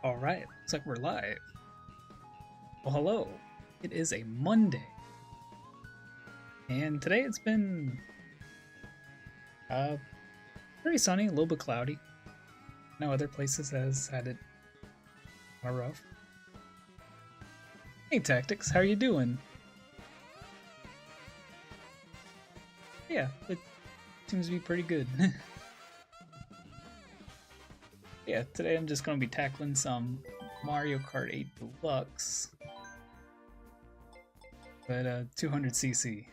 Alright, looks like we're live. Well, hello. It is a Monday. And today it's been pretty sunny, a little bit cloudy. I know other places has had it kind of rough. Hey Tactics, how are you doing? Yeah, it seems to be pretty good. Yeah, today I'm just going to be tackling some Mario Kart 8 Deluxe, but 200cc.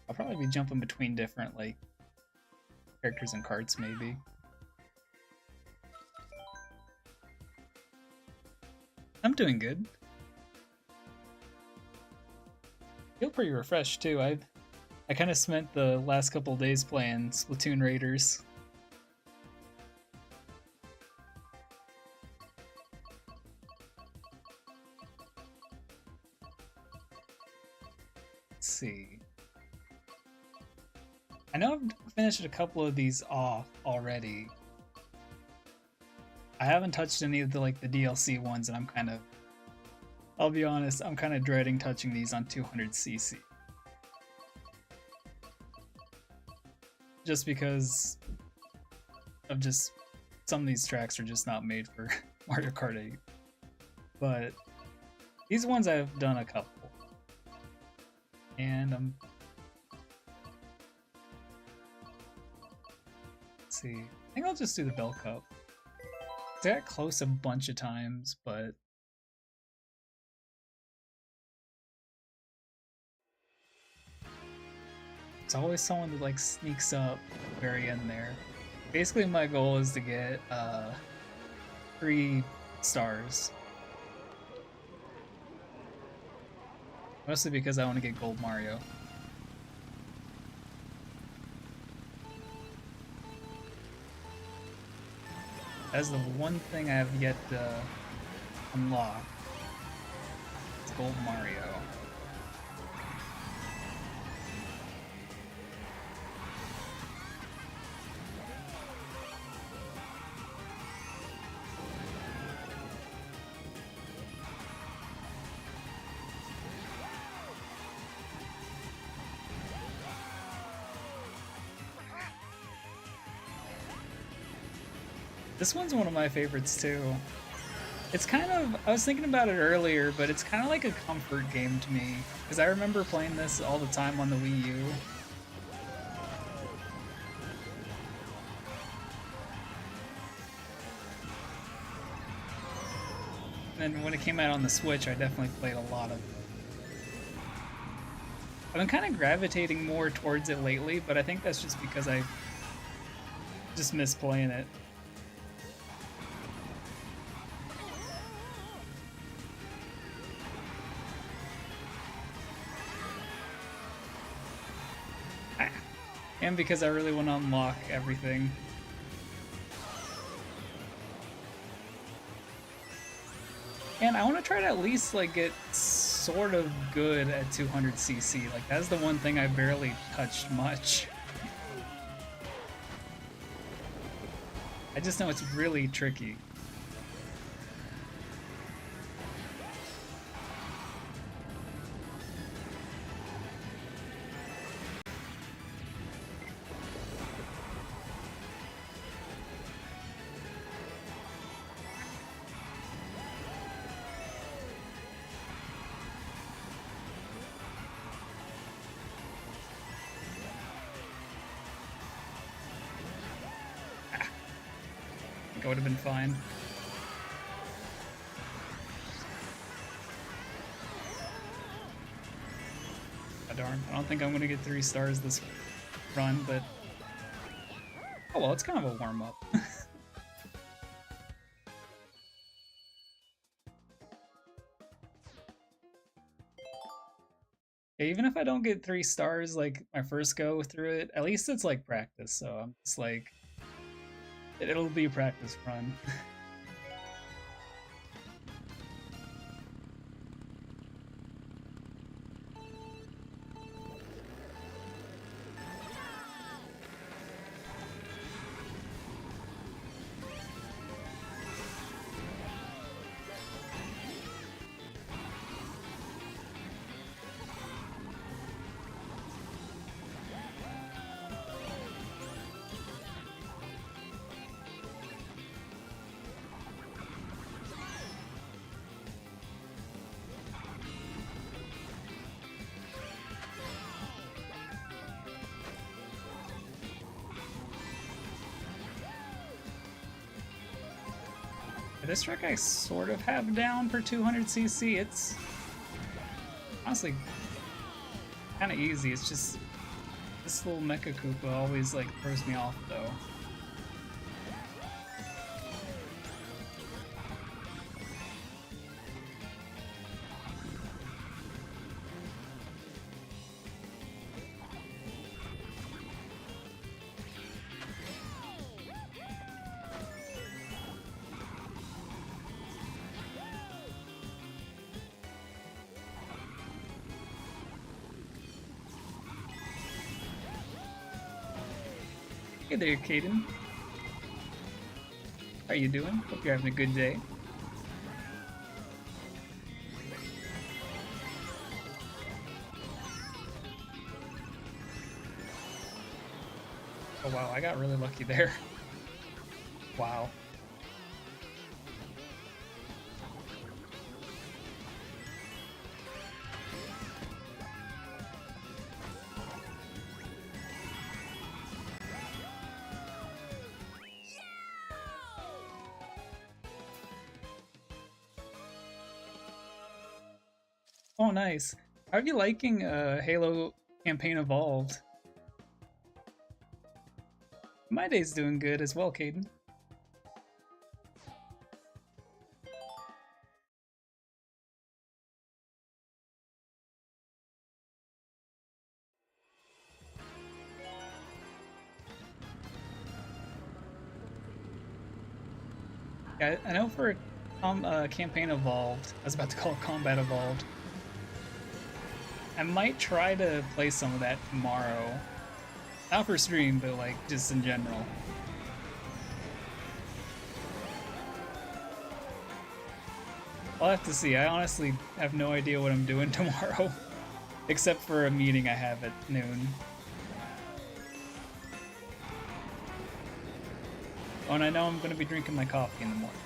I'll probably be jumping between different like characters and karts maybe. I'm doing good. Feel pretty refreshed too. I kind of spent the last couple days playing Splatoon Raiders. Let's see. I know I've finished a couple of these off already. I haven't touched any of the the DLC ones, and I'll be honest, I'm kind of dreading touching these on 200cc. Just because of some of these tracks are just not made for Mario Kart 8. But these ones I've done a couple. And let's see. I think I'll just do the Bell Cup. I got close a bunch of times, but it's always someone that sneaks up at the very end there. Basically, my goal is to get 3 stars. Mostly because I want to get Gold Mario. That's the one thing I have yet to unlock. It's Gold Mario. This one's one of my favorites too. It's kind of, I was thinking about it earlier, but it's kind of like a comfort game to me. Because I remember playing this all the time on the Wii U. And then when it came out on the Switch, I definitely played a lot of it. I've been kind of gravitating more towards it lately, but I think that's just because I just miss playing it. And because I really want to unlock everything. And I want to try to at least get sort of good at 200cc. That's the one thing I barely touched much. I just know it's really tricky. I would have been fine. Oh, darn. I don't think I'm going to get 3 stars this run, but oh well, it's kind of a warm-up. Yeah, even if I don't get 3 stars my first go through it, at least it's practice, so I'm just it'll be a practice run. This track I sort of have down for 200cc. It's honestly kind of easy. It's just this little Mecha Koopa always like throws me off though. Hey there, Caden. How you doing? Hope you're having a good day. Oh wow, I got really lucky there. Wow. Oh, nice. How are you liking Halo Campaign Evolved? My day's doing good as well, Caden. Yeah, I know for Campaign Evolved, I was about to call it Combat Evolved. I might try to play some of that tomorrow. Not for stream, but like just in general. I'll have to see. I honestly have no idea what I'm doing tomorrow, except for a meeting I have at noon. Oh, and I know I'm going to be drinking my coffee in the morning.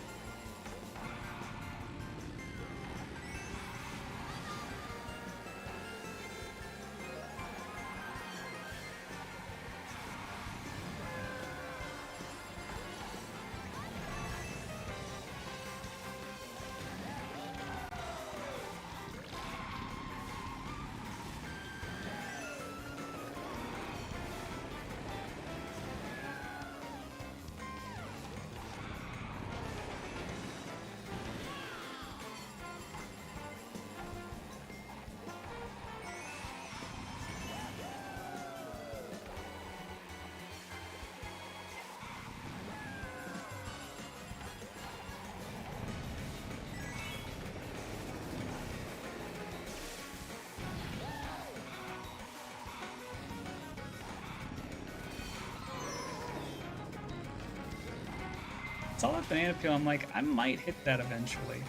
Saw that banana peel, I'm like, I might hit that eventually.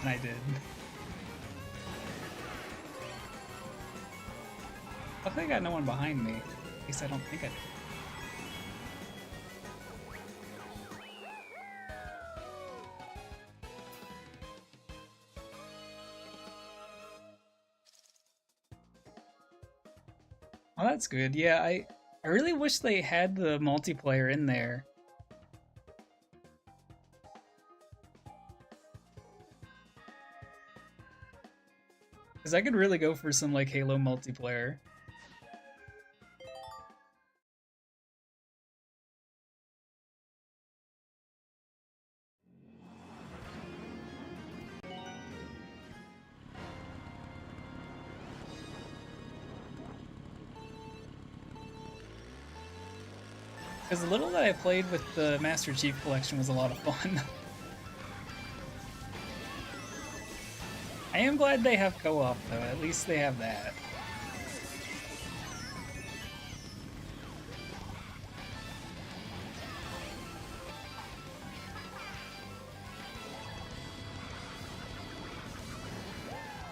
And I did. Luckily I got no one behind me. At least I don't think I did. Oh, that's good. Yeah, I really wish they had the multiplayer in there. Because I could really go for some like Halo multiplayer. Because the little that I played with the Master Chief Collection was a lot of fun. I am glad they have co-op though, at least they have that.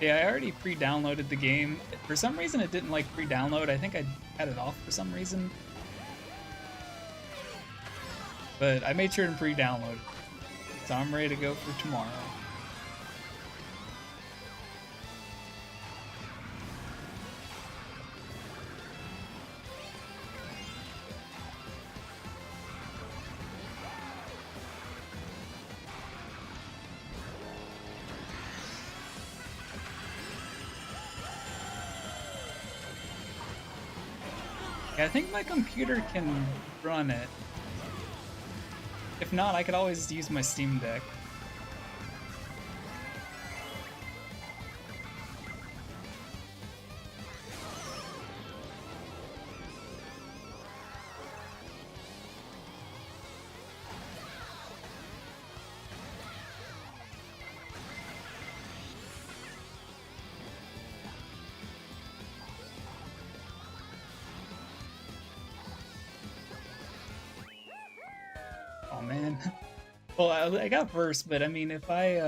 Yeah, I already pre-downloaded the game. For some reason it didn't like pre-download. I think I had it off for some reason. But I made sure to pre-download it. So I'm ready to go for tomorrow. Yeah, I think my computer can run it. If not, I could always use my Steam Deck. Oh man. Well, I got first, but I mean, if I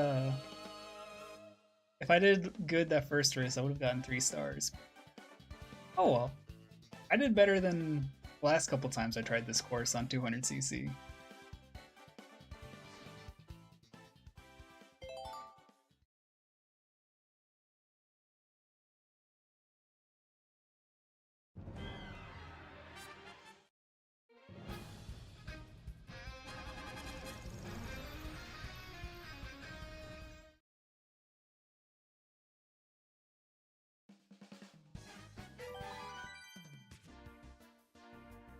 did good that first race, I would have gotten 3 stars. Oh well, I did better than the last couple times I tried this course on 200cc.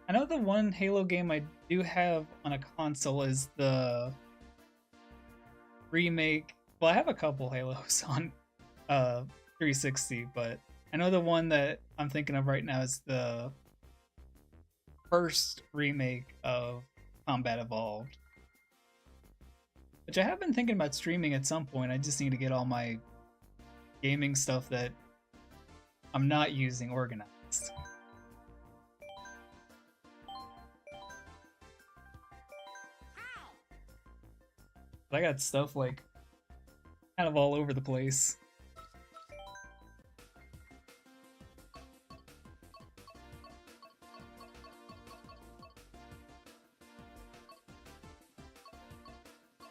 I know the one Halo game I do have on a console is the remake. Well, I have a couple Halos on 360, but I know the one that I'm thinking of right now is the first remake of Combat Evolved, which I have been thinking about streaming at some point. I just need to get all my gaming stuff that I'm not using organized. But I got stuff like kind of all over the place.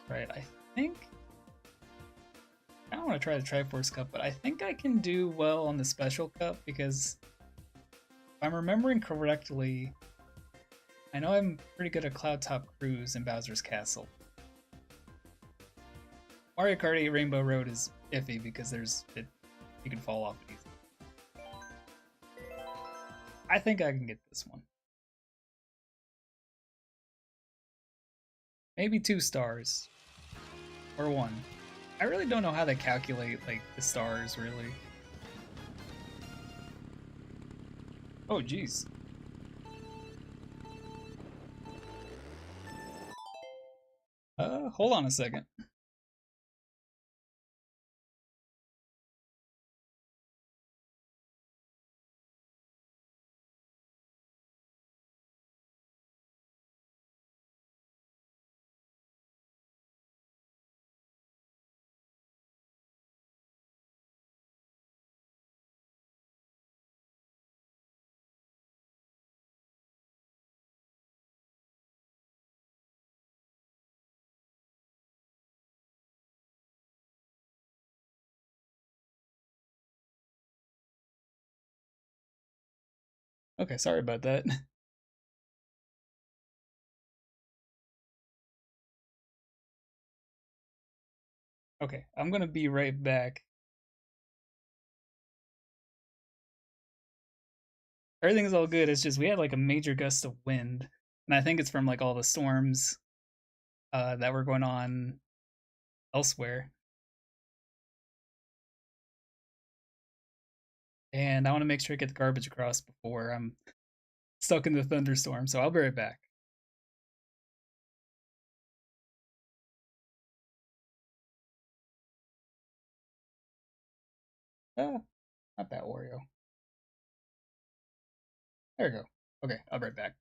Right, I think I don't want to try the Triforce Cup, but I think I can do well on the Special Cup because if I'm remembering correctly, I know I'm pretty good at Cloud Top Cruise and Bowser's Castle. Mario Kart 8 Rainbow Road is iffy because you can fall off it easily. I think I can get this one. Maybe 2 stars. Or 1. I really don't know how they calculate like the stars really. Oh jeez. Hold on a second. Okay, sorry about that. Okay, I'm gonna be right back. Everything's all good. It's just we had like a major gust of wind, and I think it's from like all the storms that were going on elsewhere. And I want to make sure I get the garbage across before I'm stuck in the thunderstorm. So I'll be right back. Not that Oreo. There we go. Okay, I'll be right back.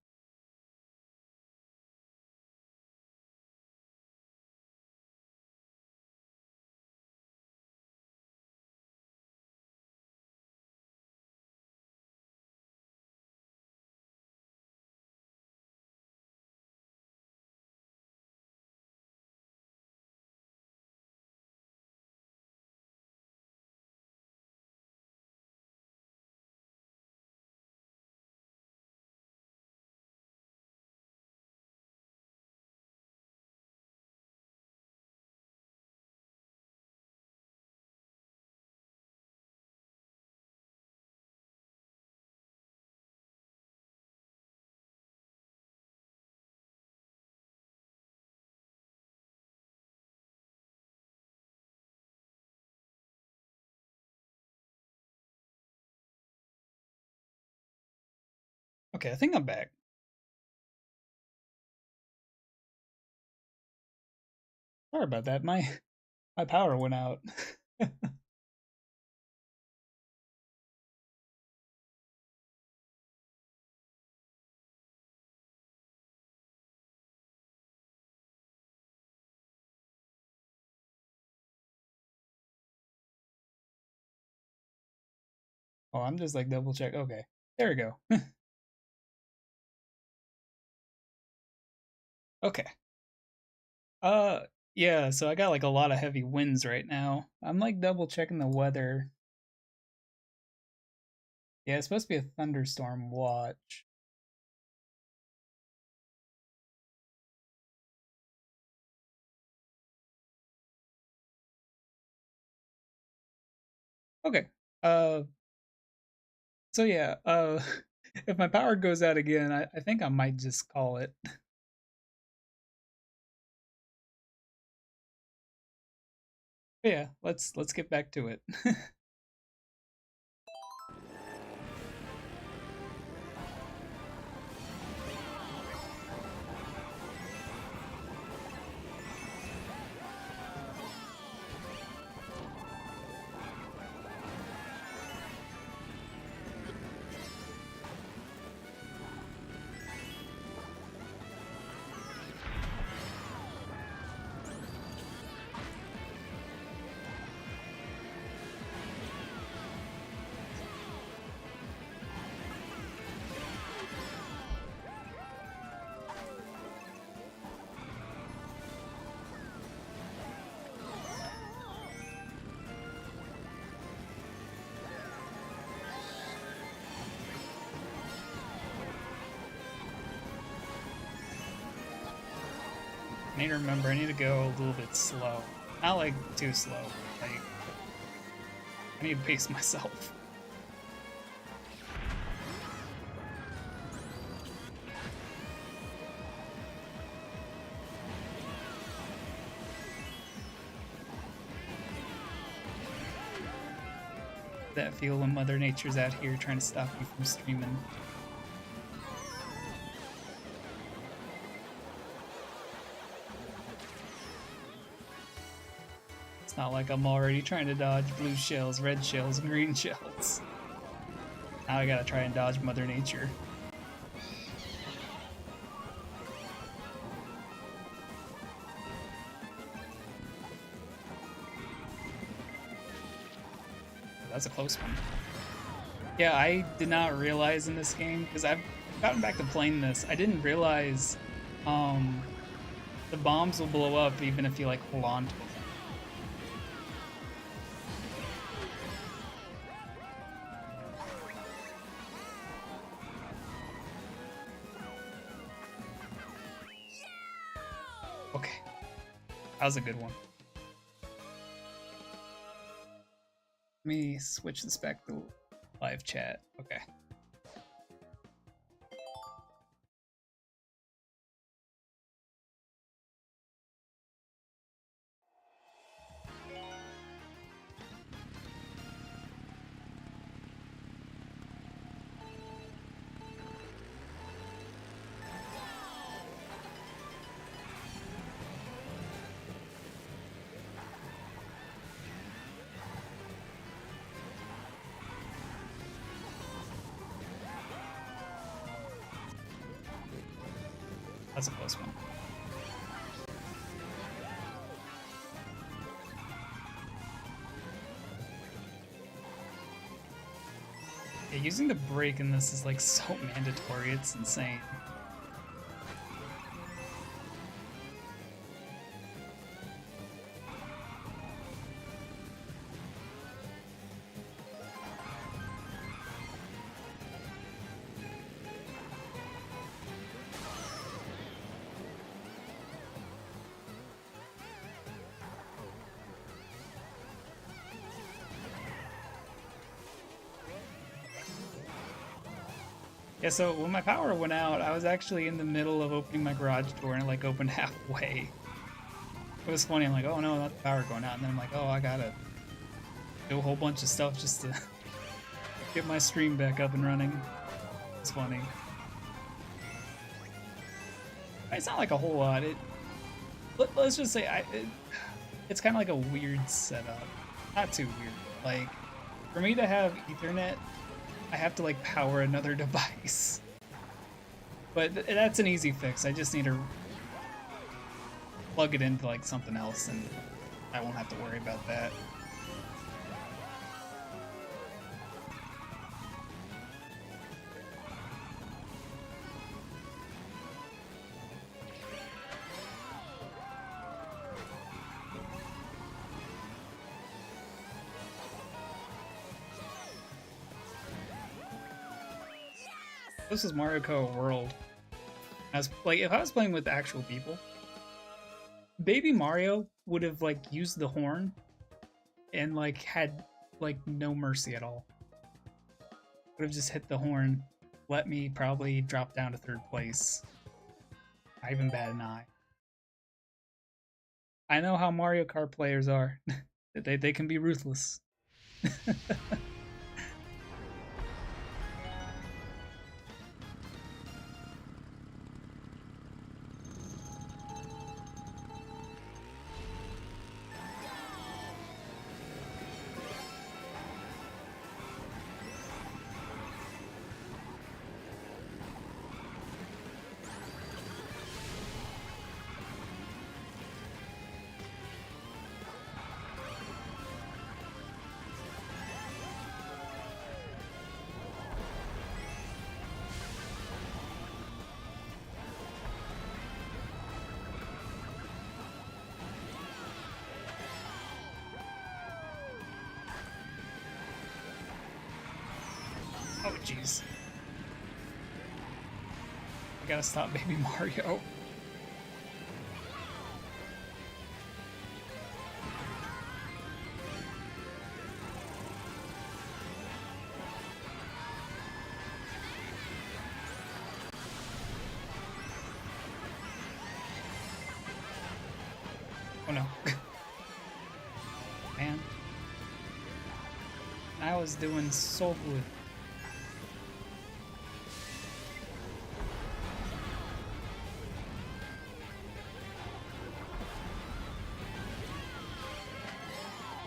Okay, I think I'm back. Sorry about that. My power went out. Oh, I'm just like double check. Okay, there we go. Okay. Uh, yeah. So I got like a lot of heavy winds right now. I'm like double checking the weather. Yeah, it's supposed to be a thunderstorm watch. Okay. Uh, so yeah. If my power goes out again, I think I might just call it. But yeah, let's get back to it. I need to remember, I need to go a little bit slow. Not like too slow. Like, I need to pace myself. That feel when Mother Nature's out here trying to stop you from streaming. It's not like I'm already trying to dodge blue shells, red shells, and green shells. Now I gotta try and dodge Mother Nature. That's a close one. Yeah, I did not realize in this game, because I've gotten back to playing this, I didn't realize um, the bombs will blow up even if you like hold on to them. Okay, that was a good one. Let me switch this back to live chat. Okay. That's a close one. Yeah, using the brake in this is like so mandatory, it's insane. Yeah, so when my power went out, I was actually in the middle of opening my garage door and it like opened halfway. It was funny, I'm like, oh no, not the power going out. And then I'm like, oh, I gotta do a whole bunch of stuff just to get my stream back up and running. It's funny. It's not like a whole lot. Let's just say it's kind of like a weird setup. Not too weird. Like, for me to have Ethernet, I have to like power another device. But that's an easy fix. I just need to plug it into like something else, and I won't have to worry about that. This is Mario Kart World. If I was playing with actual people, Baby Mario would have like used the horn and like had like no mercy at all. Would have just hit the horn, let me probably drop down to 3rd place. I even bat an eye. I know how Mario Kart players are. They can be ruthless. Oh, jeez. I gotta stop Baby Mario. Oh no. Man. I was doing so good.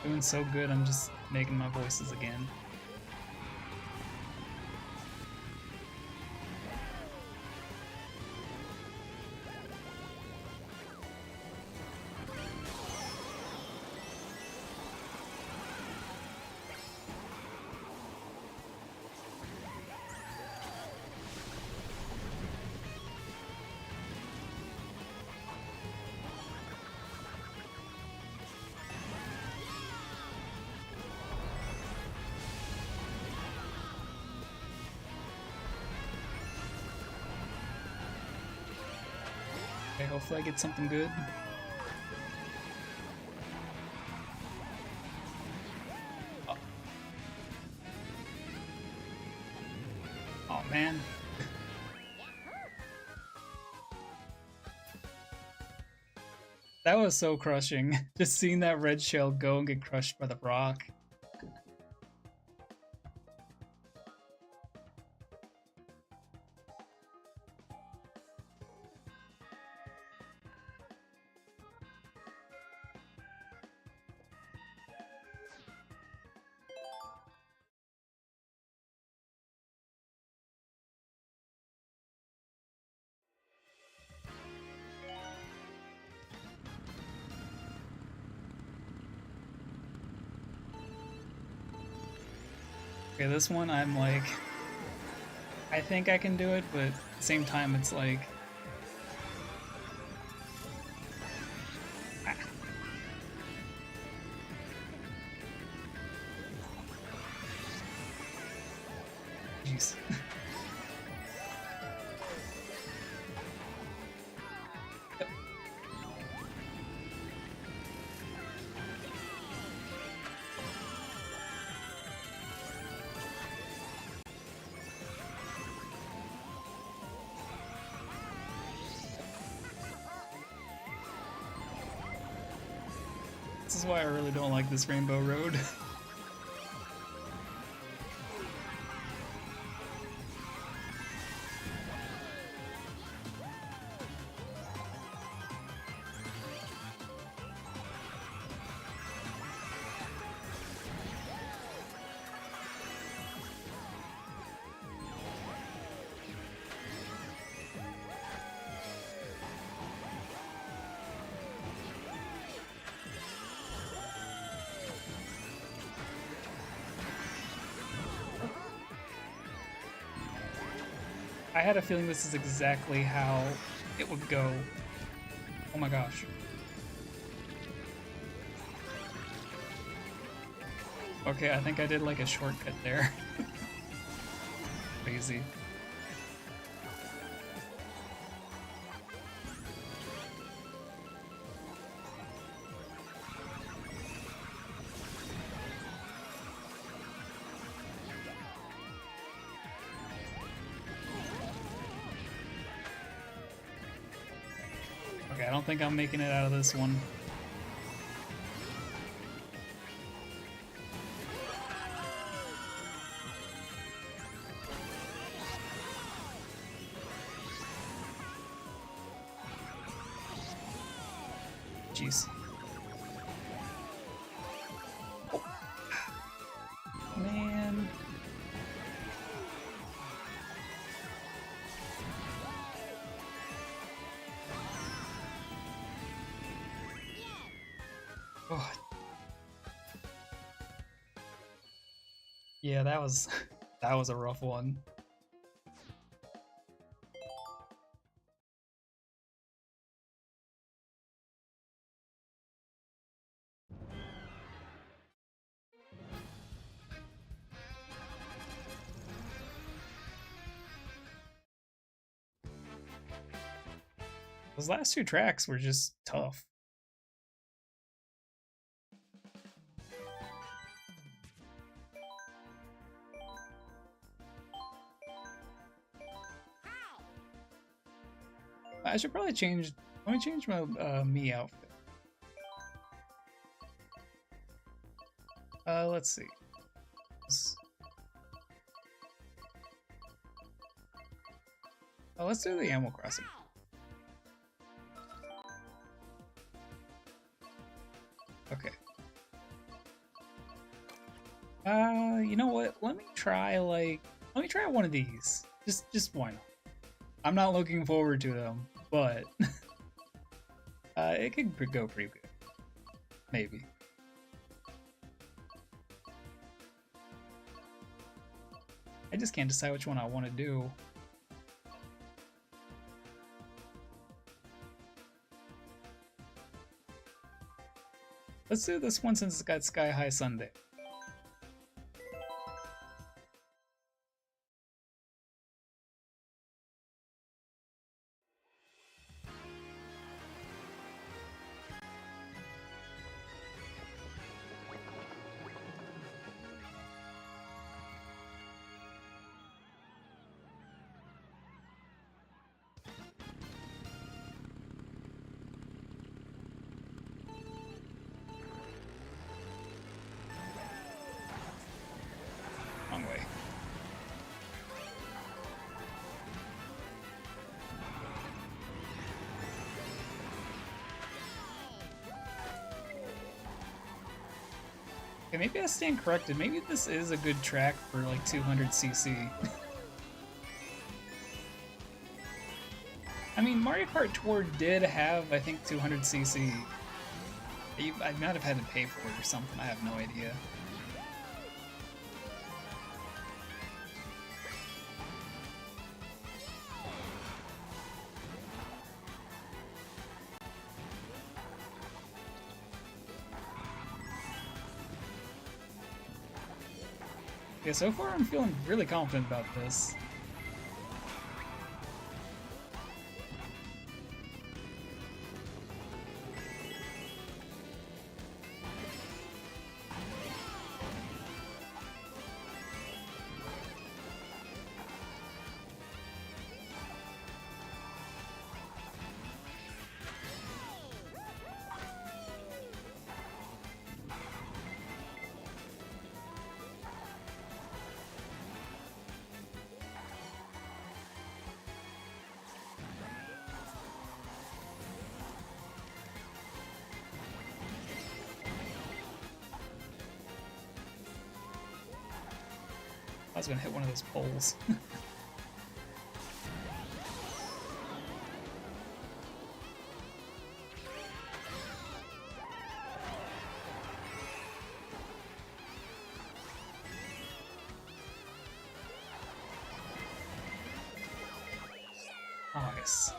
Doing so good, I'm just making my voices again. Okay, hopefully I get something good. Oh, oh man. That was so crushing. Just seeing that red shell go and get crushed by the rock. Okay, this one I'm like, I think I can do it, but at the same time it's like, jeez. This is why I really don't like this Rainbow Road. had a feeling this is exactly how it would go. Oh my gosh. Okay, I think I did like a shortcut there. Crazy. Okay, I don't think I'm making it out of this one. Jeez. Oh. Man. Oh. Yeah, that was that was a rough one. Those last two tracks were just tough. I should probably change. Let me change my me outfit. Let's see. Let's do the Animal Crossing. Okay. You know what? Let me try one of these. Just why not? I'm not looking forward to them, but it could go pretty good. Maybe. I just can't decide which one I want to do. Let's do this one since it's got Sky High Sunday. Wrong way. Okay, maybe I stand corrected. Maybe this is a good track for like 200cc. I mean, Mario Kart Tour did have, I think, 200cc. I might have had to pay for it or something. I have no idea. Yeah, so far I'm feeling really confident about this. I was gonna hit one of those poles. Nice.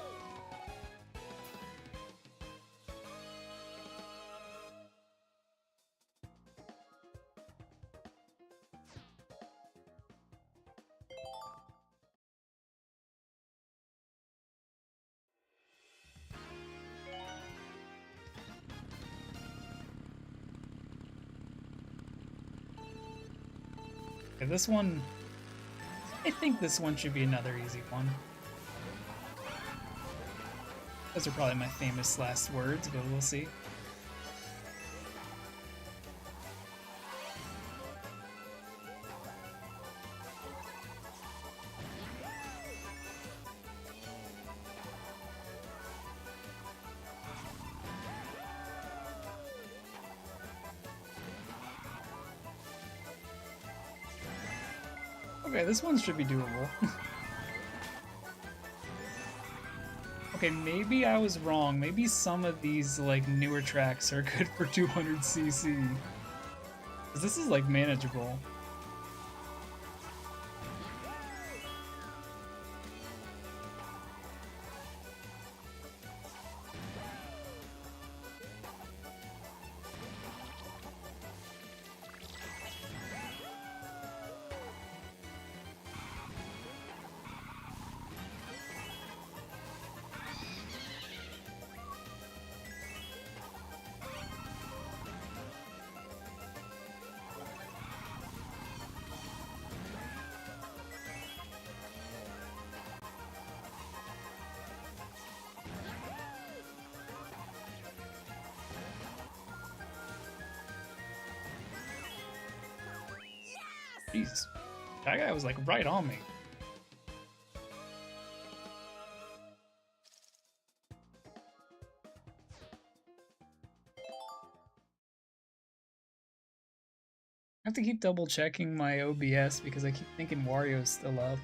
Okay, this one, I think this one should be another easy one. Those are probably my famous last words, but we'll see. Okay, this one should be doable. Okay, maybe I was wrong. Maybe some of these like newer tracks are good for 200cc. Cause this is like manageable. Jeez, that guy was like right on me. I have to keep double checking my OBS because I keep thinking Wario's still up.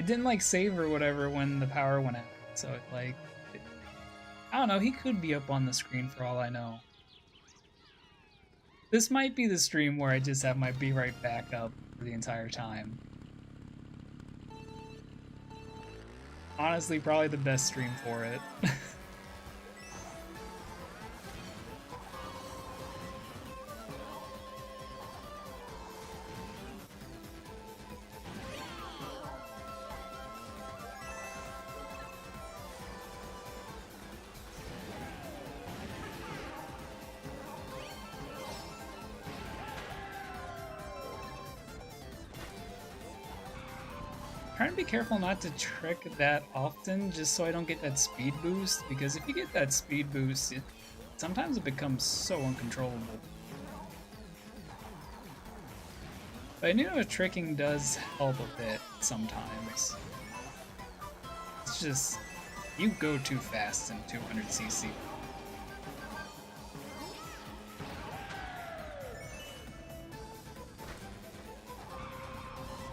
It didn't like save or whatever when the power went out, so it like, I don't know, he could be up on the screen for all I know. This might be the stream where I just have my Be Right Back up for the entire time. Honestly, probably the best stream for it. Trying to be careful not to trick that often just so I don't get that speed boost, because if you get that speed boost, sometimes it becomes so uncontrollable. But I know tricking does help a bit sometimes. It's just, you go too fast in 200cc.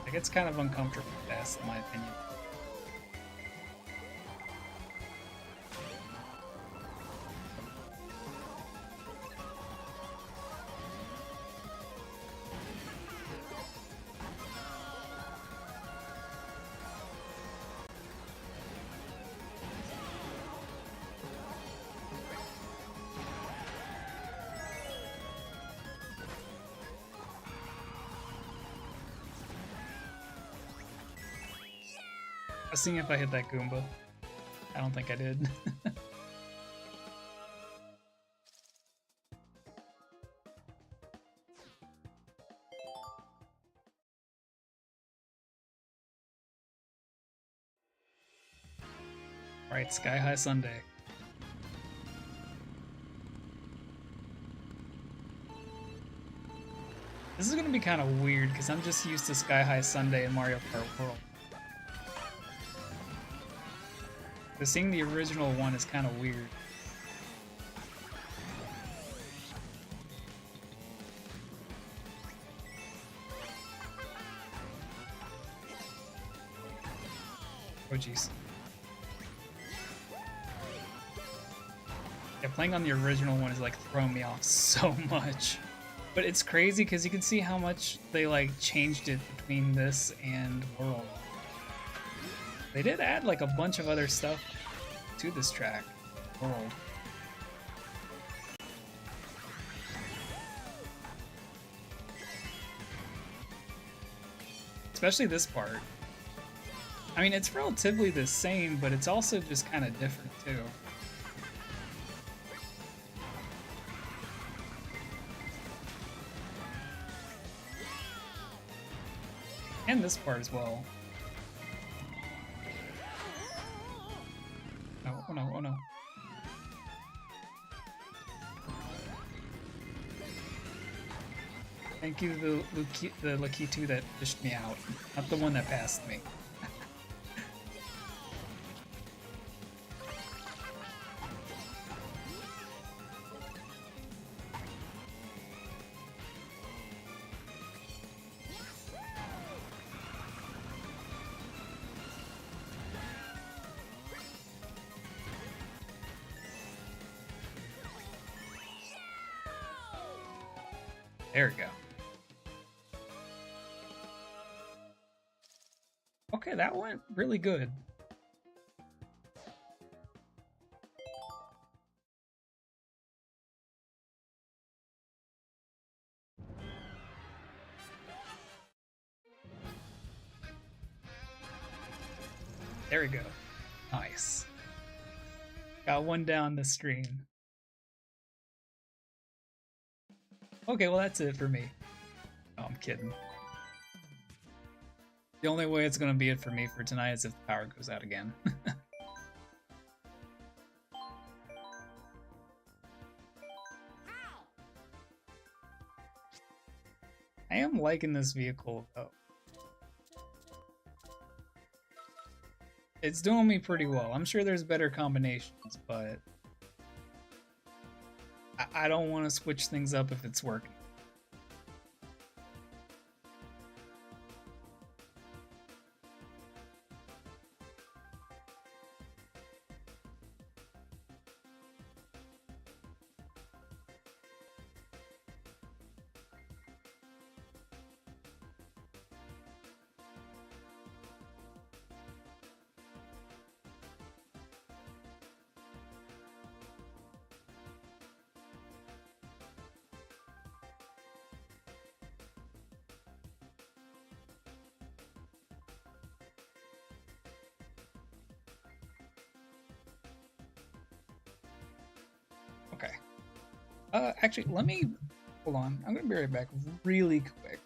Like, it's kind of uncomfortable fast, in my opinion. I was seeing if I hit that Goomba. I don't think I did. Right, Sky High Sunday. This is gonna be kind of weird because I'm just used to Sky High Sunday in Mario Kart World. But seeing the original one is kind of weird. Oh jeez. Yeah, playing on the original one is like throwing me off so much. But it's crazy because you can see how much they like changed it between this and World. They did add like a bunch of other stuff to this track world. Especially this part. I mean, it's relatively the same, but it's also just kind of different too. And this part as well. Oh, oh no, oh no. Thank you, the Lakitu that fished me out, not the one that passed me. There we go. Okay, that went really good. There we go. Nice. Got one down the stream. Okay, well that's it for me. No, I'm kidding. The only way it's gonna be it for me for tonight is if the power goes out again. I am liking this vehicle though. It's doing me pretty well. I'm sure there's better combinations, but I don't want to switch things up if it's working. Okay. Actually, let me... Hold on. I'm gonna be right back really quick.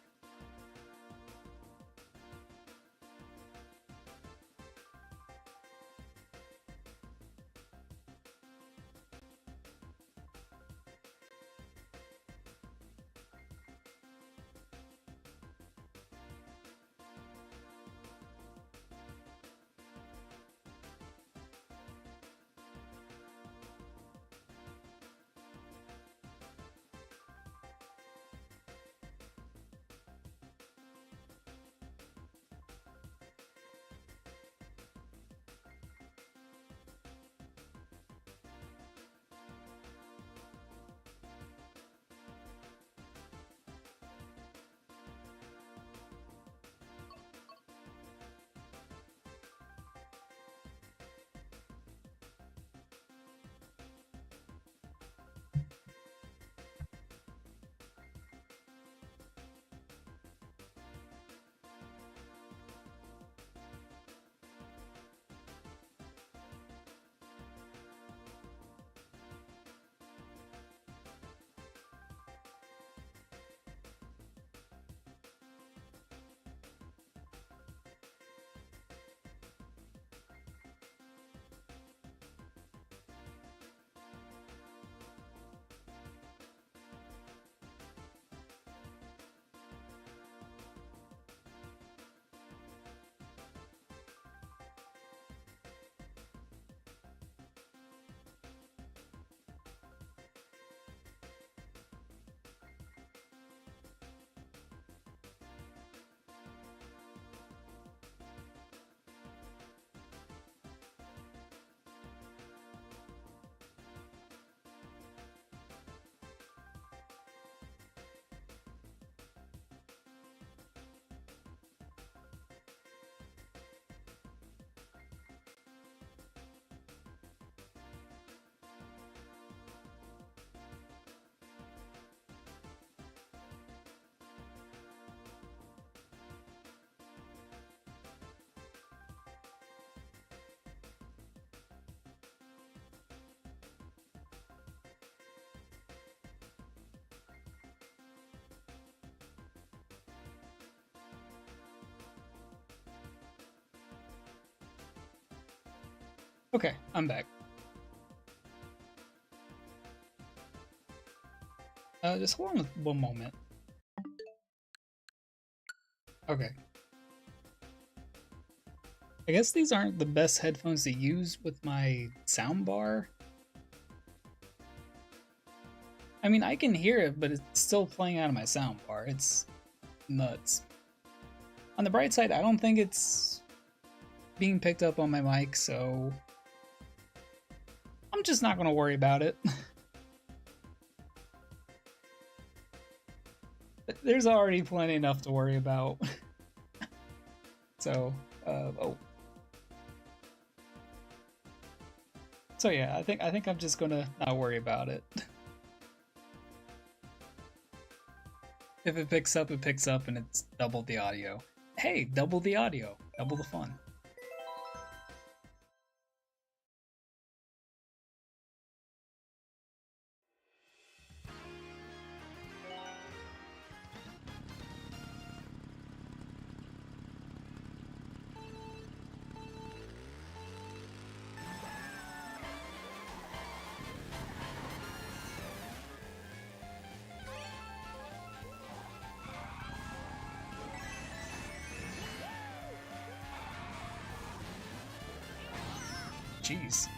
Okay, I'm back. Just hold on one moment. Okay. I guess these aren't the best headphones to use with my soundbar. I mean, I can hear it, but it's still playing out of my soundbar. It's nuts. On the bright side, I don't think it's being picked up on my mic, so I'm just not going to worry about it. There's already plenty enough to worry about. So, oh. So yeah, I think I'm just gonna not worry about it. If it picks up, it picks up, and it's double the audio. Hey, double the audio, double the fun. Jeez.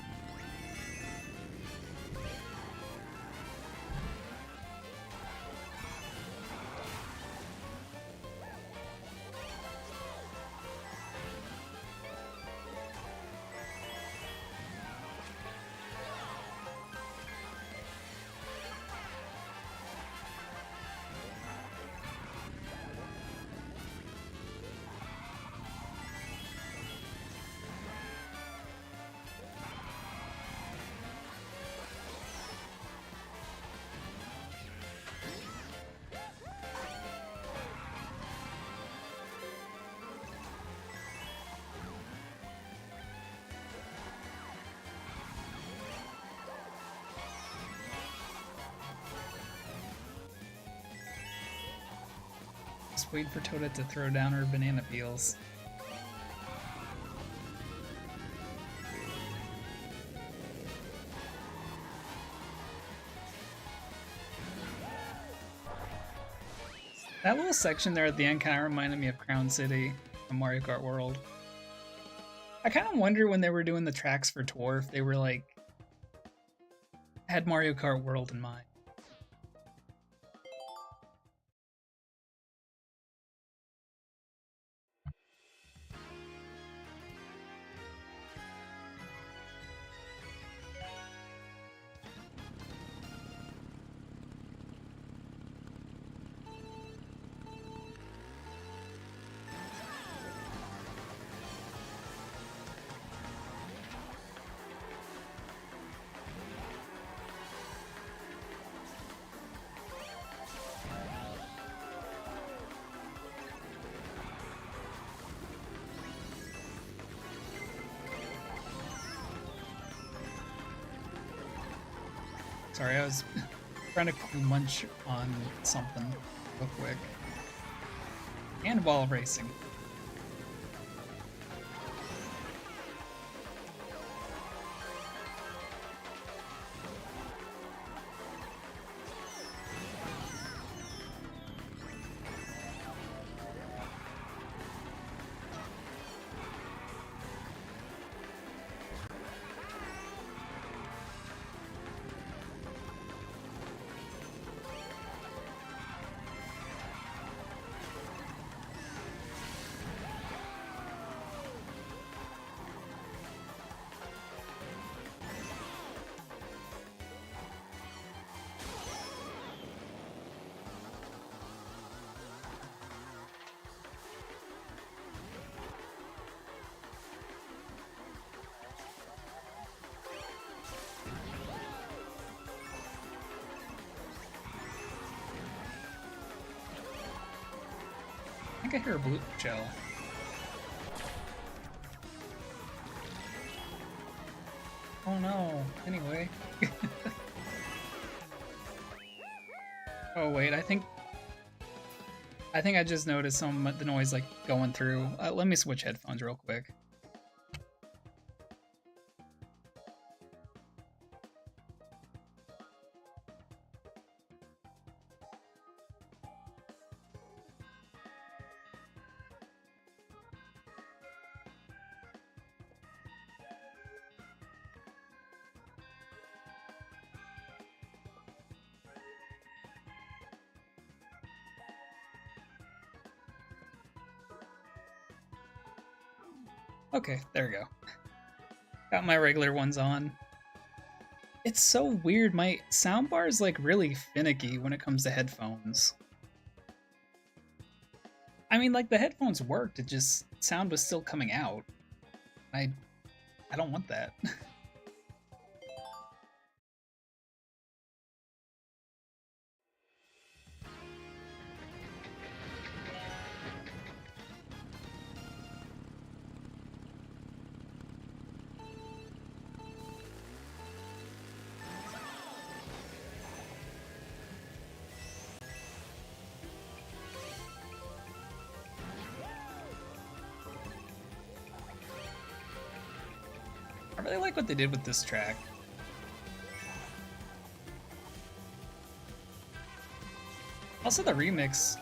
Just wait for Toadette to throw down her banana peels. That little section there at the end kind of reminded me of Crown City from Mario Kart World. I kind of wonder when they were doing the tracks for Tour if they were like had Mario Kart World in mind. Sorry, I was trying to munch on something real quick. Handball racing. I think I hear a blue gel. Oh no, anyway. Oh wait, I think I just noticed the noise like going through. Let me switch headphones real quick. Okay, there we go. Got my regular ones on. It's so weird, my soundbar is like really finicky when it comes to headphones. I mean, like the headphones worked, it just sound was still coming out. I don't want that. I really like what they did with this track. Also, the remix,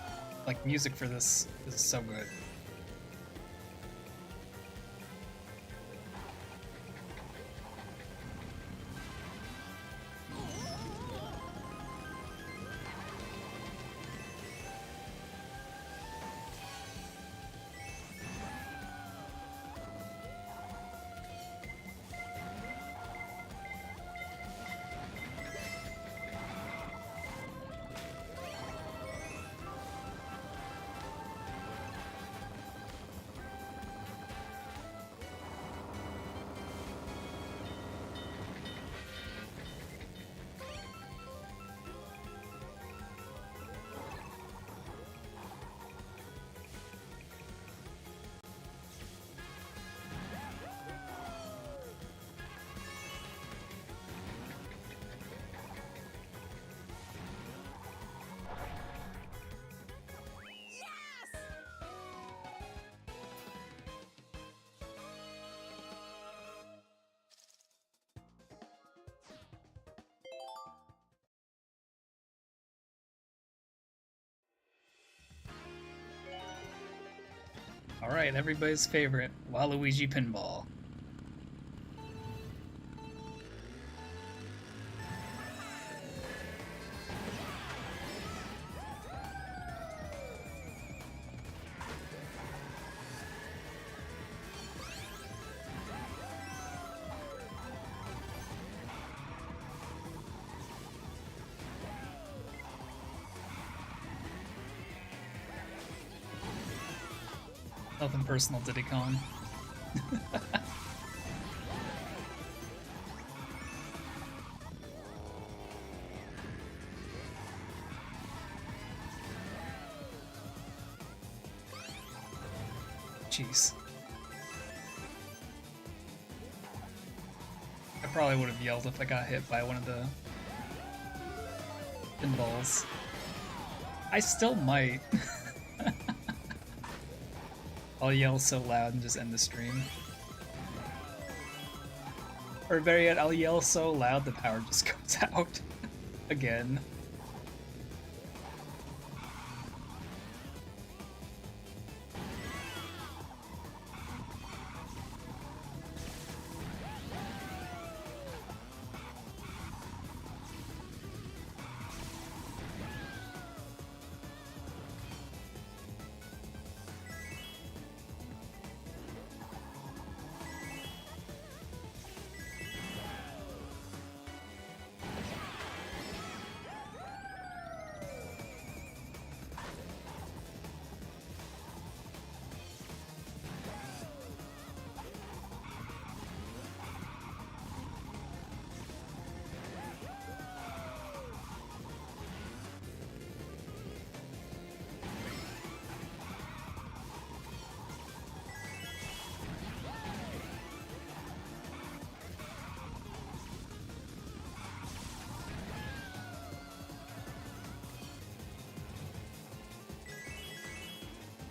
like music for this, is so good. Alright, everybody's favorite, Waluigi Pinball. Nothing personal, Diddy Kong. Jeez. I probably would have yelled if I got hit by one of the pinballs. I still might. I'll yell so loud and just end the stream. Or better yet, I'll yell so loud the power just goes out. Again.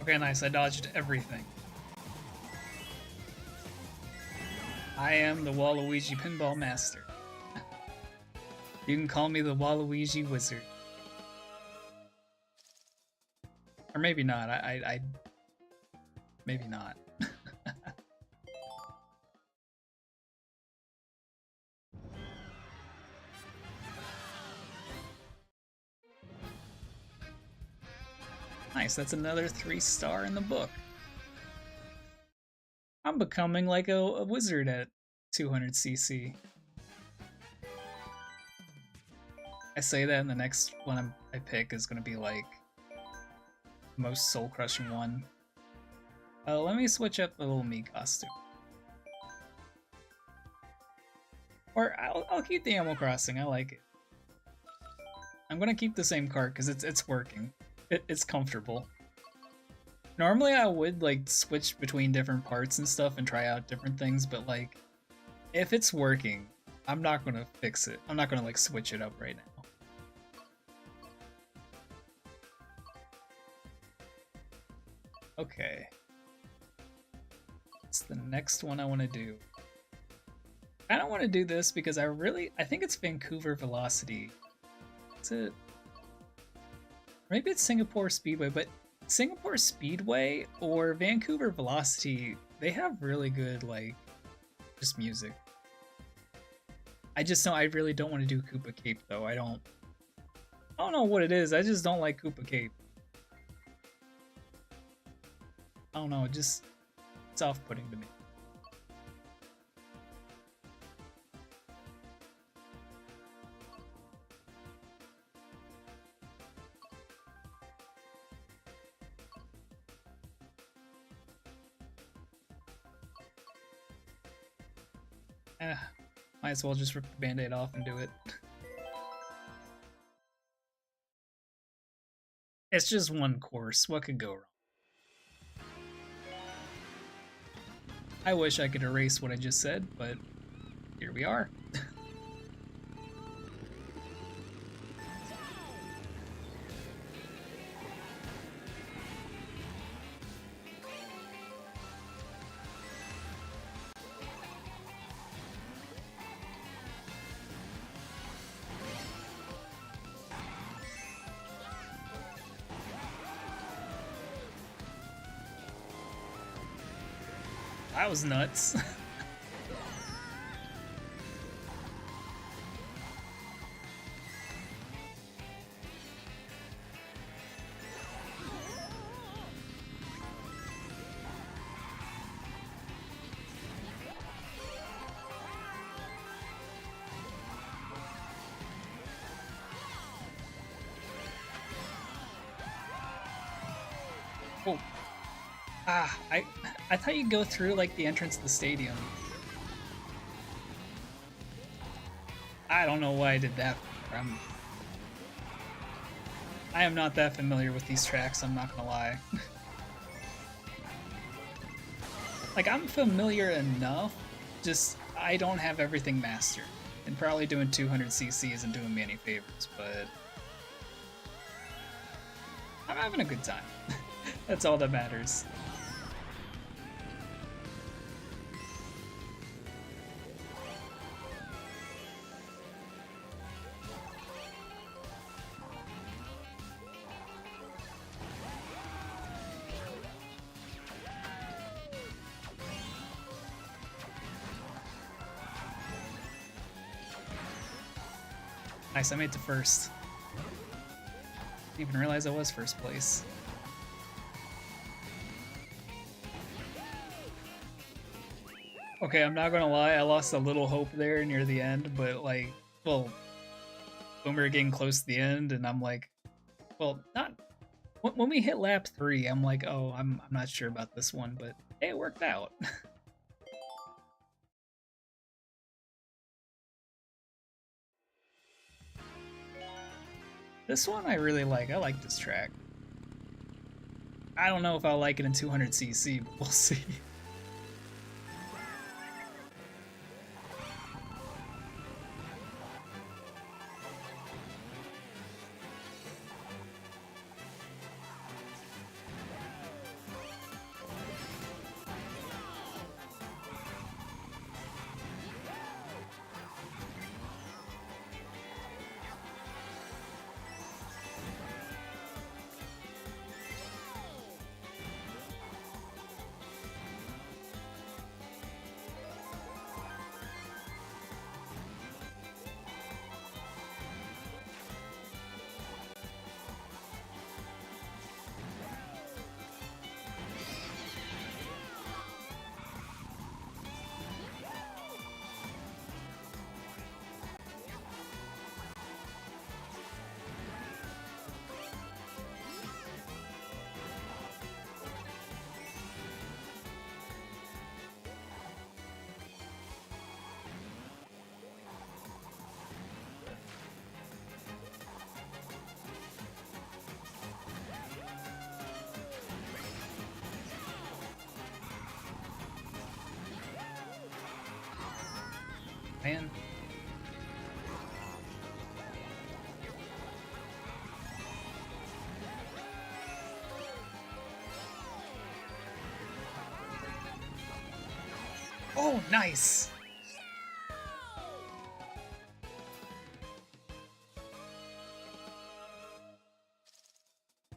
Okay, nice, I dodged everything. I am the Waluigi Pinball Master. You can call me the Waluigi Wizard. Or maybe not, I maybe not. Nice, that's another 3-star in the book. I'm becoming like a wizard at 200cc. I say that, and the next one I pick is gonna be like most soul crushing one. Let me switch up the little me costume, or I'll keep the Animal Crossing. I like it. I'm gonna keep the same cart because it's working. It's comfortable. Normally I would like switch between different parts and stuff and try out different things, but like if it's working, I'm not gonna fix it. I'm not gonna like switch it up right now. Okay. What's the next one I want to do? I don't want to do this because I think it's Vancouver Velocity. Is it? Maybe it's Singapore Speedway, but Singapore Speedway or Vancouver Velocity, they have really good like just music. I just know I really don't want to do Koopa Cape though. I don't know what it is. I just don't like Koopa Cape. I don't know, it's off-putting to me. Might as well just rip the band-aid off and do it. It's just one course. What could go wrong? I wish I could erase what I just said, but here we are. That was nuts. Oh. Ah, I thought you'd go through like the entrance of the stadium. I don't know why I did that. I am not that familiar with these tracks, I'm not gonna lie. Like, I'm familiar enough, just I don't have everything mastered. And probably doing 200cc isn't doing me any favors, but I'm having a good time. That's all that matters. Nice, I made it to first. Didn't even realize I was first place. Okay, I'm not gonna lie, I lost a little hope there near the end, but like, well, when we were getting close to the end, and I'm like, well, not when we hit lap 3, I'm like, oh, I'm not sure about this one, but hey, it worked out. This one I really like. I like this track. I don't know if I'll like it in 200cc, but we'll see. Man. Oh, nice!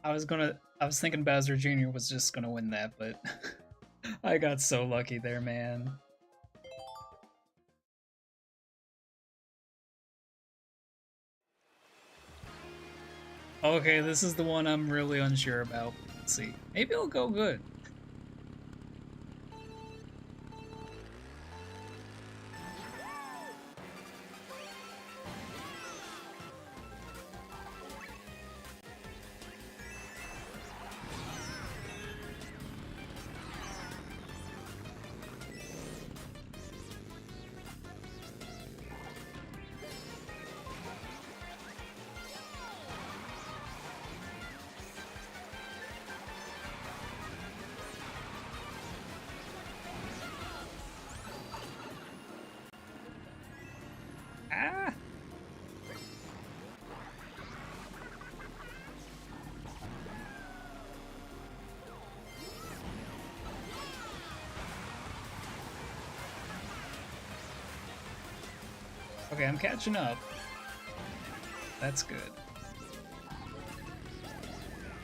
I was thinking Bowser Jr. was just gonna win that, but I got so lucky there, man. Okay, this is the one I'm really unsure about. Let's see. Maybe it'll go good. Ah! Okay, I'm catching up. That's good.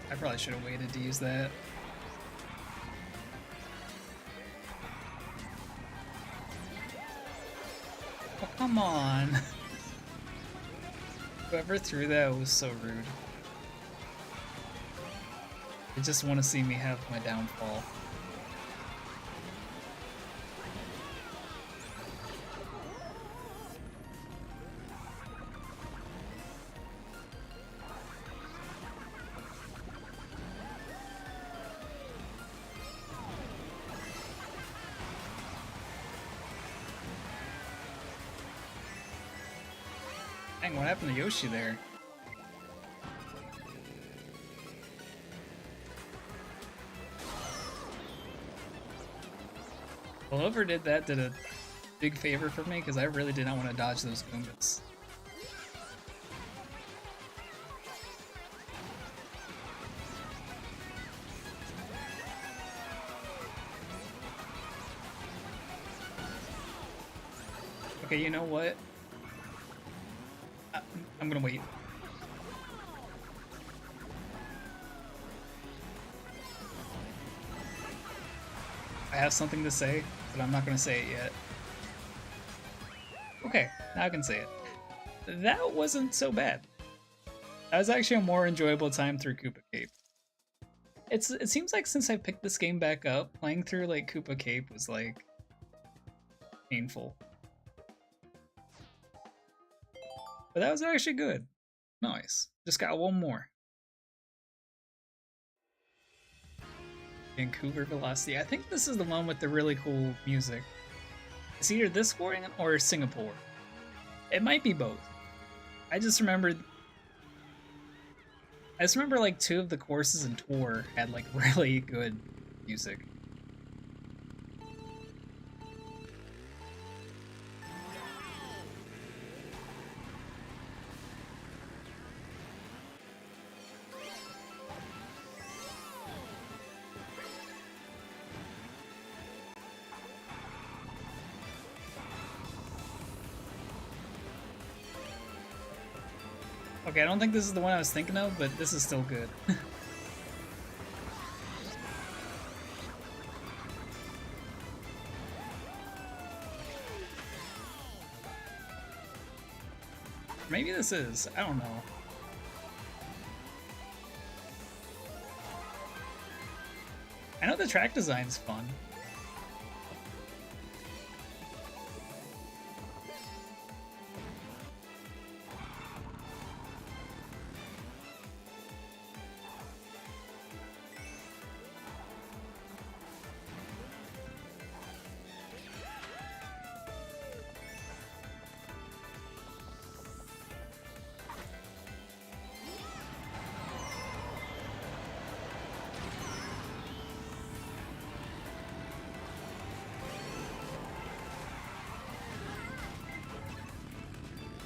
I probably should have waited to use that. Oh, come on. Whoever threw that was so rude. They just want to see me have my downfall. Dang, what happened to Yoshi there? Well, whoever did that did a big favor for me because I really did not want to dodge those Goombas. Okay, you know what? I'm gonna wait. I have something to say, but I'm not gonna say it yet. Okay, now I can say it. That wasn't so bad. That was actually a more enjoyable time through Koopa Cape. It seems like since I picked this game back up, playing through like Koopa Cape was like painful. But that was actually good. Nice. Just got one more. Vancouver Velocity. I think this is the one with the really cool music. It's either this one or Singapore. It might be both. I just remember like two of the courses in Tour had like really good music. Okay, I don't think this is the one I was thinking of, but this is still good. Maybe this is. I don't know. I know the track design's fun.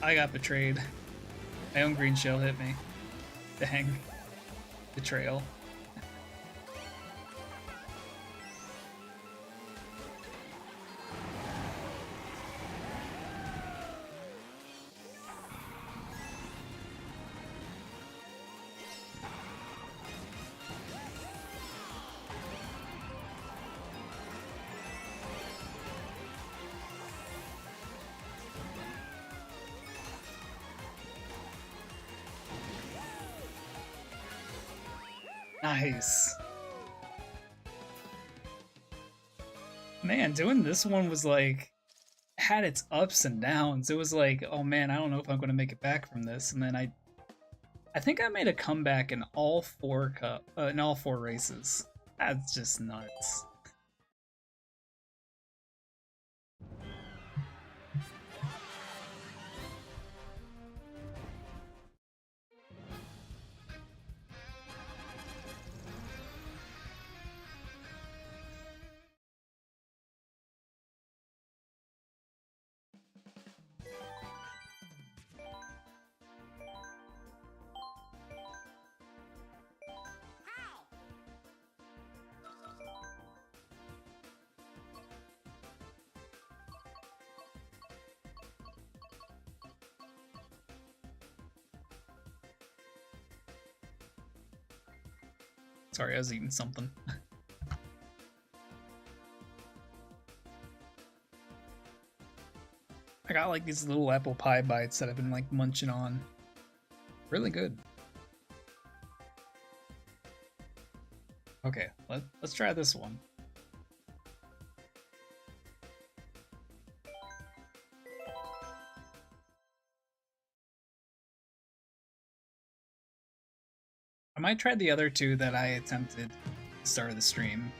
I got betrayed. My own green shell hit me. Dang. Betrayal. Nice. Man, doing this one was like had its ups and downs. It was like, oh man, I don't know if I'm gonna make it back from this. And then I think I made a comeback in all four races. That's just nuts. Sorry, I was eating something. I got like these little apple pie bites that I've been like munching on. Really good. Okay, let's try this one. I might try the other two that I attempted at the start of the stream.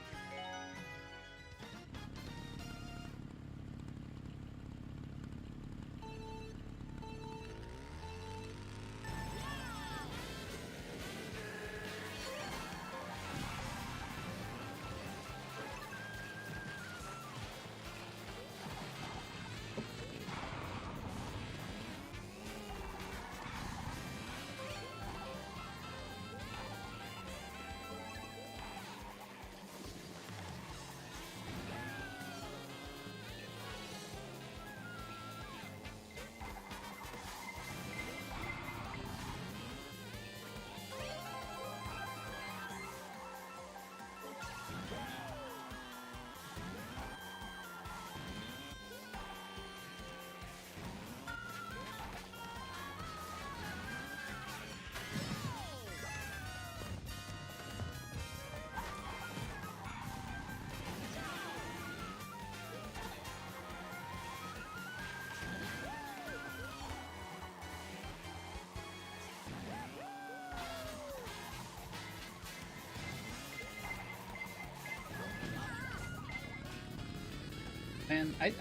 Man, I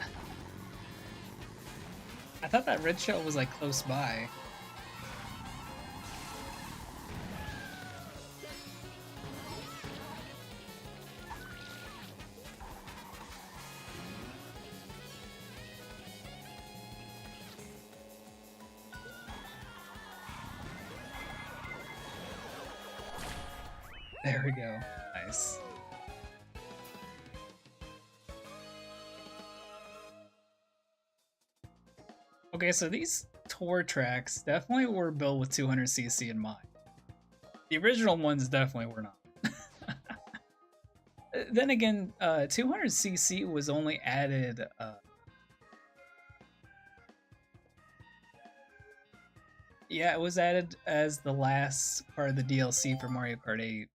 thought that red shell was like close by. There we go. Nice. Okay, so these tour tracks definitely were built with 200cc in mind. The original ones definitely were not. Then again, 200cc was only added. Yeah, it was added as the last part of the DLC for Mario Kart 8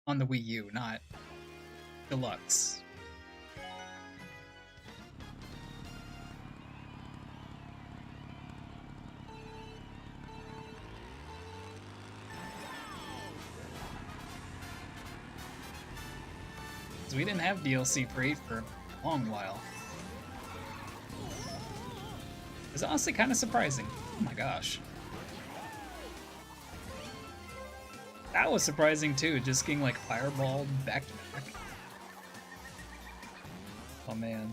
on the Wii U, not Deluxe. Because we didn't have DLC for 8 for a long while. It was honestly kind of surprising. Oh my gosh. That was surprising too, just getting like fireballed back to back. Oh man.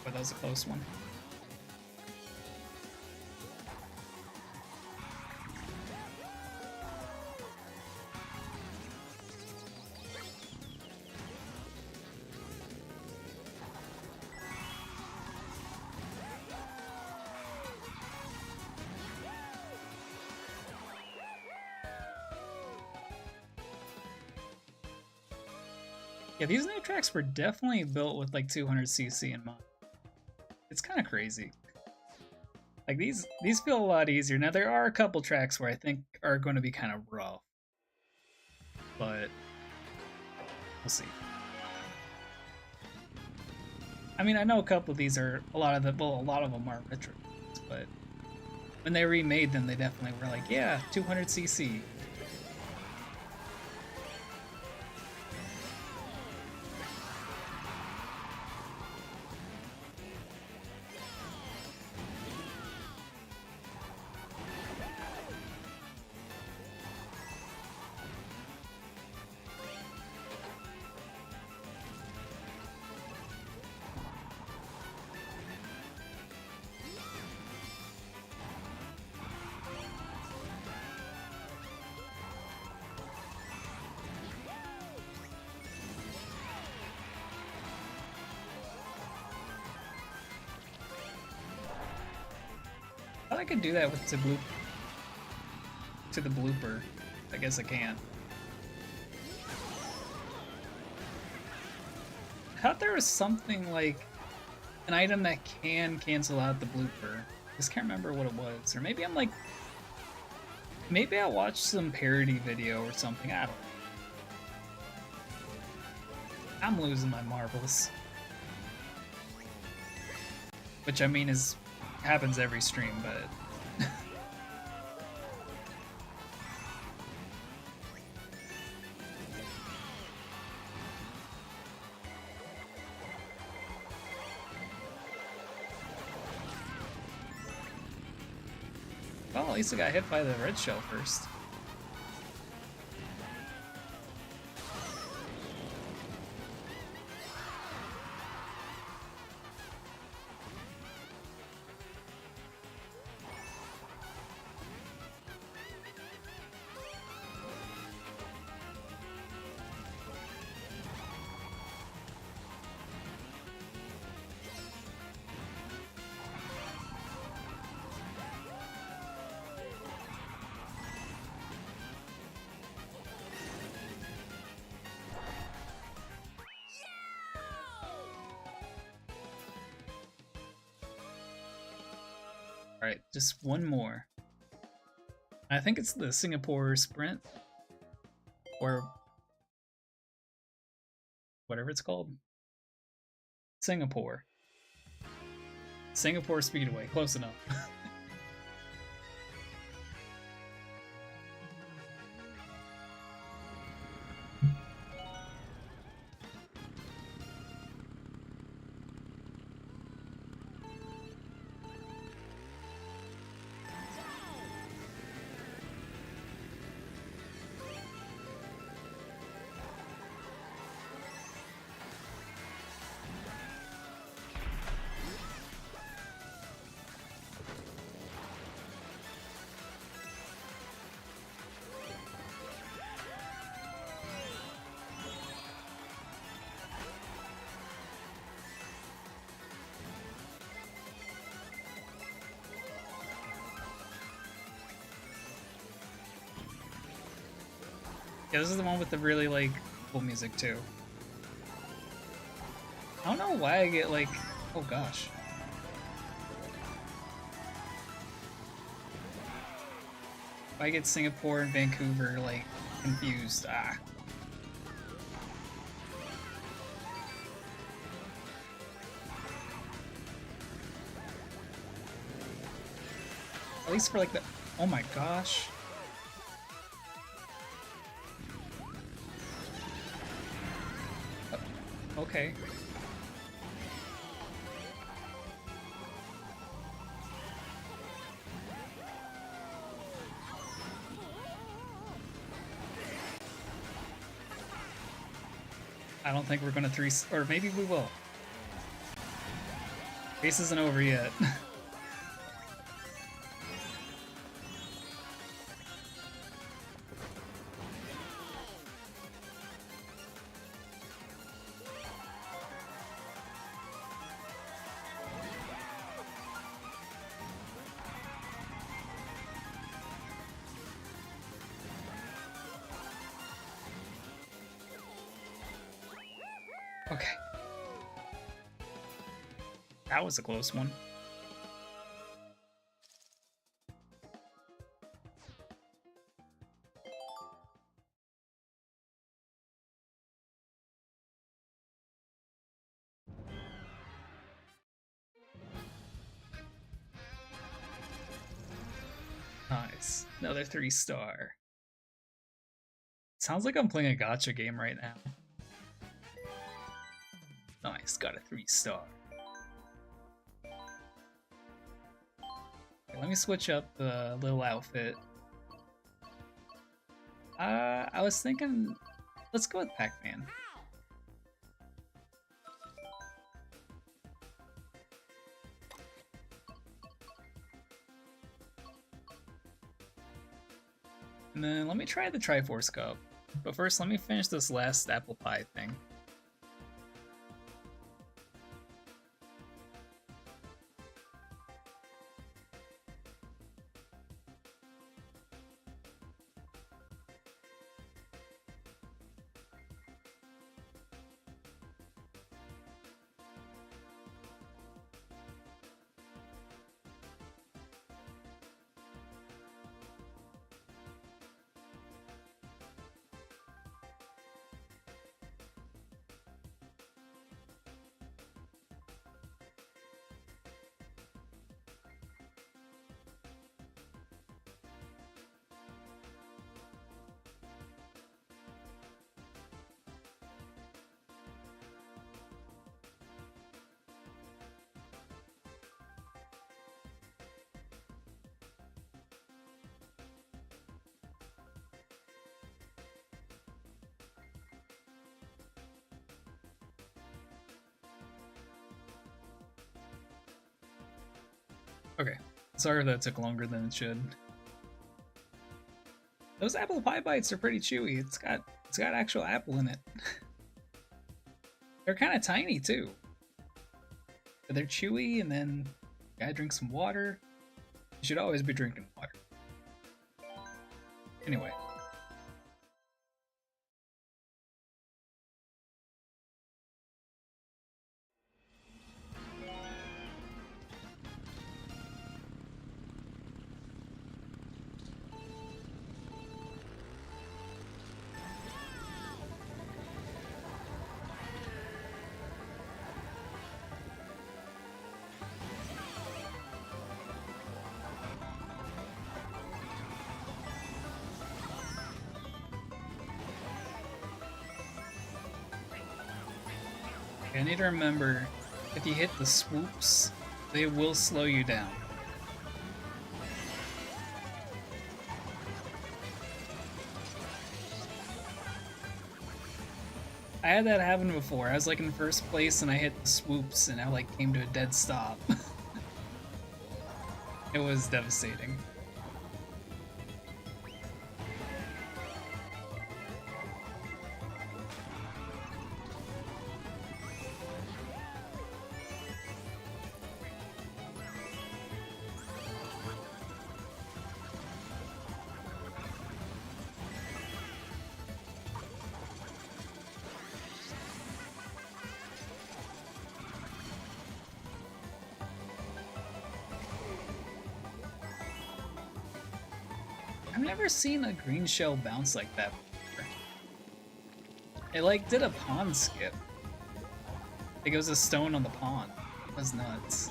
But that was a close one. Yeah, these new tracks were definitely built with like 200cc in mind. It's kind of crazy. Like these feel a lot easier. Now there are a couple tracks where I think are going to be kind of rough, but we'll see. I mean, I know a couple of these are a lot of them are retro, but when they remade them, they definitely were like, yeah, 200cc. I thought I could do that with the blooper. I guess I can. I thought there was something like an item that can cancel out the blooper. I just can't remember what it was. Or maybe I'm like... Maybe I watched some parody video or something. I don't know. I'm losing my marbles. Which I mean happens every stream, but... Well, at least I got hit by the red shell first. Alright, just one more. I think it's the Singapore Sprint. Or whatever it's called. Singapore. Singapore Speedway, close enough. Yeah, this is the one with the really, like, cool music, too. I don't know why I get, like... Oh, gosh. Why I get Singapore and Vancouver, like, confused. Ah. At least for, like, the... Oh my gosh. Okay. I don't think we're gonna or maybe we will. Race isn't over yet. Okay. That was a close one. Nice. Another 3-star. Sounds like I'm playing a gacha game right now. Nice, got a 3-star. Okay, let me switch up the little outfit. I was thinking, let's go with Pac-Man. And then let me try the Triforce Cup. But first, let me finish this last apple pie thing. Okay, sorry if that took longer than it should. Those apple pie bites are pretty chewy. It's got actual apple in it. They're kind of tiny too. But they're chewy, and then gotta drink some water. You should always be drinking water. Anyway. I need to remember, if you hit the swoops, they will slow you down. I had that happen before. I was like in first place and I hit the swoops and I like came to a dead stop. It was devastating. I've never seen a green shell bounce like that before. It like did a pond skip. Like it was a stone on the pond. That was nuts.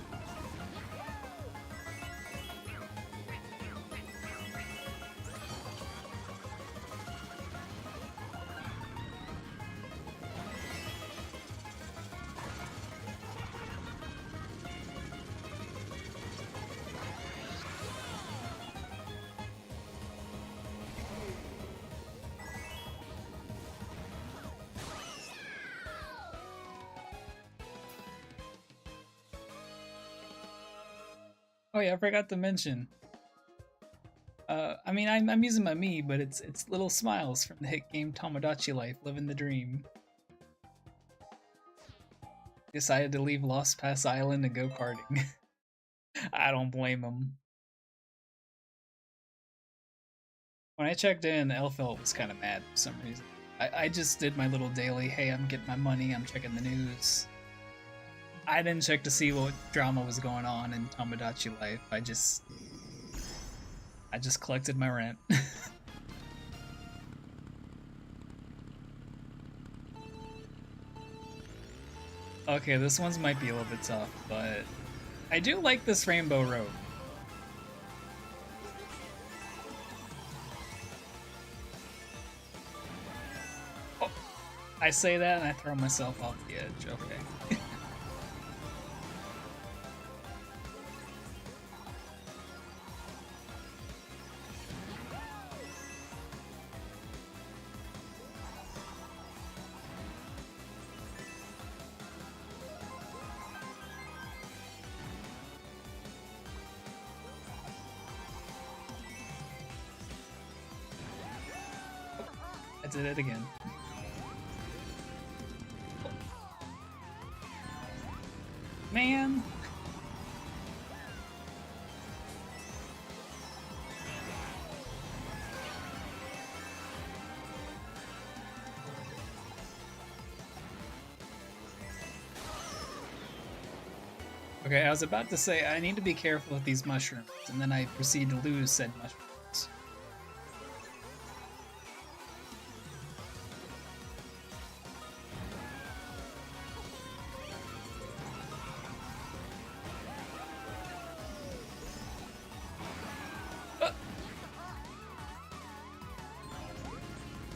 Oh yeah, I forgot to mention. I mean, I'm using my me, but it's little smiles from the hit game Tomodachi Life, living the dream. Decided to leave Lost Pass Island and go karting. I don't blame him. When I checked in, Elfelt was kind of mad for some reason. I just did my little daily, hey, I'm getting my money, I'm checking the news. I didn't check to see what drama was going on in Tomodachi Life. I just collected my rent. Okay, this one's might be a little bit tough, but I do like this Rainbow Road. Oh, I say that and I throw myself off the edge. Okay. I did it again. Man. Okay, I was about to say I need to be careful with these mushrooms, and then I proceed to lose said mushrooms.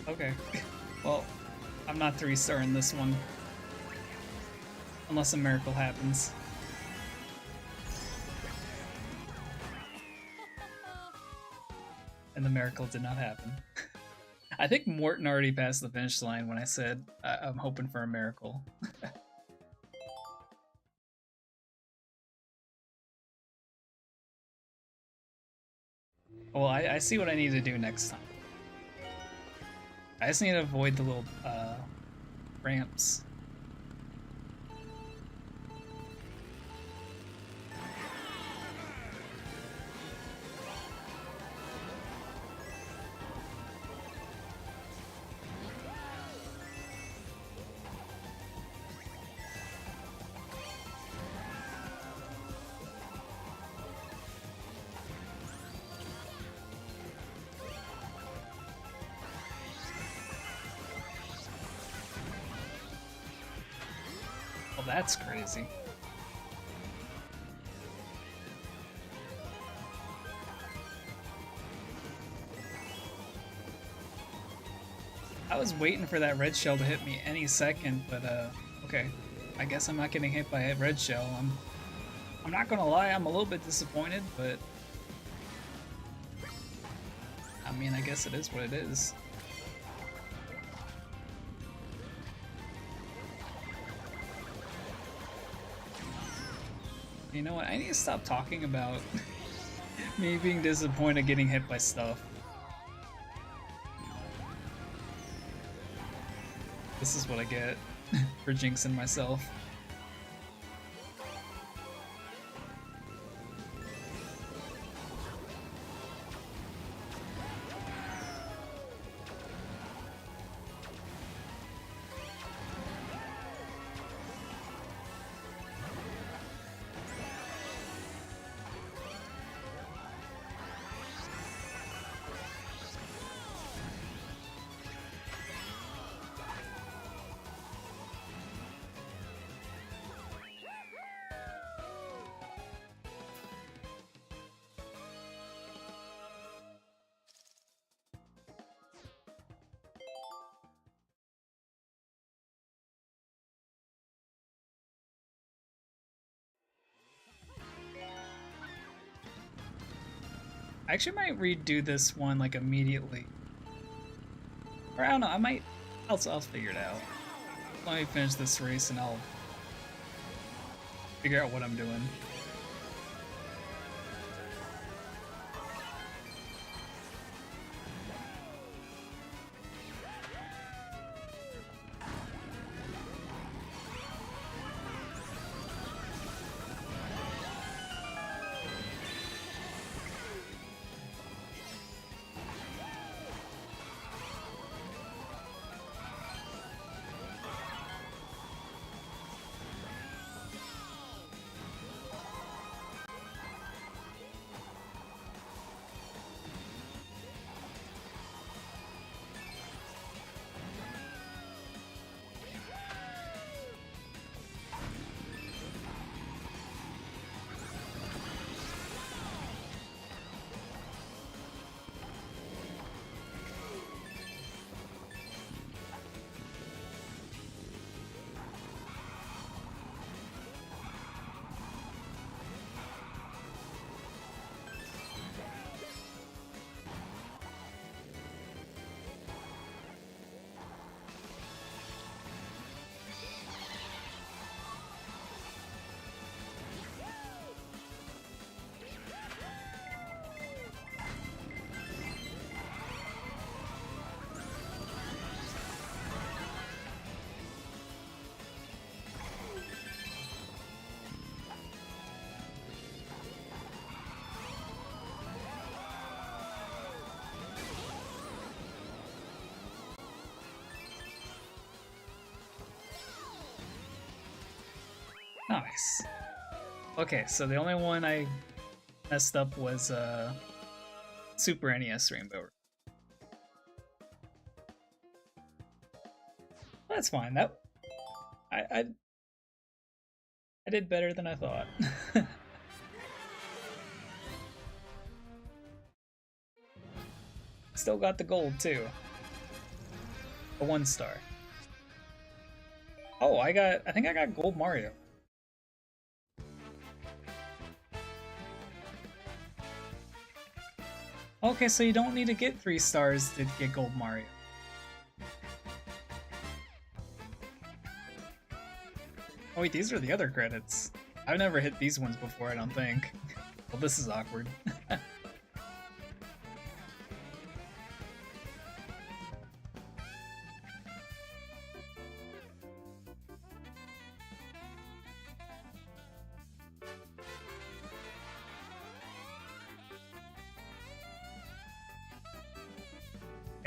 Okay. Well, I'm not 3-starring this one. Unless a miracle happens. And the miracle did not happen. I think Morton already passed the finish line when I said I'm hoping for a miracle. Well, I see what I need to do next time. I just need to avoid the little ramps. Well, that's crazy. I was waiting for that red shell to hit me any second, but okay. I guess I'm not getting hit by a red shell. I'm not gonna lie, I'm a little bit disappointed, but I mean, I guess it is what it is. You know what? I need to stop talking about me being disappointed getting hit by stuff. This is what I get for jinxing myself. I actually might redo this one like immediately. Or I don't know, I'll figure it out. Let me finish this race and I'll figure out what I'm doing. Nice. Okay, so the only one I messed up was Super NES Rainbow. That's fine. That I did better than I thought. Still got the gold too. A 1-star. Oh, I think I got gold Mario. Okay, so you don't need to get 3 stars to get gold Mario. Oh wait, these are the other credits. I've never hit these ones before, I don't think. Well, this is awkward.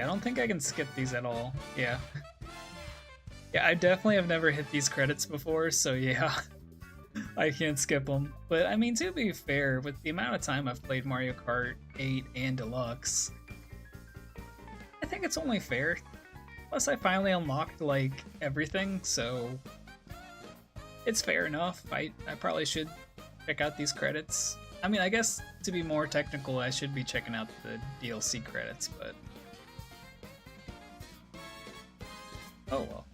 I don't think I can skip these at all. Yeah. Yeah, I definitely have never hit these credits before, so yeah. I can't skip them. But I mean, to be fair, with the amount of time I've played Mario Kart 8 and Deluxe, I think it's only fair. Plus, I finally unlocked, like, everything, so it's fair enough. I probably should check out these credits. I mean, I guess to be more technical, I should be checking out the DLC credits, but... oh well.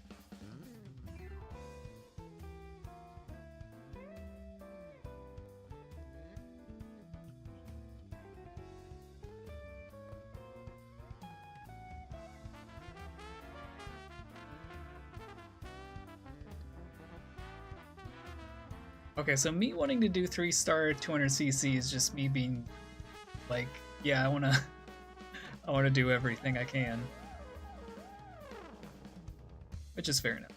Okay, so me wanting to do 3-star 200cc is just me being like, yeah, I wanna do everything I can. Which is fair enough.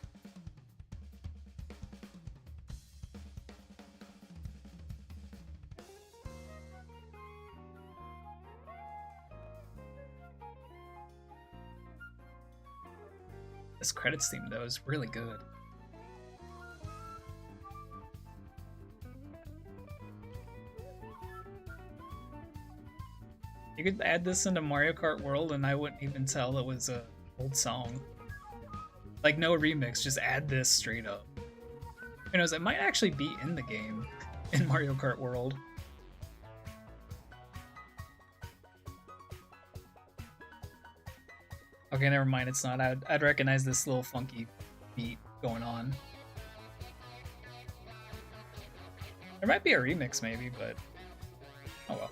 This credits theme though is really good. You could add this into Mario Kart World and I wouldn't even tell it was a old song. Like, no remix, just add this straight up. Who knows, it might actually be in the game, in Mario Kart World. Okay, never mind, it's not. I'd recognize this little funky beat going on. There might be a remix maybe, but oh well.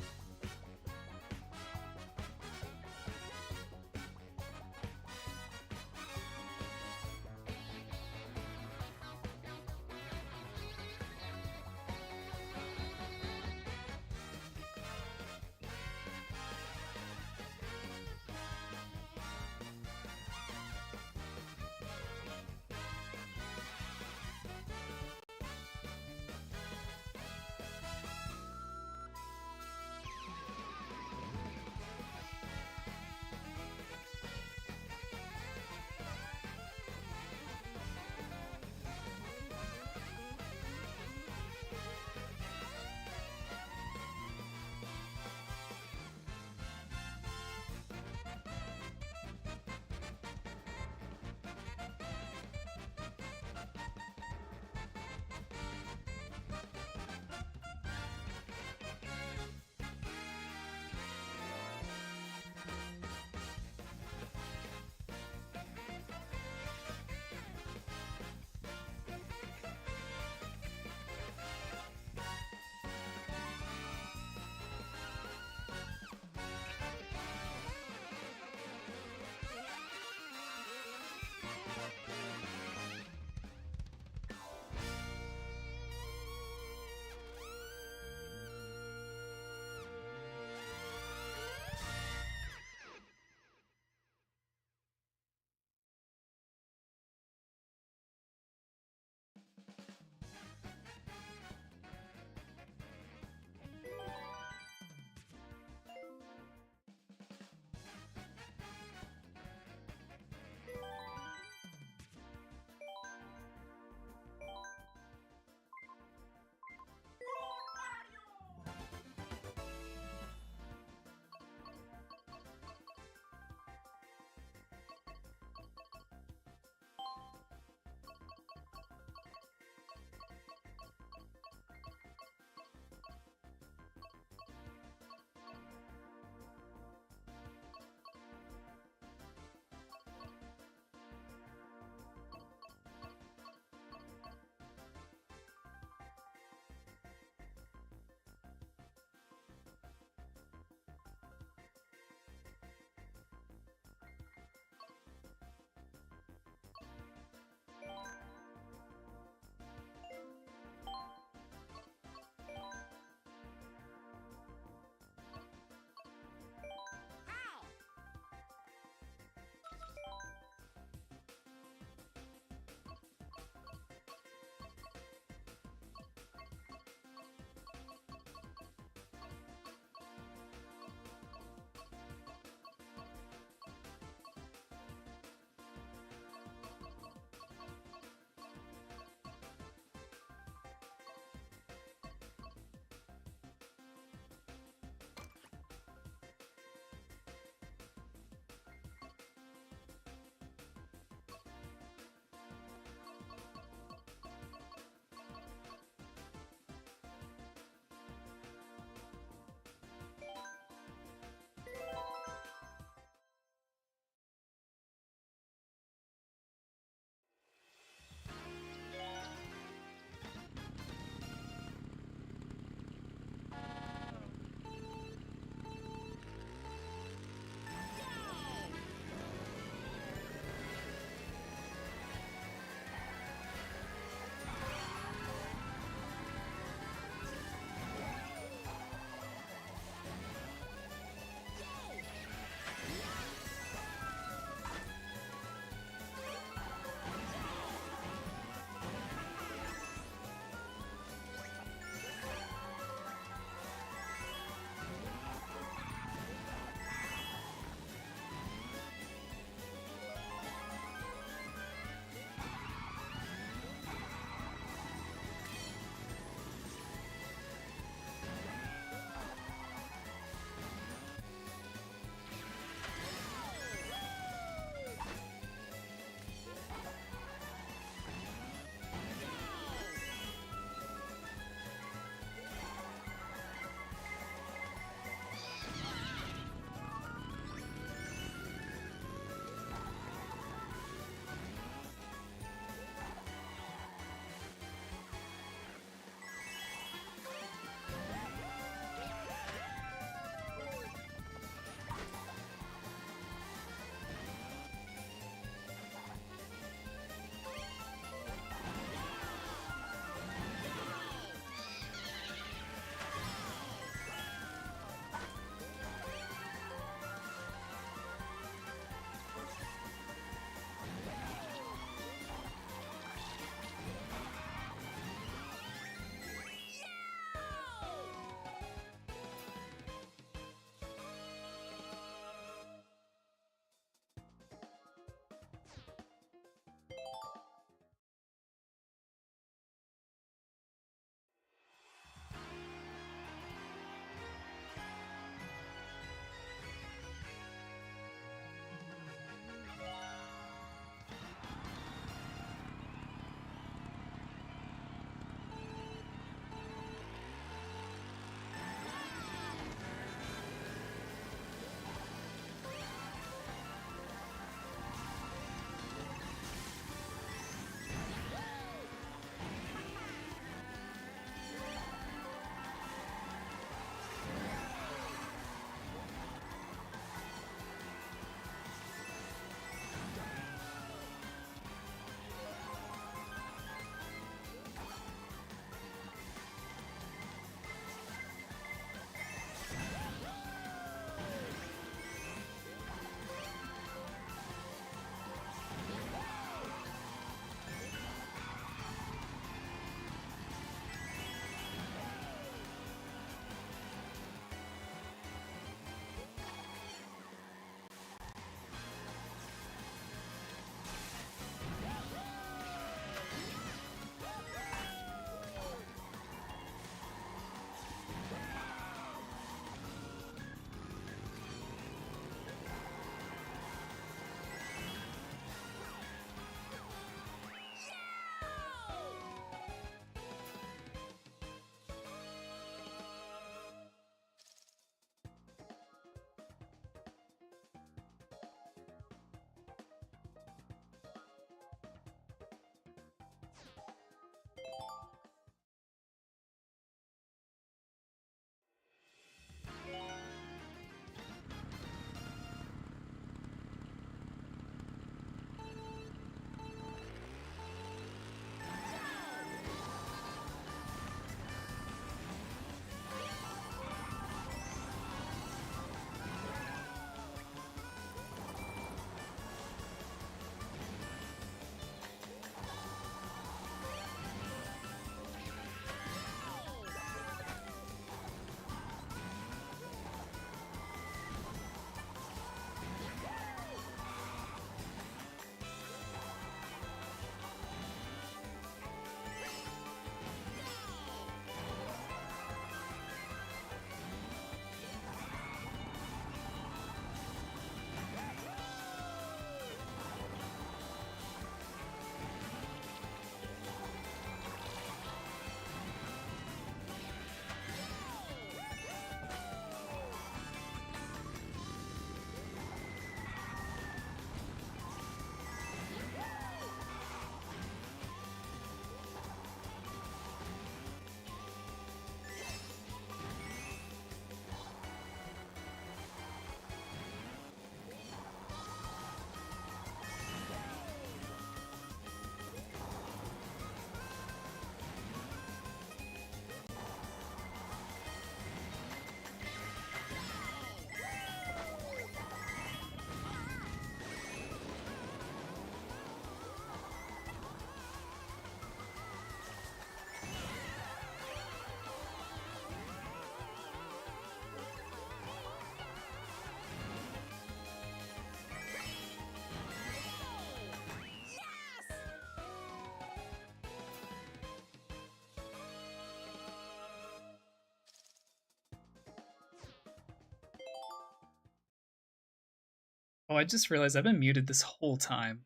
Oh, I just realized I've been muted this whole time.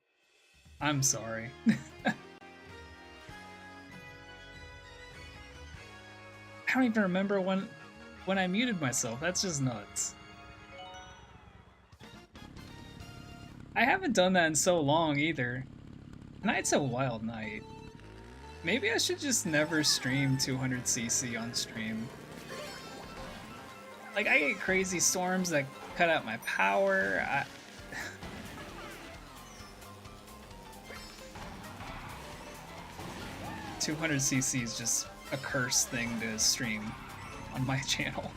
I'm sorry. I don't even remember when I muted myself. That's just nuts. I haven't done that in so long either. Night's a wild night. Maybe I should just never stream 200cc on stream. Like, I get crazy storms that cut out my power. 200cc is just a cursed thing to stream on my channel.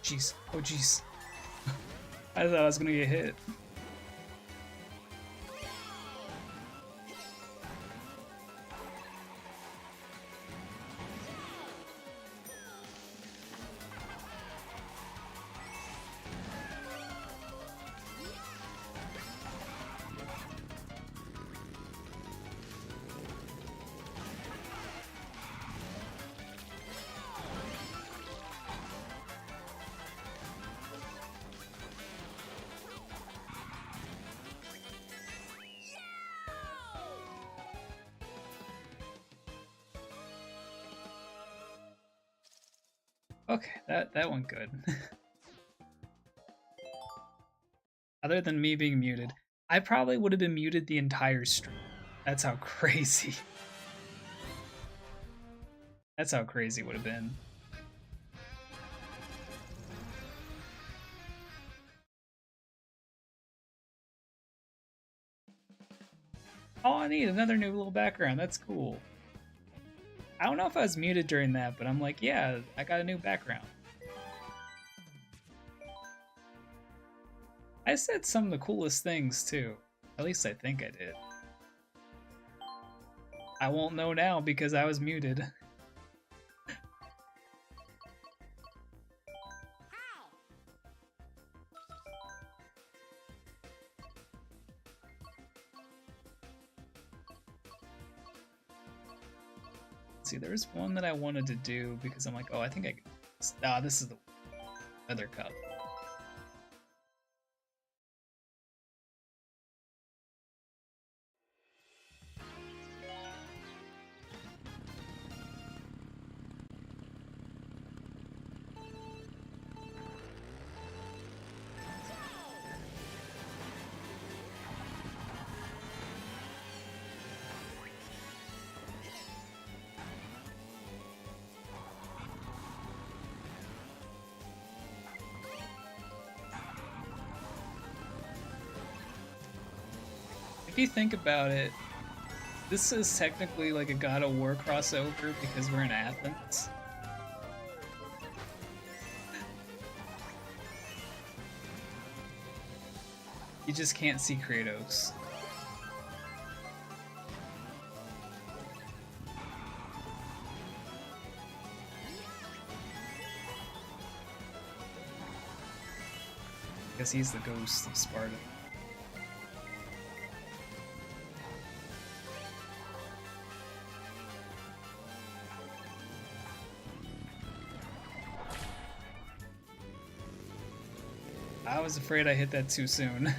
Jeez. Oh, jeez. I thought I was gonna get hit. Okay, that went good. Other than me being muted, I probably would have been muted the entire stream. That's how crazy. That's how crazy it would have been. Oh, I need another new little background. That's cool. I don't know if I was muted during that, but I'm like, yeah, I got a new background. I said some of the coolest things, too. At least I think I did. I won't know now because I was muted. See, there's one that I wanted to do because I'm like, oh, I think I can. Ah, this is the feather cup. If you think about it, this is technically like a God of War crossover because we're in Athens. You just can't see Kratos. Because he's the ghost of Sparta. I was afraid I hit that too soon.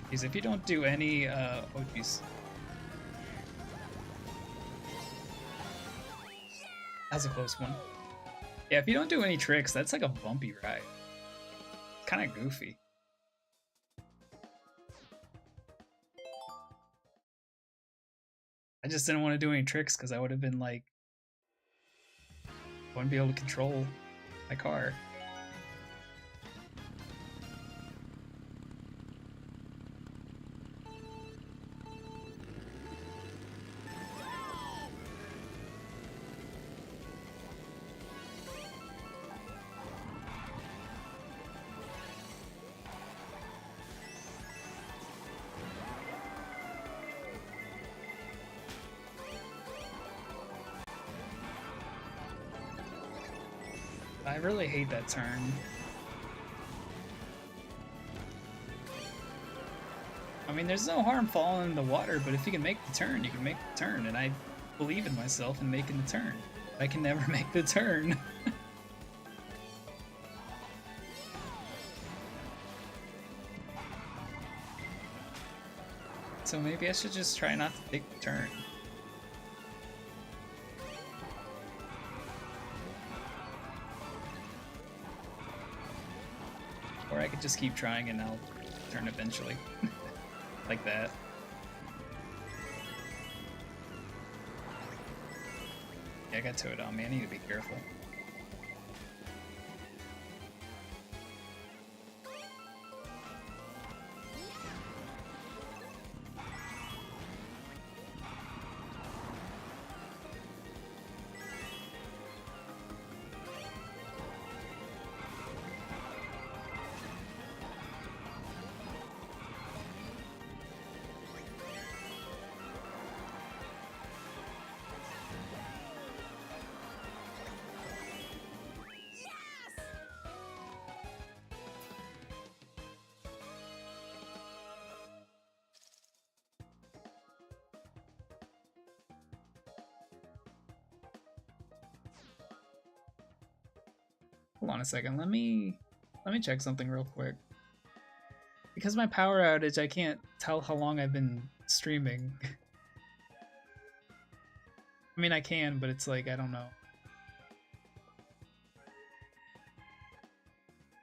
Because if you don't do any, oh jeez. That's a close one. Yeah, if you don't do any tricks, that's like a bumpy ride. It's kind of goofy. I just didn't want to do any tricks because I would have been like, I wouldn't be able to control my car. I really hate that turn. I mean, there's no harm falling in the water, but if you can make the turn, you can make the turn, and I believe in myself in making the turn. I can never make the turn. So maybe I should just try not to take the turn. Or I could just keep trying and I'll turn eventually. Like that. Yeah, I got Toad on me. I need to be careful. Hold on a second. Let me check something real quick. Because of my power outage, I can't tell how long I've been streaming. I mean, I can, but it's like, I don't know.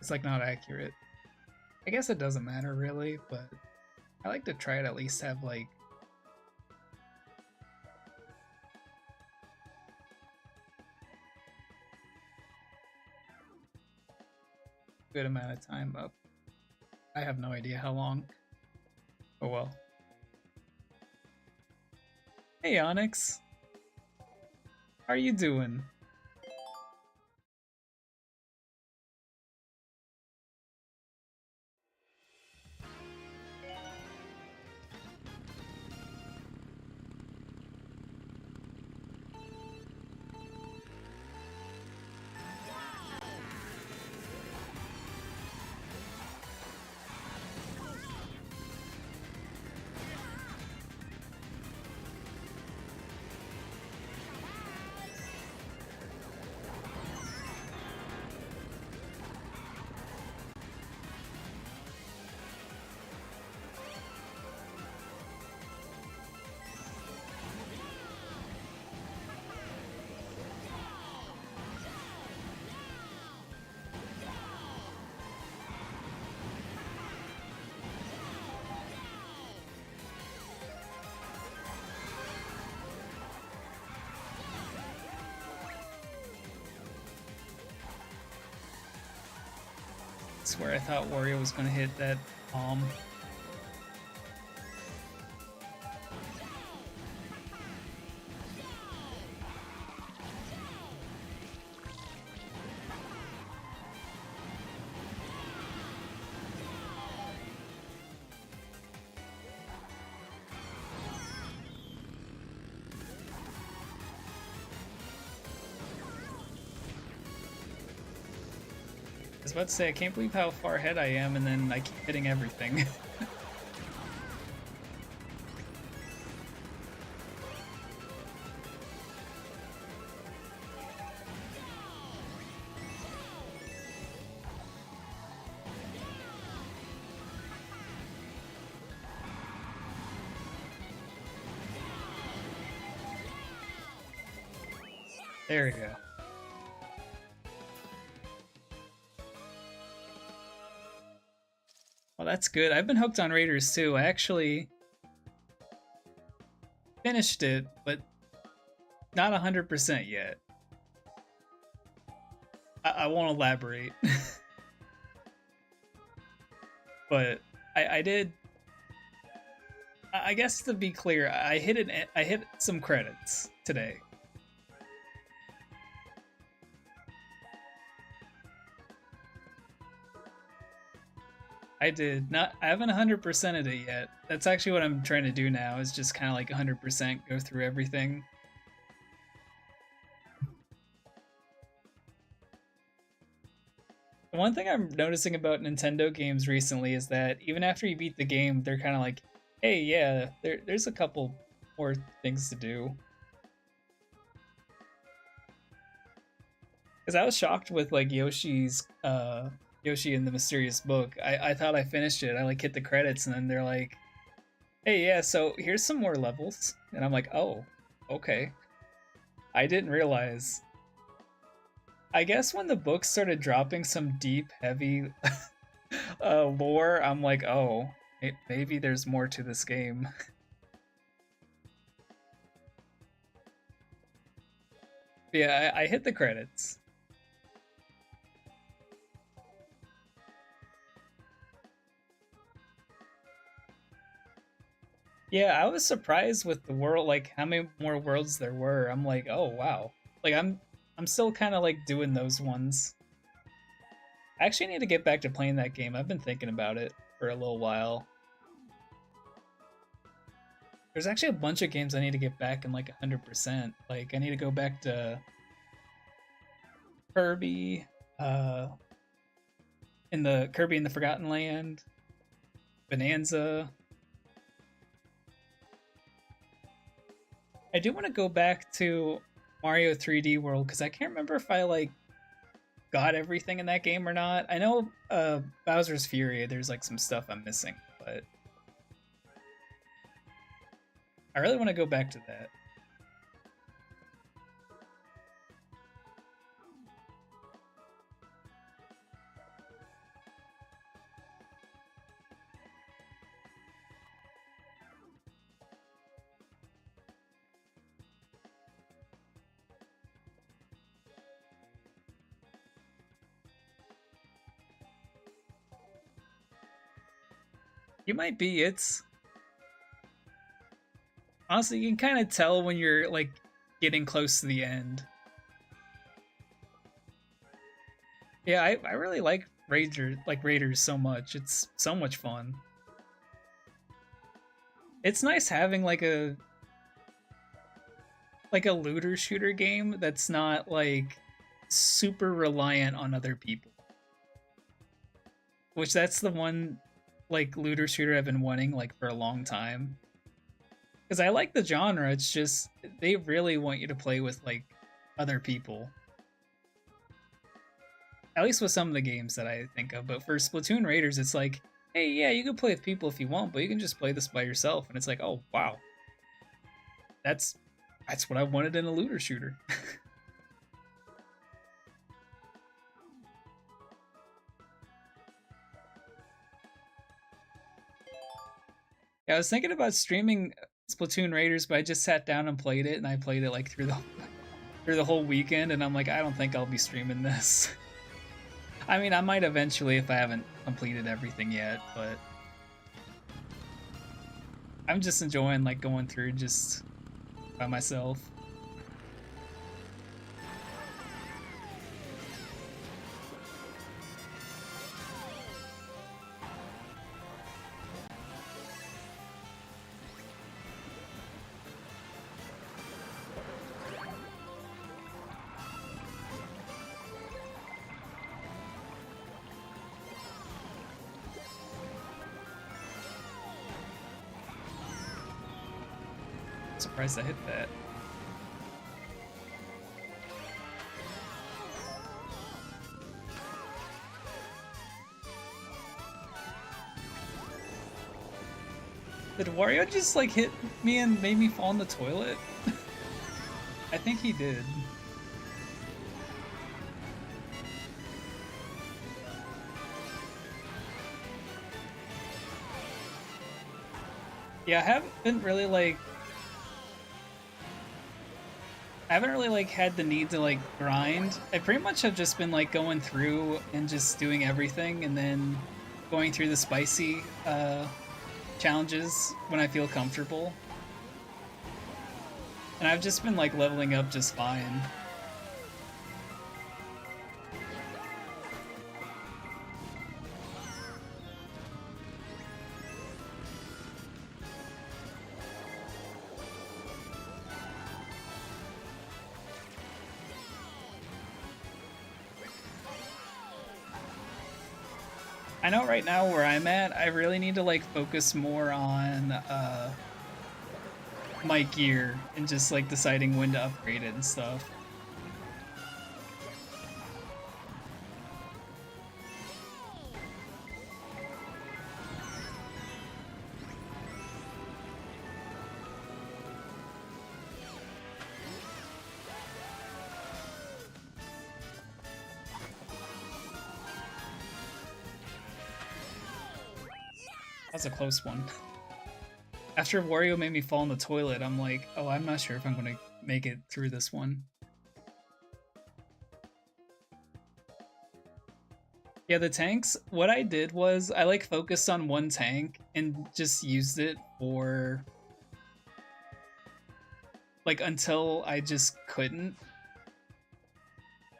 It's like not accurate. I guess it doesn't matter really, but I like to try to at least have like a good amount of time up. I have no idea how long. Oh well. Hey Onyx. How are you doing? I swear I thought Wario was gonna hit that bomb. I was about to say, I can't believe how far ahead I am, and then I keep hitting everything. There we go. Well, that's good. I've been hooked on Raiders too. I actually finished it, but not 100% yet. I won't elaborate. But I did. I guess to be clear, I hit it. I hit some credits today. I did not. I haven't 100%ed it yet. That's actually what I'm trying to do now. Is just kind of like 100% go through everything. One thing I'm noticing about Nintendo games recently is that even after you beat the game, they're kind of like, "Hey, yeah, there's a couple more things to do." Because I was shocked with like Yoshi in the Mysterious Book. I thought I finished it. I like hit the credits, and then they're like, "Hey, yeah, so here's some more levels," and I'm like, "Oh, okay." I didn't realize. I guess when the books started dropping some deep, heavy lore, I'm like, oh, maybe there's more to this game. Yeah, I hit the credits. Yeah, I was surprised with the world, like how many more worlds there were. I'm like, oh wow. Like I'm still kind of like doing those ones. I actually need to get back to playing that game. I've been thinking about it for a little while. There's actually a bunch of games I need to get back in like 100%. Like I need to go back to Kirby, uh, in the Kirby in the Forgotten Land, Bonanza. I do want to go back to Mario 3D World because I can't remember if I like got everything in that game or not. I know Bowser's Fury, there's like some stuff I'm missing, but I really want to go back to that. You might be. It's honestly, you can kind of tell when you're like getting close to the end. Yeah, I really like Raiders so much. It's so much fun. It's nice having like a looter shooter game that's not like super reliant on other people. Which that's the one like looter shooter I've been wanting like for a long time. Because I like the genre, it's just they really want you to play with like other people. At least with some of the games that I think of. But for Splatoon Raiders, it's like, hey, yeah, you can play with people if you want, but you can just play this by yourself. And it's like, oh wow, that's what I wanted in a looter shooter. Yeah, I was thinking about streaming Splatoon Raiders, but I just sat down and played it, and I played it like through the whole weekend, and I'm like, I don't think I'll be streaming this. I mean, I might eventually if I haven't completed everything yet, but I'm just enjoying like going through just by myself. Surprised I hit that. Did Wario just like hit me and made me fall in the toilet? I think he did. Yeah, I haven't really like had the need to like grind. I pretty much have just been like going through and just doing everything and then going through the spicy challenges when I feel comfortable. And I've just been like leveling up just fine. I know right now where I'm at, I really need to like focus more on my gear and just like deciding when to upgrade it and stuff. That's a close one. After Wario made me fall in the toilet, I'm like, oh, I'm not sure if I'm gonna make it through this one. Yeah, the tanks, what I did was I like focused on one tank and just used it for like until I just couldn't.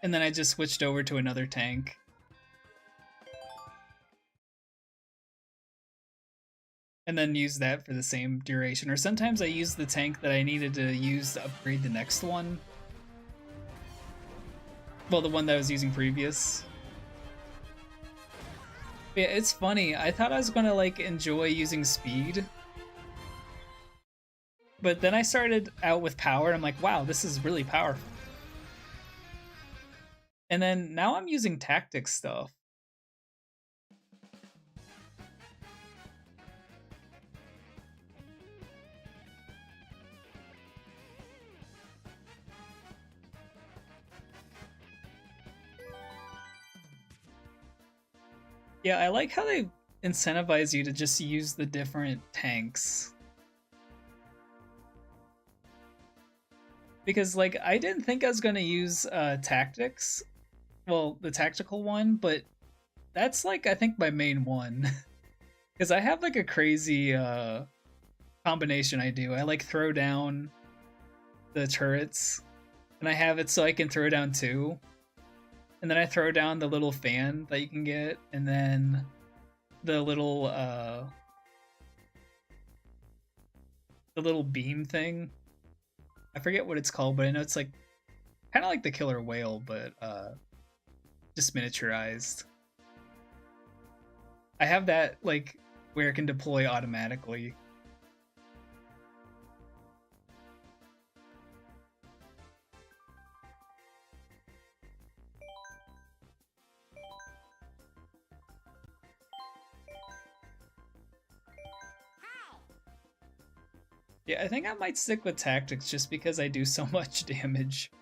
And then I just switched over to another tank. And then used that for the same duration. Or sometimes I used the tank that I needed to use to upgrade the next one. Well, the one that I was using previous. But yeah, it's funny. I thought I was gonna like enjoy using speed. But then I started out with power and I'm like, wow, this is really powerful. And then now I'm using tactics stuff. Yeah, I like how they incentivize you to just use the different tanks. Because like I didn't think I was gonna use tactics. Well, the tactical one, but that's like I think my main one. Because I have like a crazy combination I do. I like throw down the turrets, and I have it so I can throw down two. And then I throw down the little fan that you can get, and then the little beam thing. I forget what it's called, but I know it's like kind of like the killer whale, but just miniaturized. I have that like where it can deploy automatically. Yeah, I think I might stick with tactics just because I do so much damage.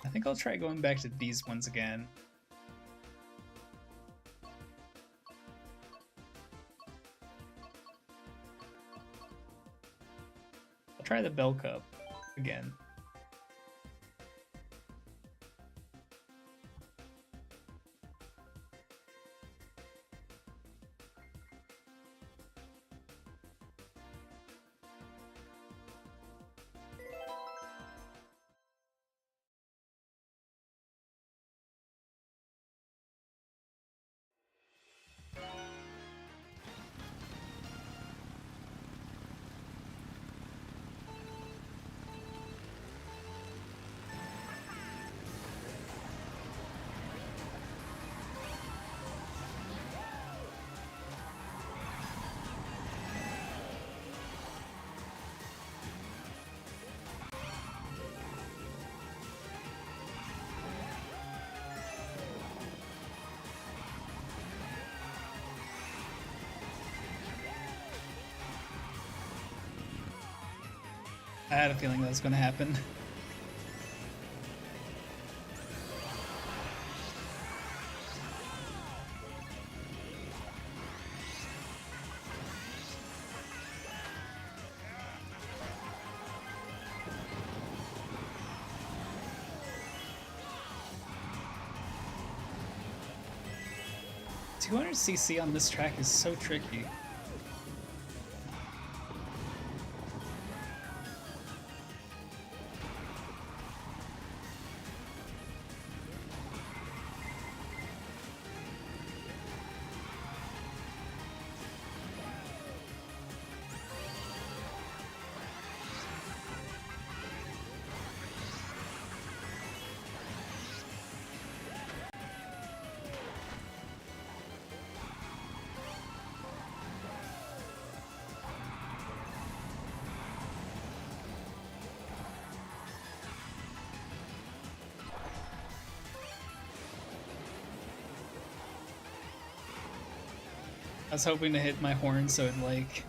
I think I'll try going back to these ones again. I'll try the bell cup again. I had a feeling that was going to happen. 200cc on this track is so tricky. I was hoping to hit my horn so it'd like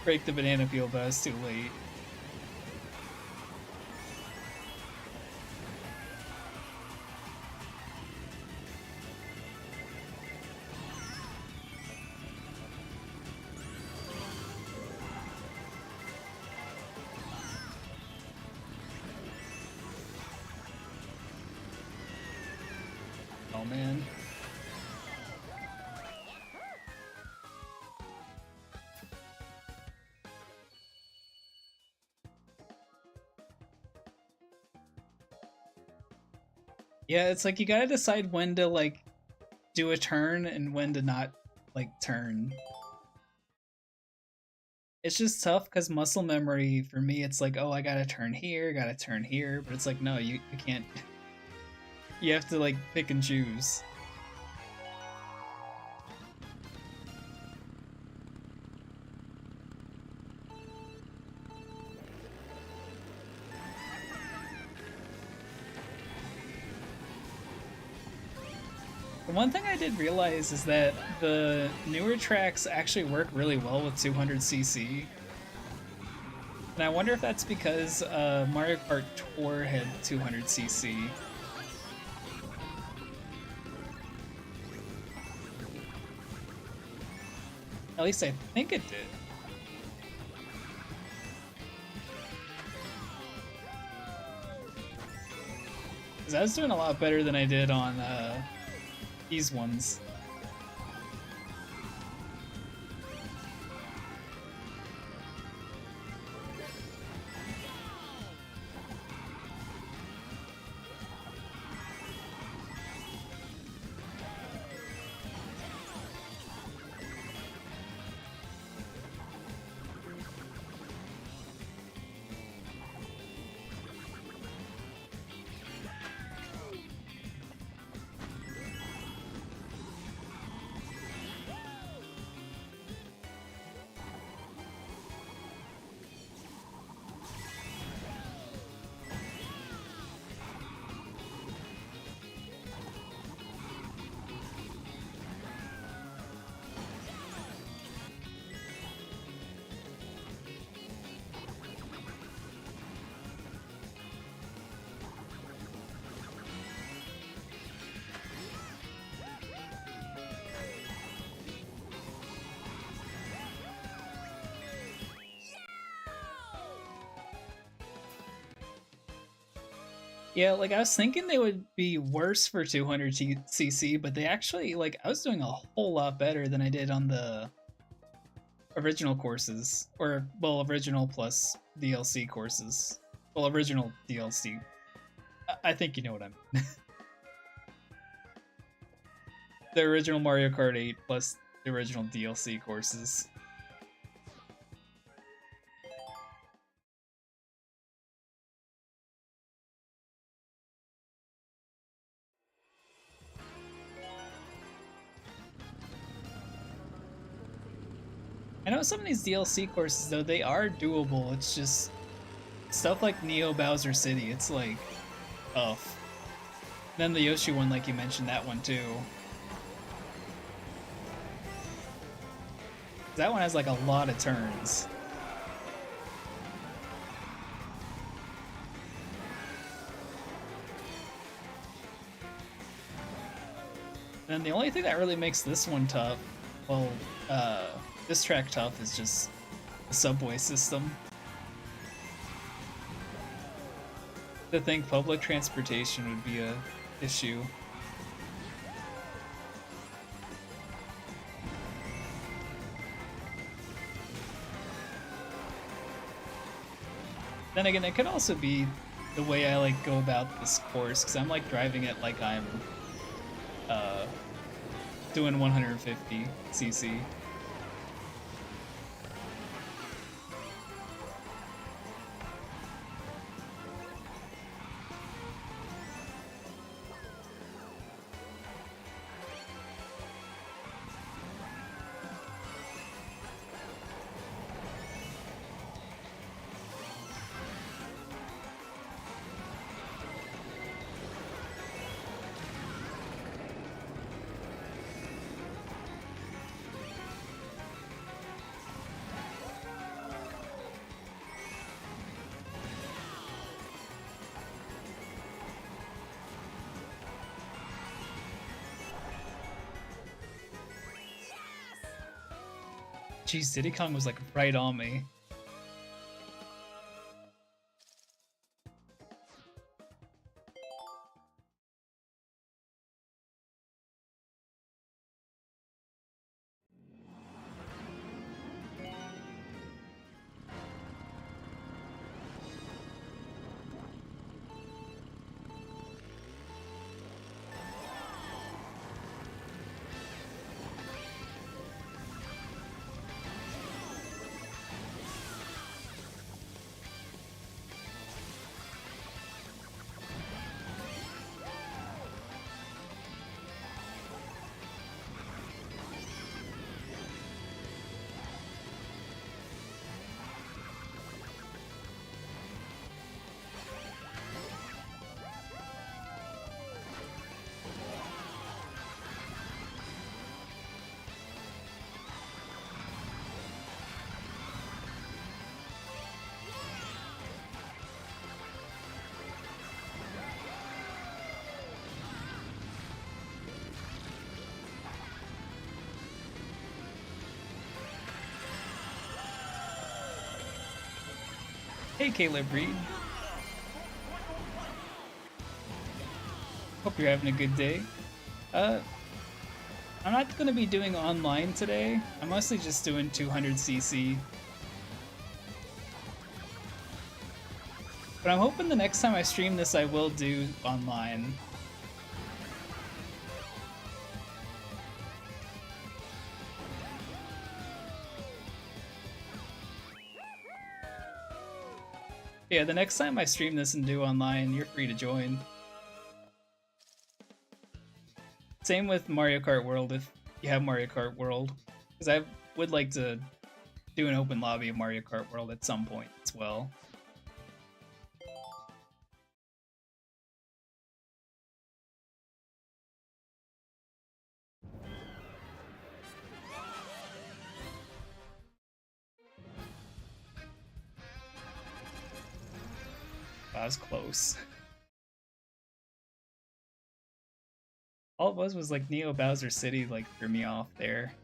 break the banana peel, but I was too late. Oh man. Yeah, it's like you gotta decide when to like do a turn and when to not like turn. It's just tough because muscle memory for me, it's like, oh, I gotta turn here, but it's like, no, you can't. You have to like pick and choose. The one thing I did realize is that the newer tracks actually work really well with 200cc. And I wonder if that's because Mario Kart Tour had 200cc. At least I think it did. Because I was doing a lot better than I did on these ones. Yeah, like I was thinking they would be worse for 200cc, but they actually, like, I was doing a whole lot better than I did on the original courses. Or, well, original plus DLC courses. Well, original DLC. I think you know what I mean. The original Mario Kart 8 plus the original DLC courses. I know some of these DLC courses, though, they are doable. It's just stuff like Neo Bowser City. It's like tough. Then the Yoshi one, like you mentioned, that one too. That one has like a lot of turns. And the only thing that really makes this one tough, well, this track tough, is just the subway system. To think public transportation would be a issue. Then again, it could also be the way I like go about this course, because I'm like driving it like I'm doing 150 cc. Geez, Diddy Kong was like right on me. Hey, Caleb Reed. Hope you're having a good day. I'm not going to be doing online today. I'm mostly just doing 200cc. But I'm hoping the next time I stream this, I will do online. Yeah, the next time I stream this and do online, you're free to join. Same with Mario Kart World if you have Mario Kart World. Because I would like to do an open lobby of Mario Kart World at some point as well. That was close. All it was like Neo Bowser City like threw me off there.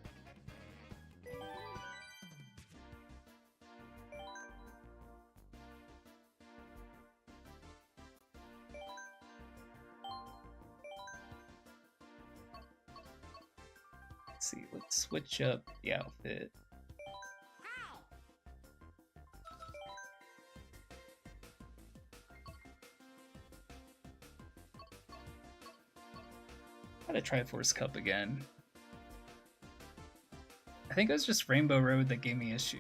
Let's see, let's switch up the outfit. Gotta try Force Cup again. I think it was just Rainbow Road that gave me issue.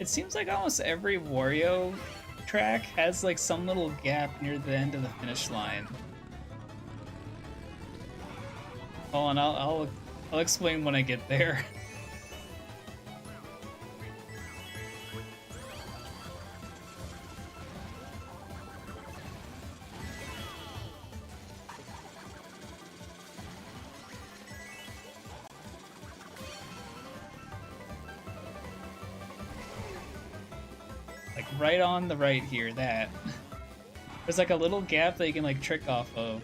It seems like almost every Wario track has like some little gap near the end of the finish line. Hold on, I'll explain when I get there. Like right on the right here, that. There's like a little gap that you can like trick off of.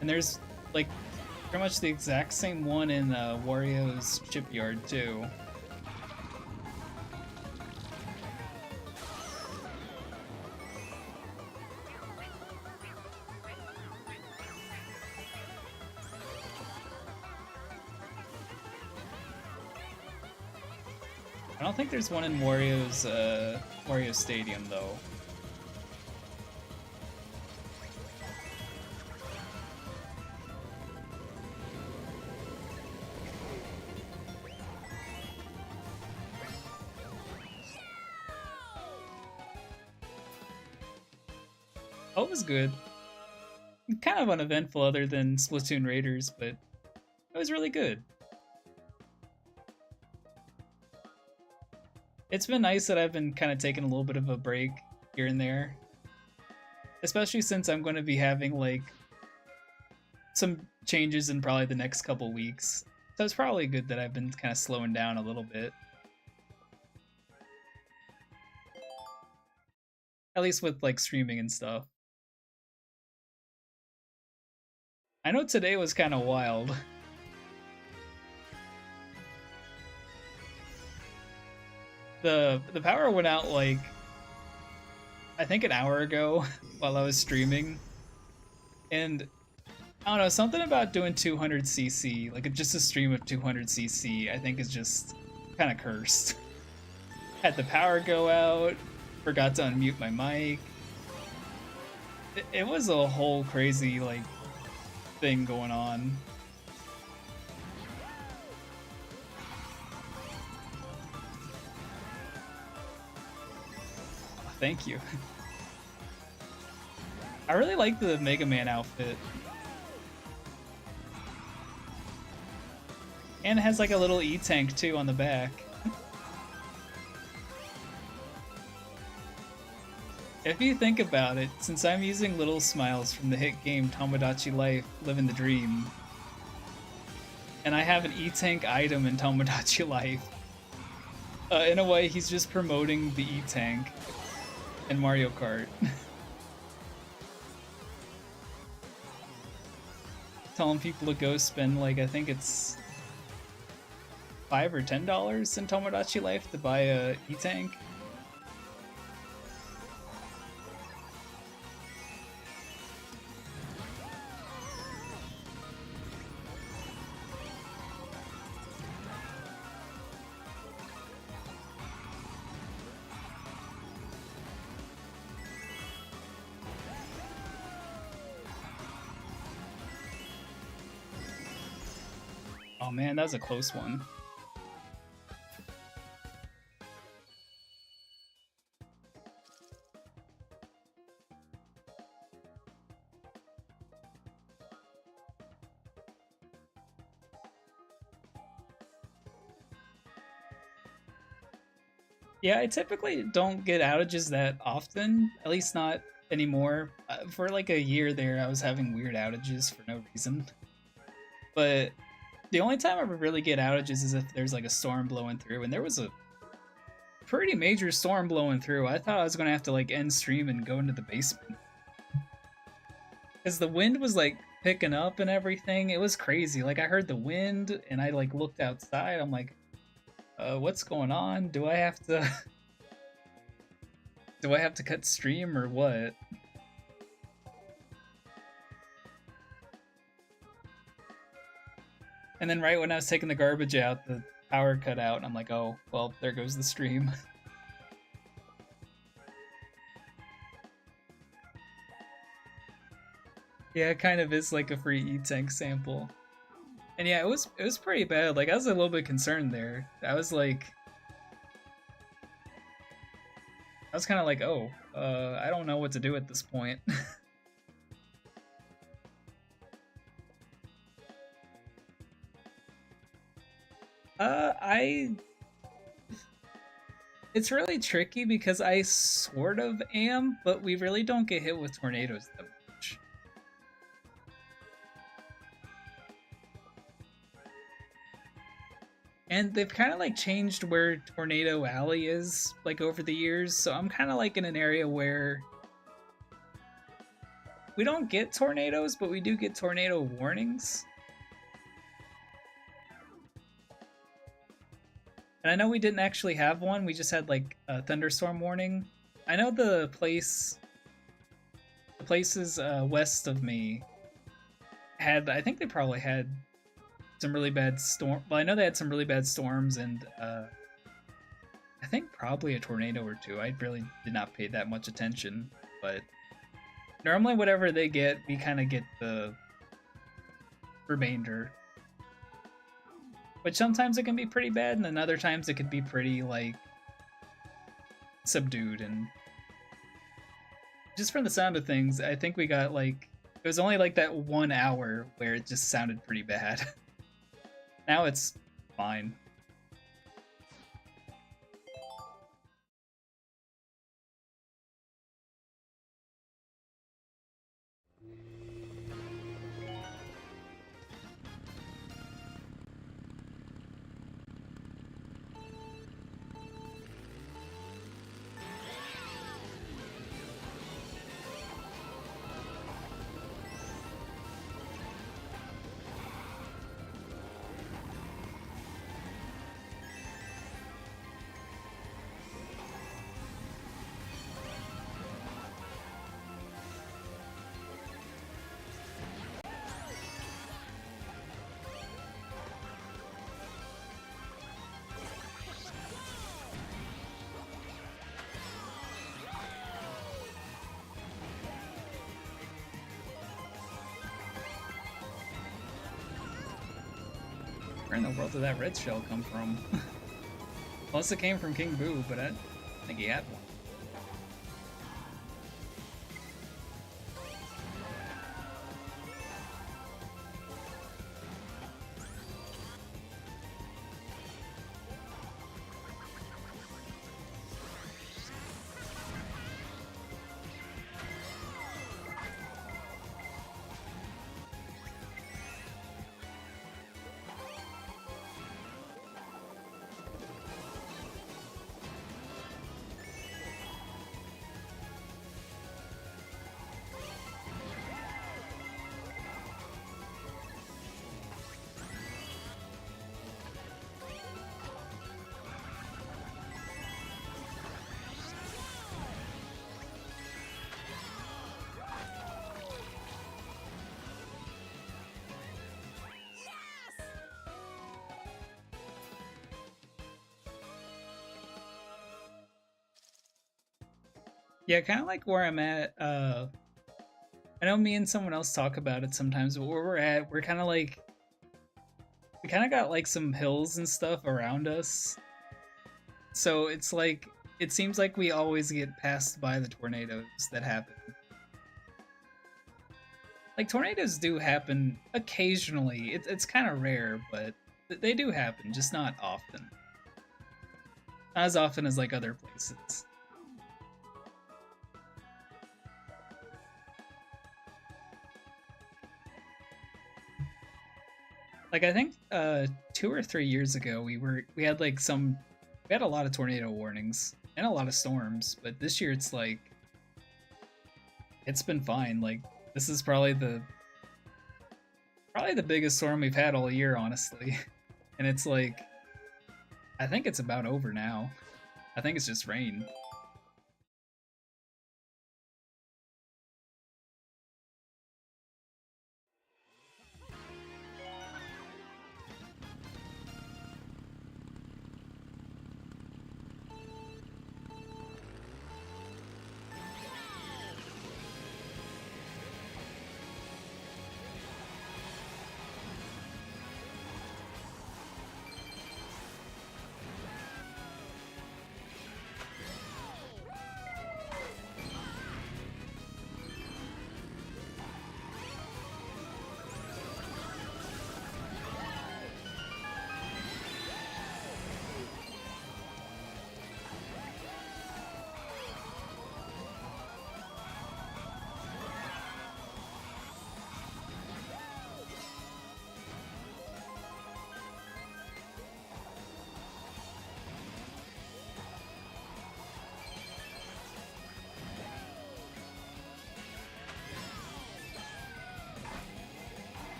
And there's like pretty much the exact same one in Wario's shipyard too. I don't think there's one in Wario's Wario Stadium though. Oh, it was good. Kind of uneventful other than Splatoon Raiders, but it was really good. It's been nice that I've been kind of taking a little bit of a break here and there. Especially since I'm going to be having like some changes in probably the next couple weeks. So it's probably good that I've been kind of slowing down a little bit. At least with like streaming and stuff. I know today was kind of wild. The power went out like I think an hour ago while I was streaming. And I don't know, something about doing 200cc, like just a stream of 200cc, I think is just kind of cursed. Had the power go out, forgot to unmute my mic. It was a whole crazy like thing going on. Thank you. I really like the Mega Man outfit. And it has like a little E-tank too on the back. If you think about it, since I'm using Little Smiles from the hit game Tomodachi Life Living the Dream, and I have an E-tank item in Tomodachi Life, in a way he's just promoting the E-tank in Mario Kart. Telling people to go spend like, I think it's $5 or $10 in Tomodachi Life to buy a E-tank. Oh man, that was a close one. Yeah, I typically don't get outages that often, at least not anymore. For like a year there, I was having weird outages for no reason. But the only time I really get outages is if there's like a storm blowing through, and there was a pretty major storm blowing through. I thought I was gonna have to like end stream and go into the basement. Because the wind was like picking up and everything. It was crazy. Like I heard the wind and I like looked outside. I'm like, what's going on? Do I have to do I have to cut stream or what? And then right when I was taking the garbage out, the power cut out and I'm like, oh, well, there goes the stream. Yeah, it kind of is like a free E-tank sample. And yeah, it was pretty bad. Like I was a little bit concerned there. I was like I was kind of like, oh, I don't know what to do at this point. I it's really tricky because I sort of am, but we really don't get hit with tornadoes that much. And they've kind of like changed where Tornado Alley is like over the years, so I'm kind of like in an area where we don't get tornadoes, but we do get tornado warnings. And I know we didn't actually have one, we just had like a thunderstorm warning. I know the places west of me had, I think they probably had some really bad storm. Well, I know they had some really bad storms, and I think probably a tornado or two. I really did not pay that much attention, but normally whatever they get, we kind of get the remainder. Which sometimes it can be pretty bad, and then other times it could be pretty like subdued. And just from the sound of things, I think we got like, it was only like that 1 hour where it just sounded pretty bad. Now it's fine. Where in the world did that red shell come from? Unless it came from King Boo, but I don't think he had one. Yeah, kind of like where I'm at. I know me and someone else talk about it sometimes, but where we're at, we're kind of like, we kind of got like some hills and stuff around us. So it's like, it seems like we always get passed by the tornadoes that happen. Like, tornadoes do happen occasionally. It's kind of rare, but they do happen, just not often. Not as often as like other places. Like I think 2 or 3 years ago we had like we had a lot of tornado warnings and a lot of storms, but this year it's like it's been fine. Like this is probably the biggest storm we've had all year, honestly. And it's like I think it's about over now. I think it's just rain.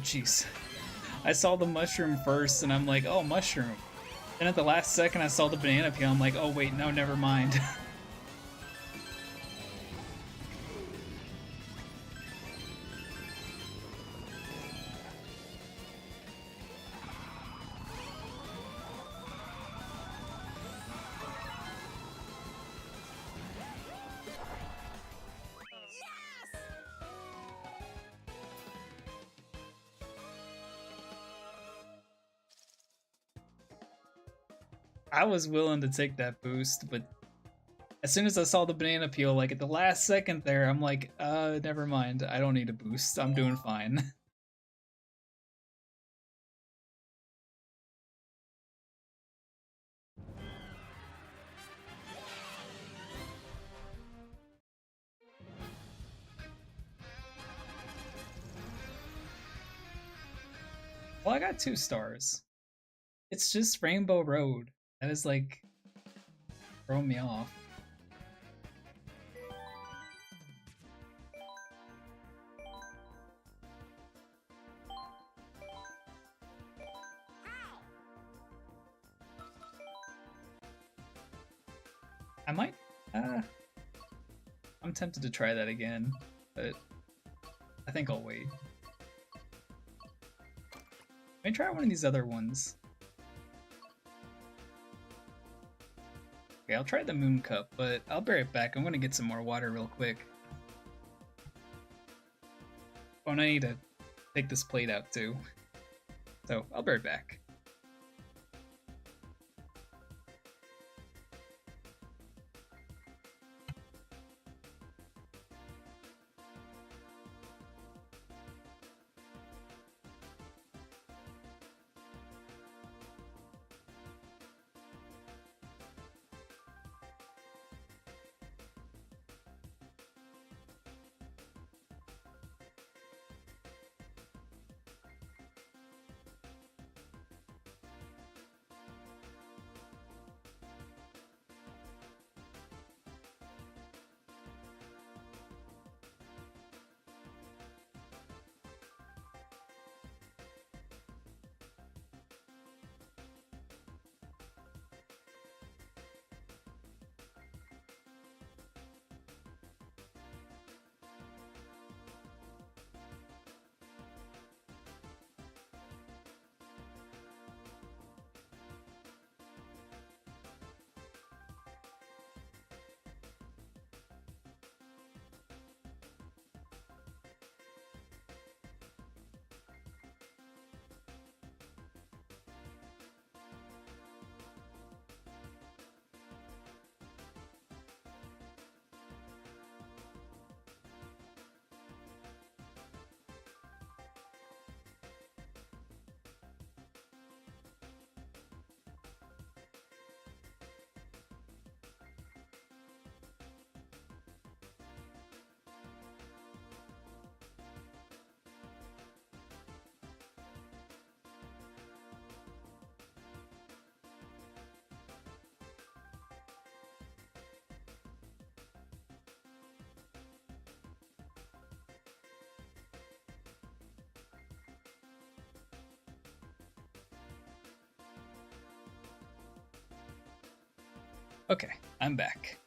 Jeez. I saw the mushroom first, and I'm like, oh, mushroom. Then at the last second, I saw the banana peel. I'm like, oh, wait, no, never mind. I was willing to take that boost, but as soon as I saw the banana peel, like at the last second there, I'm like, never mind. I don't need a boost. I'm doing fine. Well, I got 2 stars. It's just Rainbow Road. That is like throwing me off. I might, I'm tempted to try that again, but I think I'll wait. Let me try one of these other ones. Okay, I'll try the Moon Cup, but I'll be right back. I'm gonna get some more water real quick. Oh, and I need to take this plate out too. So, I'll be right back. Okay, I'm back.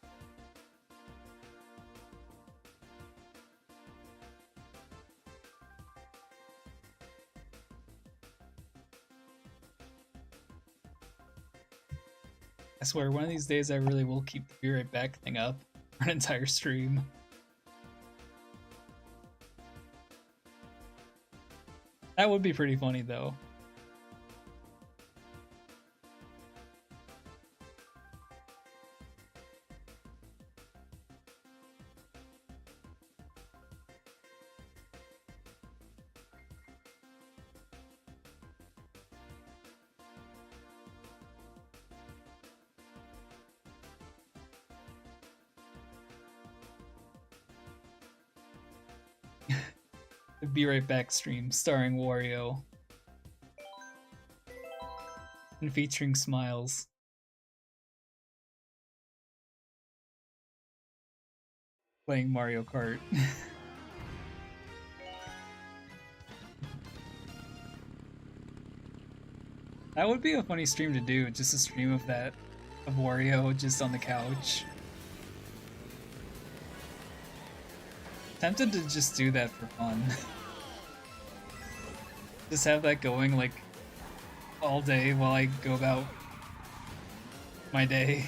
I swear, one of these days I really will keep the Be Right Back thing up for an entire stream. That would be pretty funny, though. The Be Right Back stream starring Wario and featuring Smiles. Playing Mario Kart. That would be a funny stream to do, just a stream of that, of Wario just on the couch. Tempted to just do that for fun. Just have that going like all day while I go about my day.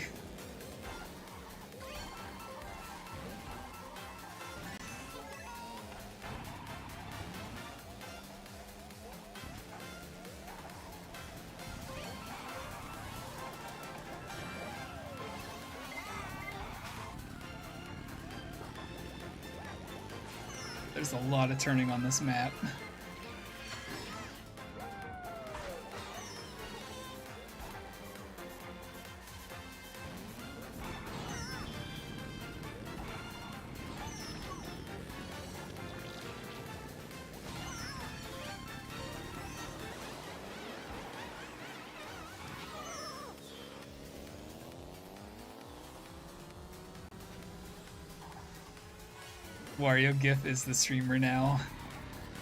There's a lot of turning on this map. Wario GIF is the streamer now.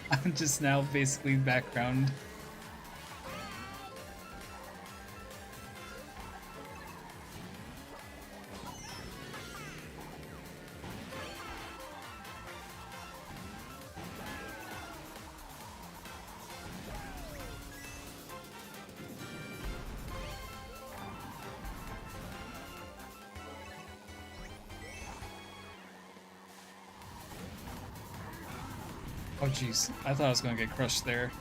I'm just now basically background. Oh jeez, I thought I was gonna get crushed there.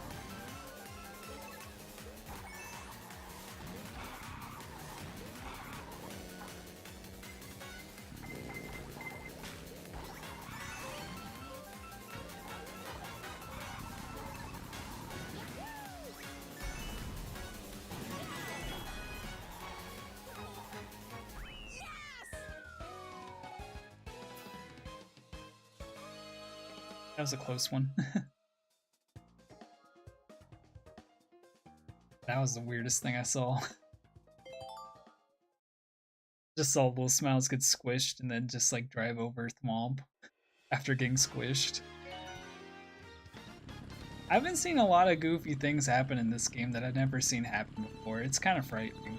That was a close one. That was the weirdest thing I saw. Just saw Will Smiles get squished and then just like drive over Thwomp after getting squished. I've been seeing a lot of goofy things happen in this game that I've never seen happen before. It's kind of frightening.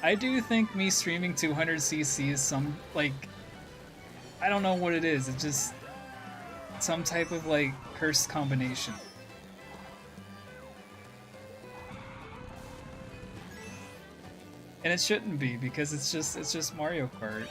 I do think me streaming 200cc is some, like, I don't know what it is. It's just some type of, like, cursed combination. And it shouldn't be, because it's just Mario Kart.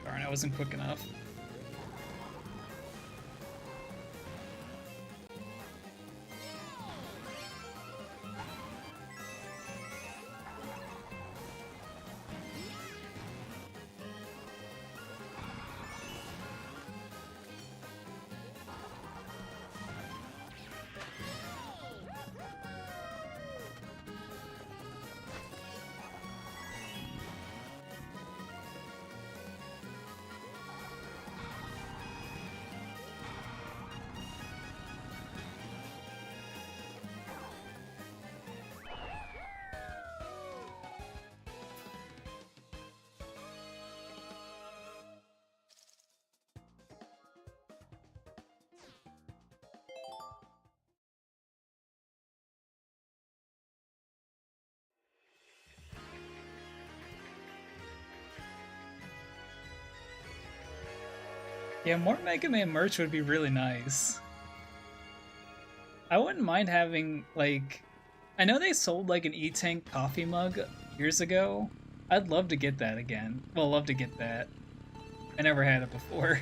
Darn, I wasn't quick enough. Yeah, more Mega Man merch would be really nice. I wouldn't mind having, like, I know they sold like an E-Tank coffee mug years ago. I'd love to get that again. Well, love to get that. I never had it before.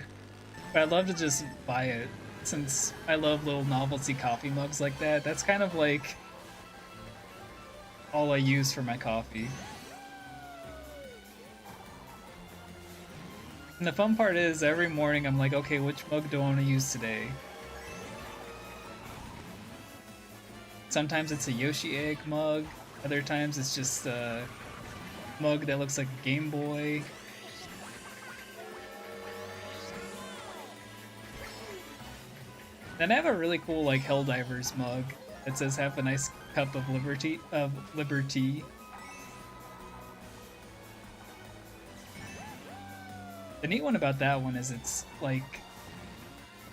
But I'd love to just buy it, since I love little novelty coffee mugs like that. That's kind of like all I use for my coffee. And the fun part is, every morning I'm like, okay, which mug do I want to use today? Sometimes it's a Yoshi egg mug, other times it's just a mug that looks like a Game Boy. Then I have a really cool like Helldivers mug that says "Have a nice cup of liberty." The neat one about that one is it's like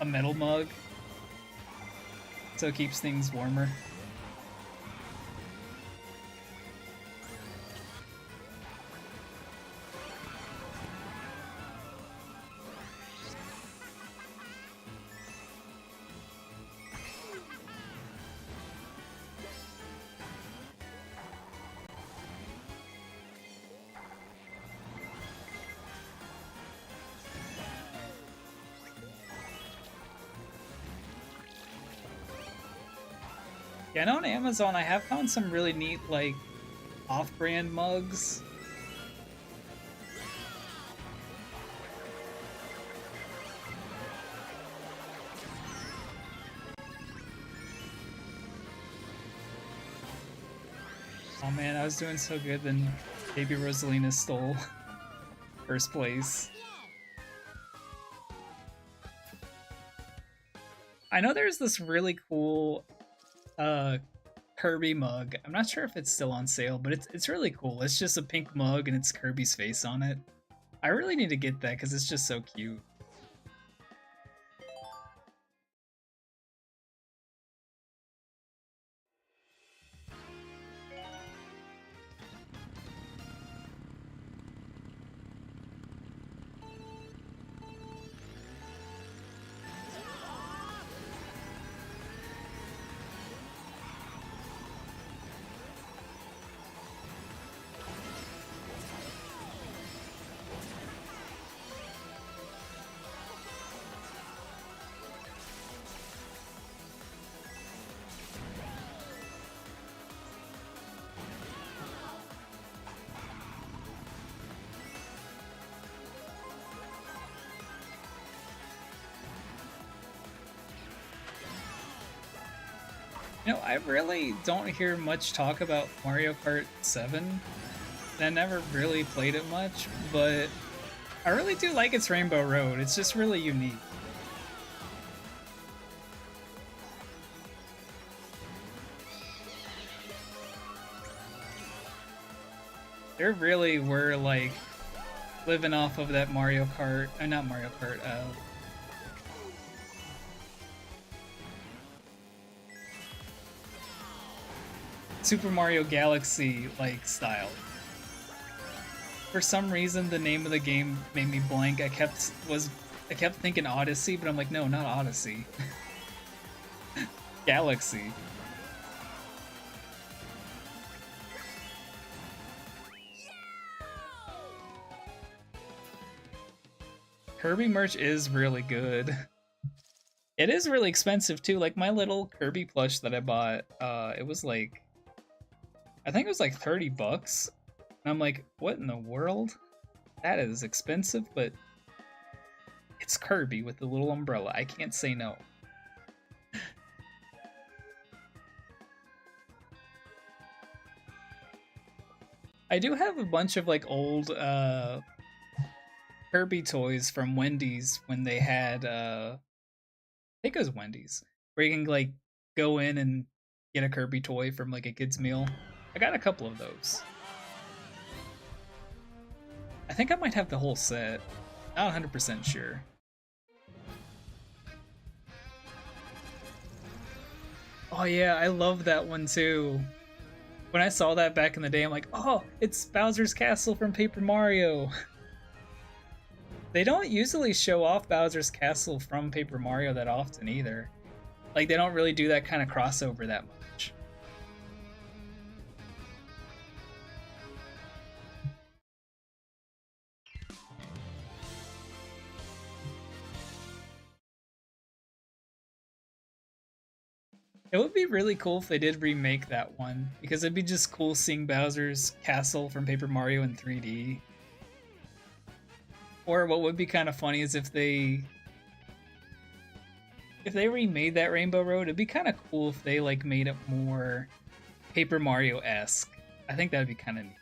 a metal mug, so it keeps things warmer. Yeah, I know on Amazon I have found some really neat, like, off-brand mugs. Oh man, I was doing so good, then Baby Rosalina stole first place. I know there's this really cool Kirby mug. I'm not sure if it's still on sale, but it's really cool. It's just a pink mug and it's Kirby's face on it. I really need to get that because it's just so cute. You know, I really don't hear much talk about Mario Kart 7. I never really played it much, but I really do like its Rainbow Road. It's just really unique. They really were like living off of that Mario Kart, not Mario Kart, Super Mario Galaxy like style. For some reason, the name of the game made me blank. I kept thinking Odyssey, but I'm like, no, not Odyssey. Galaxy. Kirby merch is really good. It is really expensive too. Like my little Kirby plush that I bought, it was like, I think it was like 30 bucks. And I'm like, what in the world? That is expensive, but it's Kirby with the little umbrella. I can't say no. I do have a bunch of like old Kirby toys from Wendy's when they had I think it was Wendy's, where you can like go in and get a Kirby toy from like a kid's meal. I got a couple of those. I think I might have the whole set. Not 100% sure. Oh yeah, I love that one too. When I saw that back in the day, I'm like, oh, it's Bowser's Castle from Paper Mario. They don't usually show off Bowser's Castle from Paper Mario that often either. Like, they don't really do that kind of crossover that much. It would be really cool if they did remake that one, because it'd be just cool seeing Bowser's castle from Paper Mario in 3D. Or what would be kind of funny is if they remade that Rainbow Road, it'd be kind of cool if they like made it more Paper Mario-esque. I think that'd be kind of neat.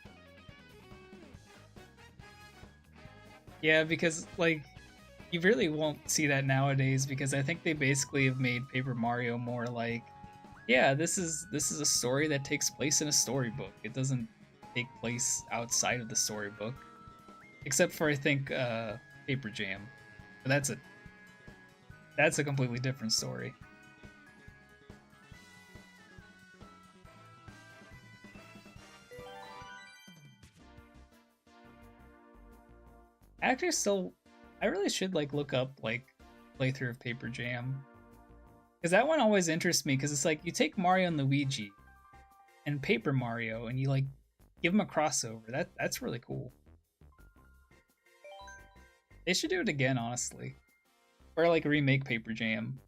Yeah, because like you really won't see that nowadays, because I think they basically have made Paper Mario more like, yeah, this is a story that takes place in a storybook. It doesn't take place outside of the storybook, except for I think Paper Jam. But that's a completely different story. Actually, still, I really should like look up like playthrough of Paper Jam, because that one always interests me. Because it's like you take Mario and Luigi and Paper Mario, and you like give them a crossover. That's really cool. They should do it again, honestly, or like remake Paper Jam.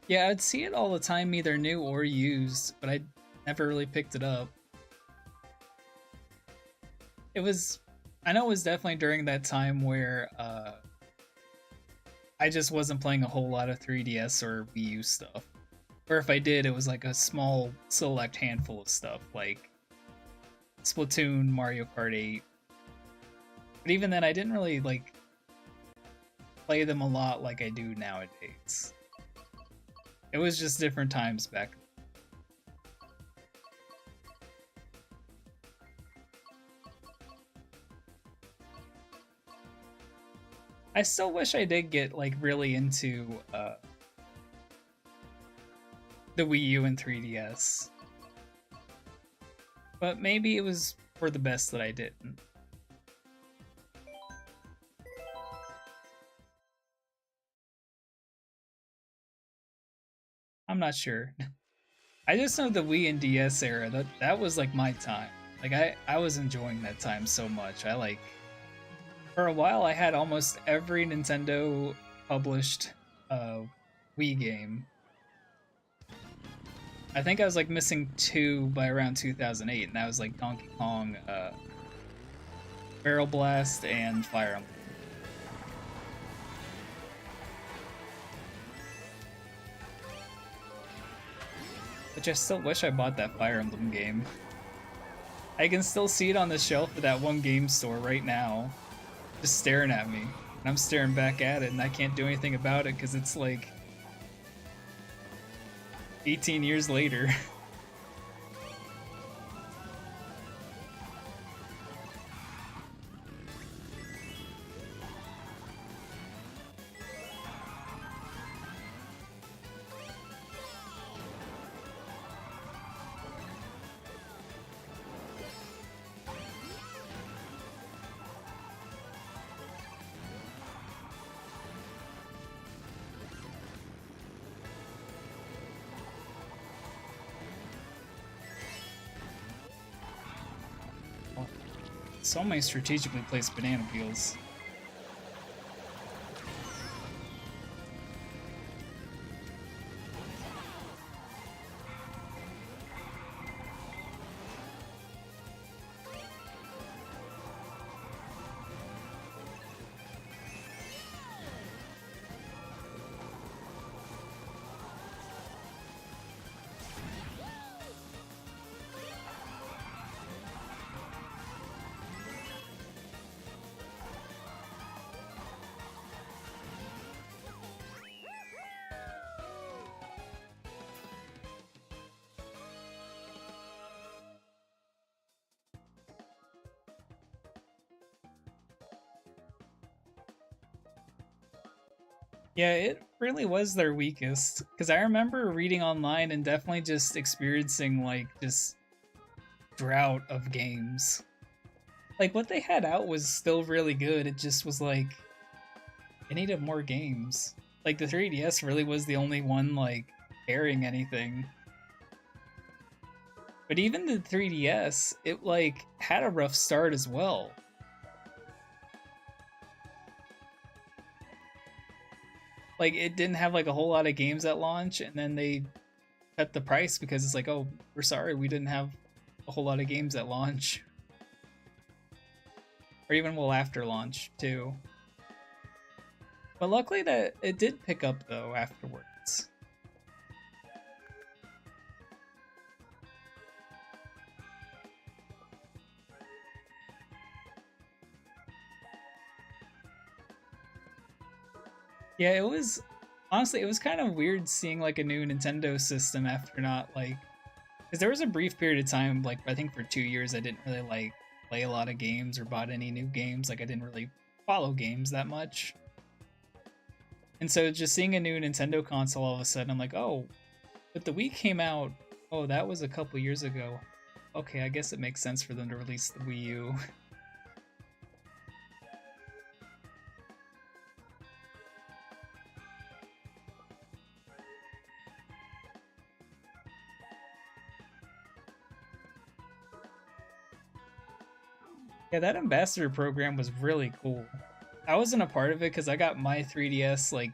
Yeah, I'd see it all the time, either new or used, but I never really picked it up. It was, I know it was definitely during that time where I just wasn't playing a whole lot of 3DS or Wii U stuff. Or if I did, it was like a small select handful of stuff, like Splatoon, Mario Kart 8. But even then, I didn't really like play them a lot like I do nowadays. It was just different times back. I still wish I did get like really into the Wii U and 3DS, but maybe it was for the best that I didn't. I'm not sure. I just know the Wii and DS era. That was like my time. Like I was enjoying that time so much. I like, for a while I had almost every Nintendo published Wii game. I think I was like missing two by around 2008, and that was like Donkey Kong, Barrel Blast, and Fire Emblem. Which I still wish I bought that Fire Emblem game. I can still see it on the shelf at that one game store right now, just staring at me. And I'm staring back at it, and I can't do anything about it because it's like 18 years later. So many strategically placed banana peels. Yeah, it really was their weakest. Because I remember reading online and definitely just experiencing like just drought of games. Like what they had out was still really good. It just was like it needed more games. Like the 3DS really was the only one like carrying anything. But even the 3DS, it like had a rough start as well. Like it didn't have like a whole lot of games at launch, and then they cut the price because it's like, oh, we're sorry, we didn't have a whole lot of games at launch, or even well after launch too. But luckily that it did pick up though afterwards. Yeah, it was honestly it was kind of weird seeing like a new Nintendo system after not like because there was a brief period of time like I think for 2 years I didn't really like play a lot of games or bought any new games. Like I didn't really follow games that much. And so just seeing a new Nintendo console all of a sudden, I'm like, oh, but the Wii came out. Oh, that was a couple years ago. Okay, I guess it makes sense for them to release the Wii U. Yeah, that ambassador program was really cool. I wasn't a part of it because I got my 3DS like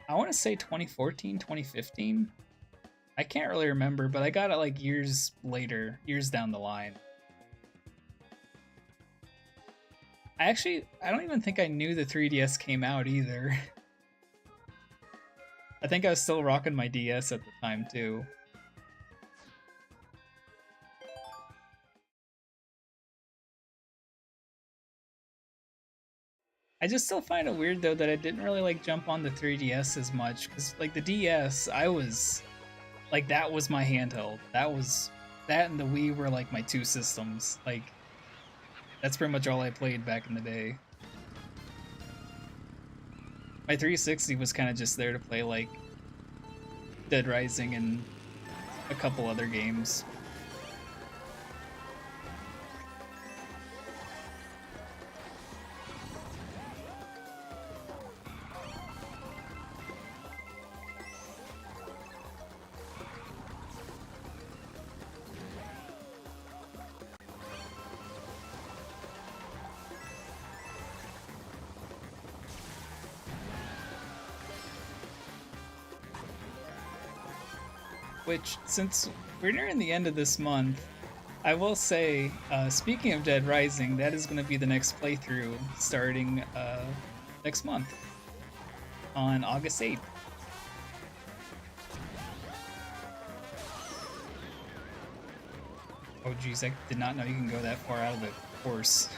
I want to say 2014, 2015. I can't really remember, but I got it like years later, years down the line. I don't even think I knew the 3DS came out either. I think I was still rocking my DS at the time too. I just still find it weird though that I didn't really like jump on the 3DS as much because like the DS, I was like that was my handheld. That and the Wii were like my two systems. Like that's pretty much all I played back in the day. My 360 was kind of just there to play like Dead Rising and a couple other games. Which, since we're nearing the end of this month, I will say, speaking of Dead Rising, that is going to be the next playthrough starting next month on August 8th. Oh geez, I did not know you can go that far out of the course.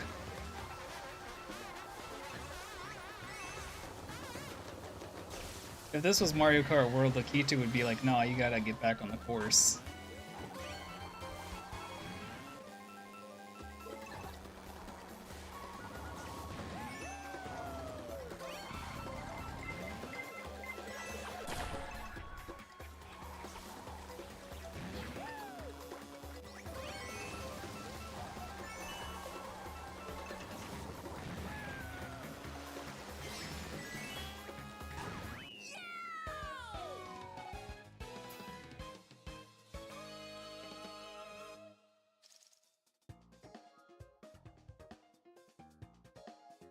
If this was Mario Kart World, Lakitu would be like, nah, you gotta get back on the course.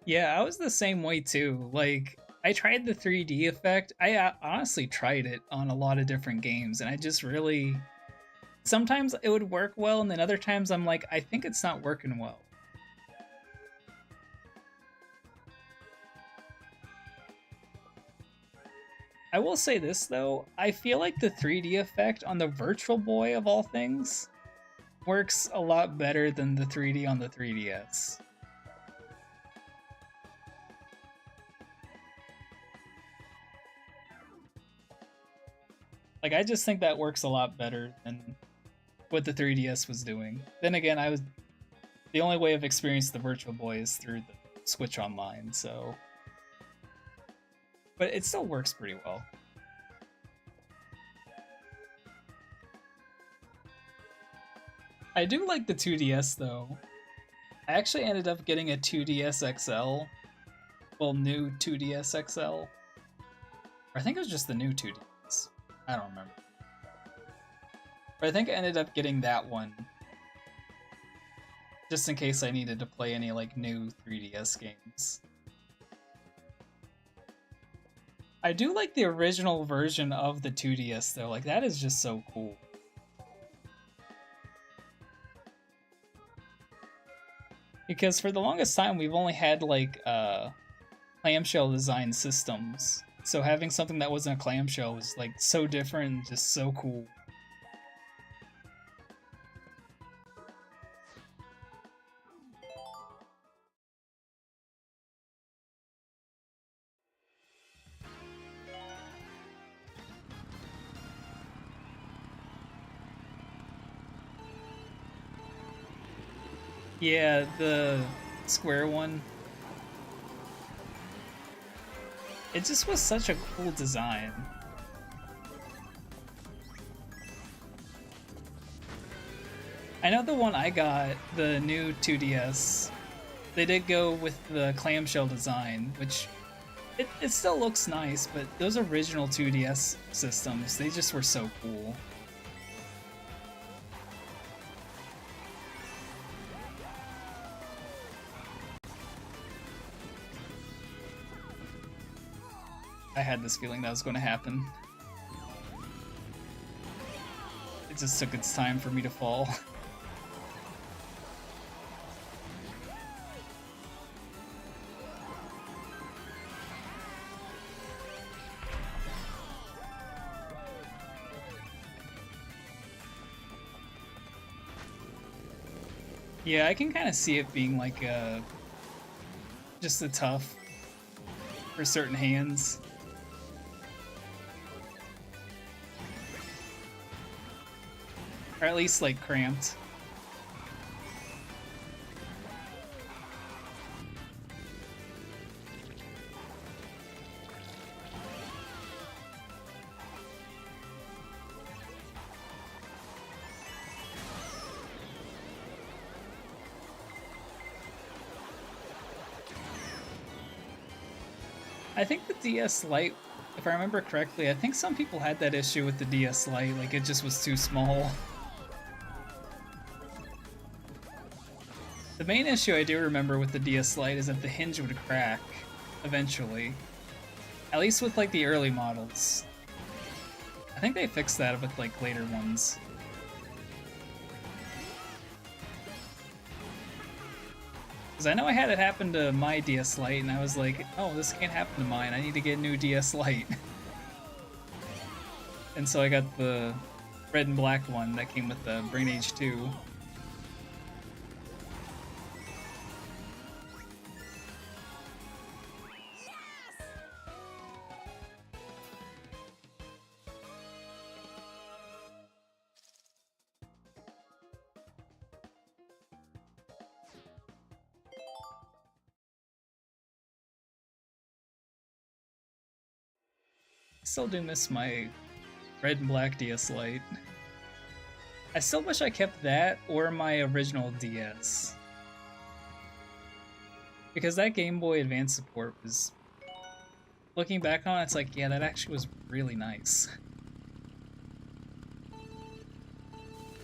Yeah, I was the same way too. Like, I tried the 3D effect. I honestly tried it on a lot of different games, and I just really. Sometimes it would work well, and then other times I'm like, I think it's not working well. I will say this though, I feel like the 3D effect on the Virtual Boy of all things works a lot better than the 3D on the 3DS. Like I just think that works a lot better than what the 3DS was doing. Then again, I was the only way I've experienced the Virtual Boy is through the Switch Online, so but it still works pretty well. I do like the 2DS though. I actually ended up getting a 2DS XL. Well, new 2DS XL. Or I think it was just the new 2DS. I don't remember. But I think I ended up getting that one. Just in case I needed to play any like new 3DS games. I do like the original version of the 2DS though, like that is just so cool. Because for the longest time we've only had like clamshell design systems. So having something that wasn't a clamshell was like so different and just so cool. Yeah, the square one. It just was such a cool design. I know the one I got, the new 2DS, they did go with the clamshell design, which it still looks nice, but those original 2DS systems, they just were so cool. I had this feeling that was going to happen. It just took its time for me to fall. Yeah, I can kind of see it being like just a tough for certain hands. Or at least like cramped. I think the DS Lite, if I remember correctly, I think some people had that issue with the DS Lite, like it just was too small. The main issue I do remember with the DS Lite is that the hinge would crack eventually. At least with like the early models. I think they fixed that with like later ones. Because I know I had it happen to my DS Lite and I was like, oh, this can't happen to mine, I need to get a new DS Lite. And so I got the red and black one that came with the Brain Age 2. Still do miss my red and black DS Lite. I still wish I kept that or my original DS. Because that Game Boy Advance support was... Looking back on it, it's like, yeah, that actually was really nice.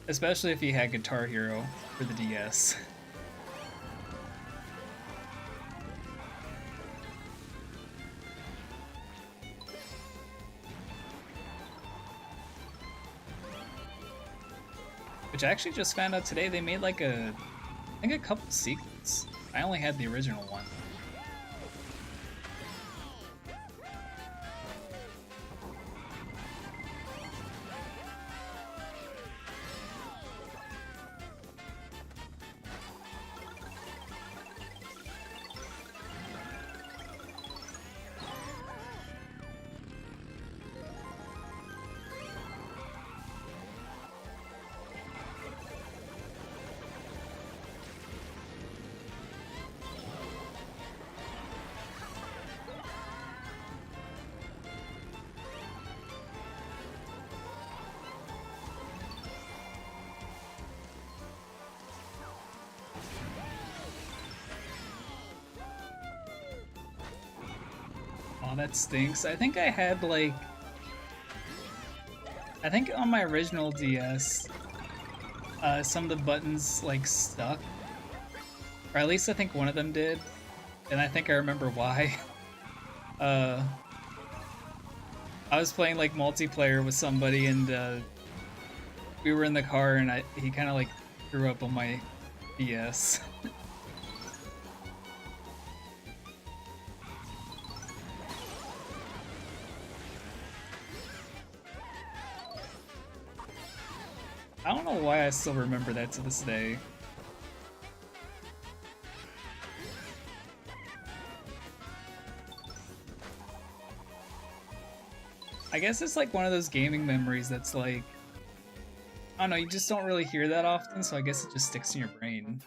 Especially if you had Guitar Hero for the DS. Which I actually just found out today they made like I think a couple sequels. I only had the original one. Oh, that stinks. I think I had like, I think on my original DS, some of the buttons like stuck, or at least I think one of them did, and I think I remember why. uh, I was playing like multiplayer with somebody, and we were in the car, and he kind of like threw up on my DS. I don't know why I still remember that to this day. I guess it's like one of those gaming memories that's like, I don't know, you just don't really hear that often, so I guess it just sticks in your brain.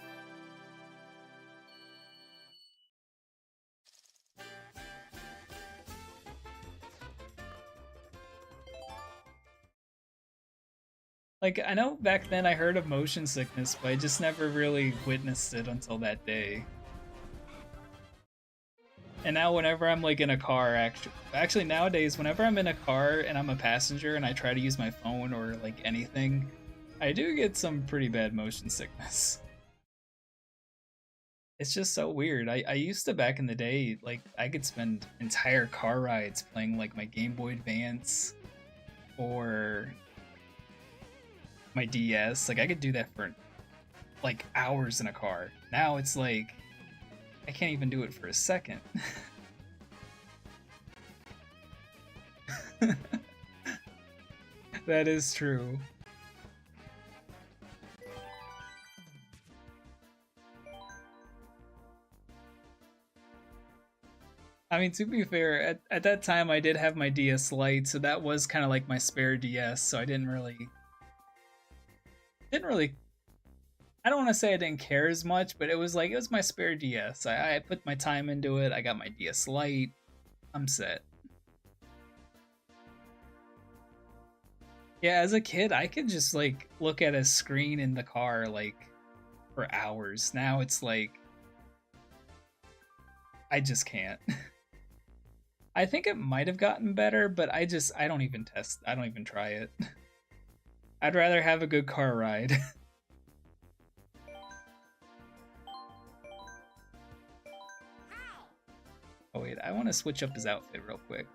Like, I know back then I heard of motion sickness, but I just never really witnessed it until that day. And now whenever I'm like in a car, actually nowadays, whenever I'm in a car and I'm a passenger and I try to use my phone or like anything, I do get some pretty bad motion sickness. It's just so weird. I used to back in the day, like I could spend entire car rides playing like my Game Boy Advance or my DS. Like I could do that for like hours in a car. Now it's like I can't even do it for a second. That is true. I mean, to be fair, at that time I did have my DS Lite, so that was kind of like my spare DS, so I didn't really I don't want to say I didn't care as much, but it was like it was my spare DS. I put my time into it. I got my DS Lite. I'm set. Yeah, as a kid, I could just like look at a screen in the car like for hours. Now it's like I just can't. I think it might have gotten better, but I don't even test. I don't even try it. I'd rather have a good car ride. Oh wait, I want to switch up his outfit real quick.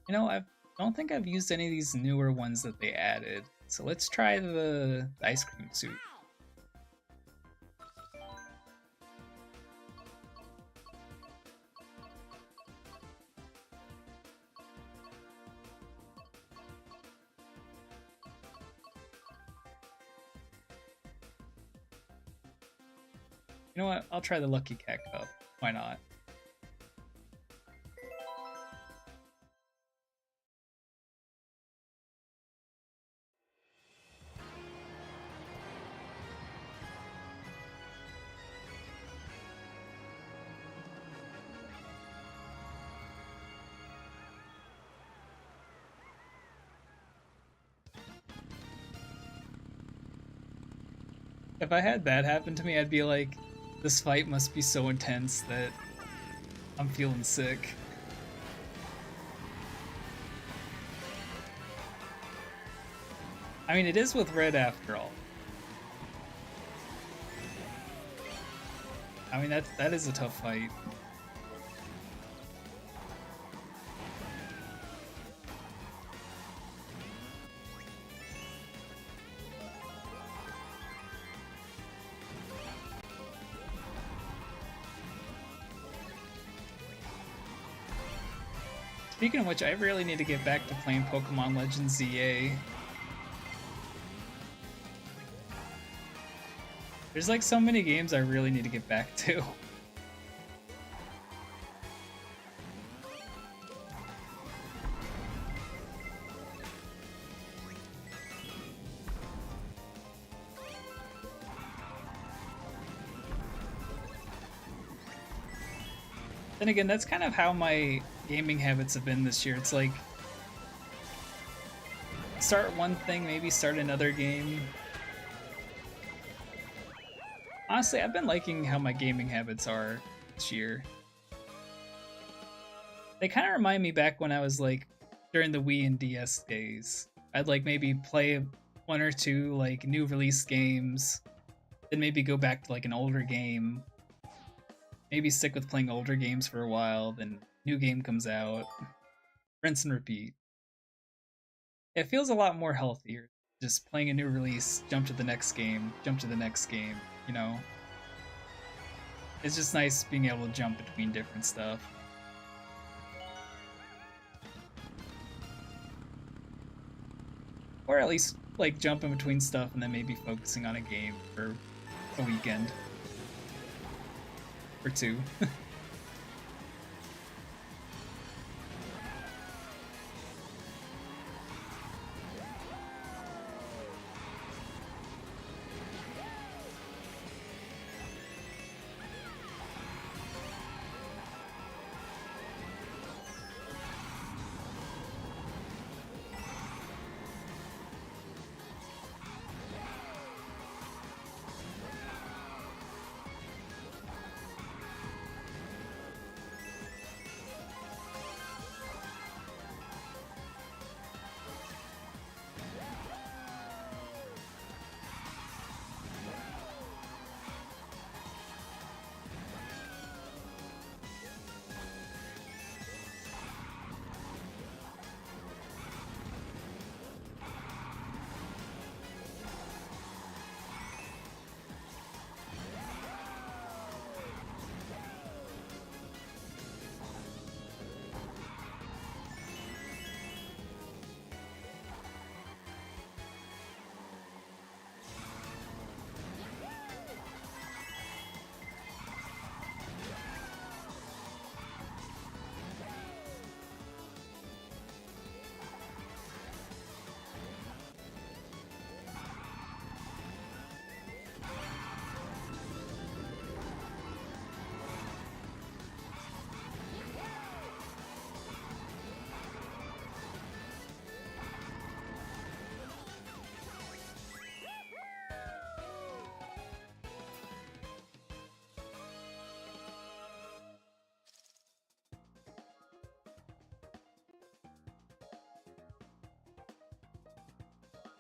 You know, I don't think I've used any of these newer ones that they added. So let's try the ice cream suit. You know what? I'll try the Lucky Cat Cup. Why not? If I had that happen to me, I'd be like, this fight must be so intense that I'm feeling sick. I mean, it is with red after all. I mean, that is a tough fight. Speaking of which, I really need to get back to playing Pokemon Legends ZA. There's like so many games I really need to get back to. Then again, that's kind of how my gaming habits have been this year. It's like start one thing, maybe start another game. Honestly, I've been liking how my gaming habits are this year. They kind of remind me back when I was like during the Wii and DS days. I'd like maybe play one or two like new release games, then maybe go back to like an older game, maybe stick with playing older games for a while, then new game comes out, rinse and repeat. It feels a lot more healthier. Just playing a new release, jump to the next game, jump to the next game, you know? It's just nice being able to jump between different stuff. Or at least like jumping between stuff and then maybe focusing on a game for a weekend or two.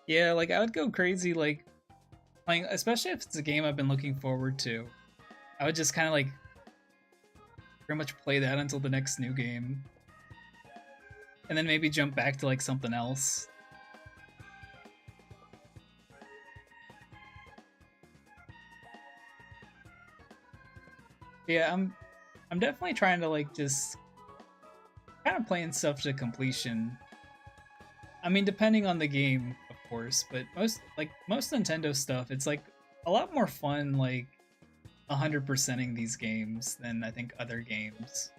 Yeah, like I would go crazy like playing, especially if it's a game I've been looking forward to. I would just kind of like pretty much play that until the next new game, and then maybe jump back to like something else. Yeah, I'm definitely trying to like just kind of playing stuff to completion. I mean, depending on the game, of course, but most Nintendo stuff, it's like a lot more fun like 100%ing these games than I think other games.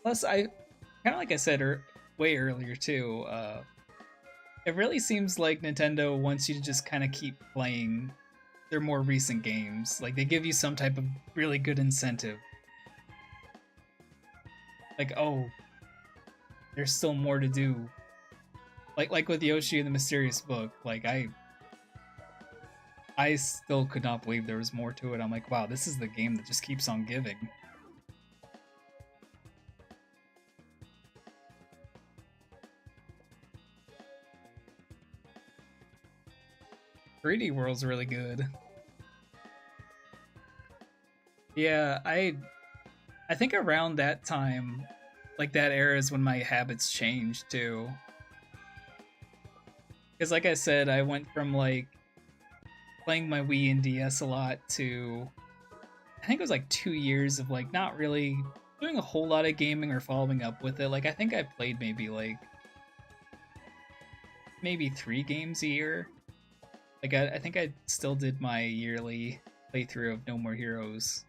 Plus, I kind of like I said way earlier too. It really seems like Nintendo wants you to just kind of keep playing their more recent games. Like they give you some type of really good incentive. Like, oh, there's still more to do. Like with Yoshi and the Mysterious Book. Like I still could not believe there was more to it. I'm like, wow, this is the game that just keeps on giving. 3D World's really good. Yeah, I think around that time, like that era is when my habits changed too. Because like I said, I went from like playing my Wii and DS a lot to I think it was like 2 years of like not really doing a whole lot of gaming or following up with it. Like I think I played maybe 3 games a year. Like I think I still did my yearly playthrough of No More Heroes.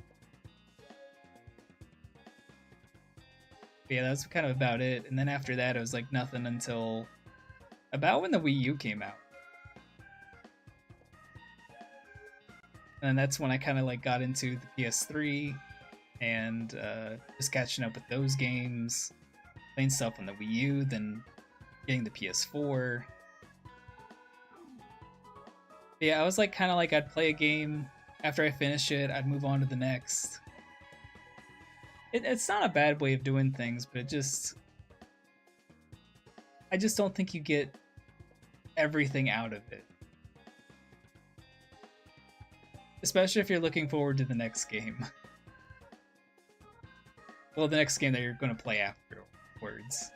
But yeah, that's kind of about it. And then after that, it was like nothing until about when the Wii U came out. And that's when I kind of like got into the PS3 and just catching up with those games, playing stuff on the Wii U, then getting the PS4. Yeah, I was like kind of like I'd play a game, after I finish it, I'd move on to the next. It's not a bad way of doing things, but I just don't think you get everything out of it. Especially if you're looking forward to the next game. Well, the next game that you're going to play afterwards.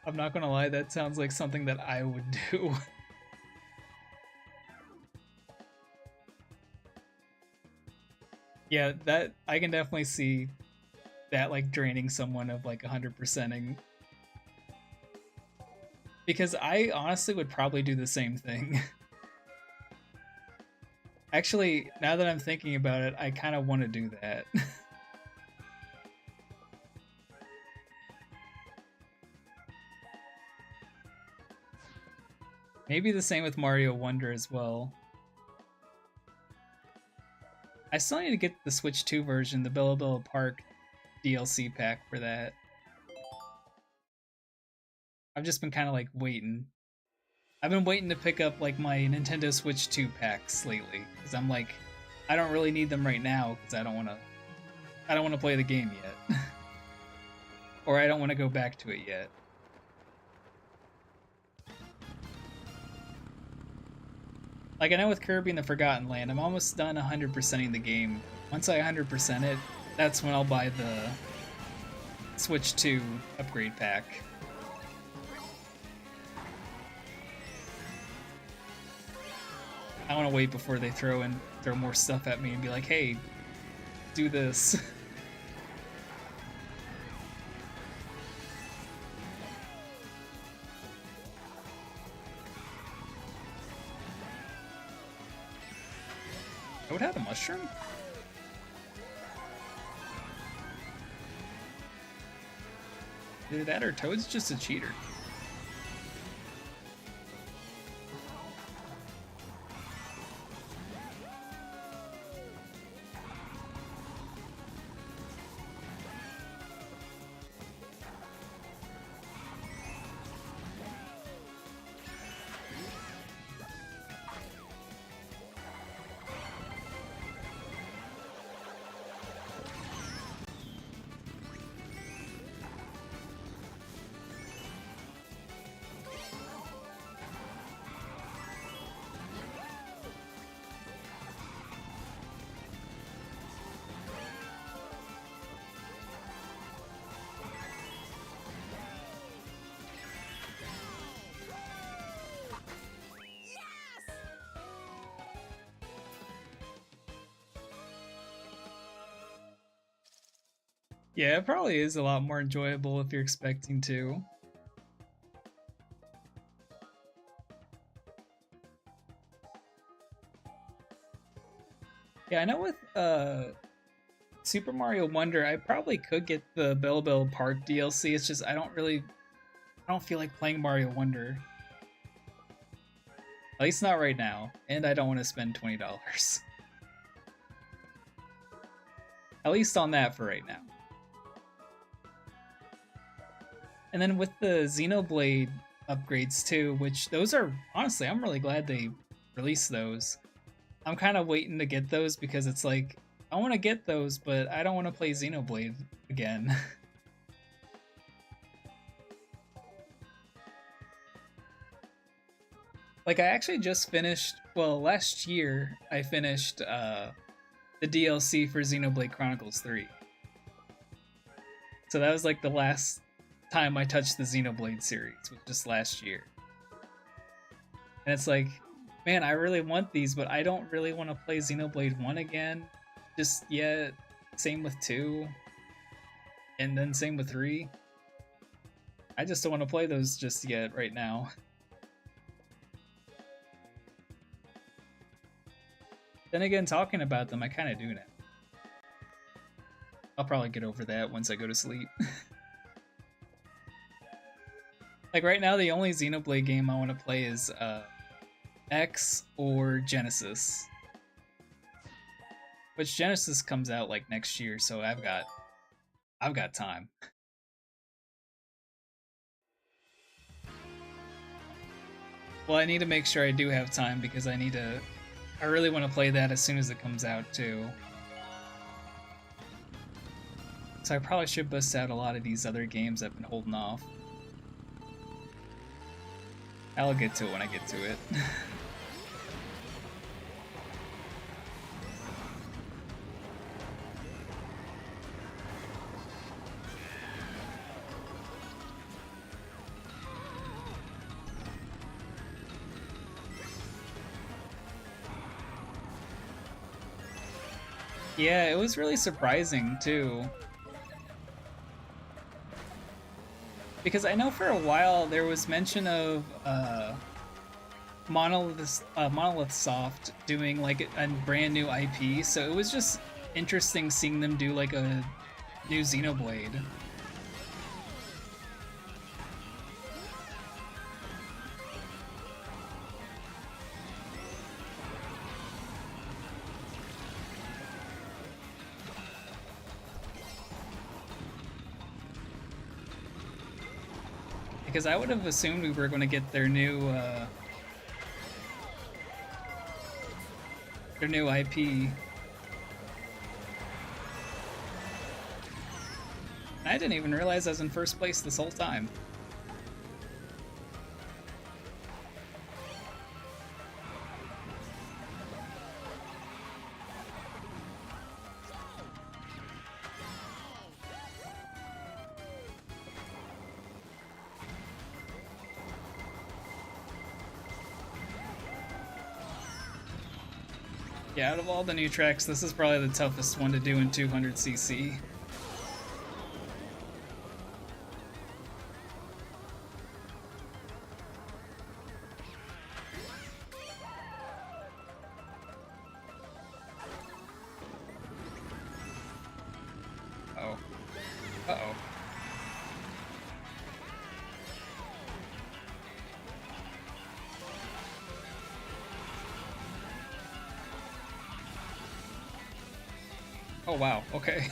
I'm not gonna lie, that sounds like something that I would do. Yeah, that I can definitely see that like draining someone of like 100%ing. Because I honestly would probably do the same thing. Actually, now that I'm thinking about it, I kind of want to do that. Maybe the same with Mario Wonder as well. I still need to get the Switch 2 version, the Billa Park DLC pack for that. I've just been kind of like waiting. I've been waiting to pick up like my Nintendo Switch 2 packs lately because I'm like, I don't really need them right now because I don't want to play the game yet, or I don't want to go back to it yet. Like I know with Kirby and the Forgotten Land, I'm almost done 100%ing the game. Once I 100% it, that's when I'll buy the Switch 2 upgrade pack. I want to wait before they throw more stuff at me and be like, hey, do this. I would have a mushroom? Either that or Toad's just a cheater. Yeah, it probably is a lot more enjoyable if you're expecting to. Yeah, I know with Super Mario Wonder, I probably could get the Billa Park DLC. It's just I don't feel like playing Mario Wonder. At least not right now, and I don't want to spend $20. At least on that for right now. And then with the Xenoblade upgrades too, which those are honestly, I'm really glad they released those. I'm kind of waiting to get those because it's like I want to get those, but I don't want to play Xenoblade again. Like I actually just finished, well, last year I finished the DLC for Xenoblade Chronicles 3. So that was like the last time I touched the Xenoblade series, was just last year. And it's like, man, I really want these, but I don't really want to play Xenoblade 1 again just yet. Same with 2. And then same with 3. I just don't want to play those just yet right now. Then again, talking about them, I kind of do now. I'll probably get over that once I go to sleep. Like right now, the only Xenoblade game I want to play is X or Genesis. Which Genesis comes out like next year, so I've got time. Well, I need to make sure I do have time because I really want to play that as soon as it comes out too. So I probably should bust out a lot of these other games I've been holding off. I'll get to it when I get to it. Yeah, it was really surprising too. Because I know for a while there was mention of Monolith Soft doing like a brand new IP, so it was just interesting seeing them do like a new Xenoblade. Because I would have assumed we were going to get their new IP. I didn't even realize I was in first place this whole time. Yeah, out of all the new tracks, this is probably the toughest one to do in 200cc. Oh. Uh-oh. Oh wow, okay.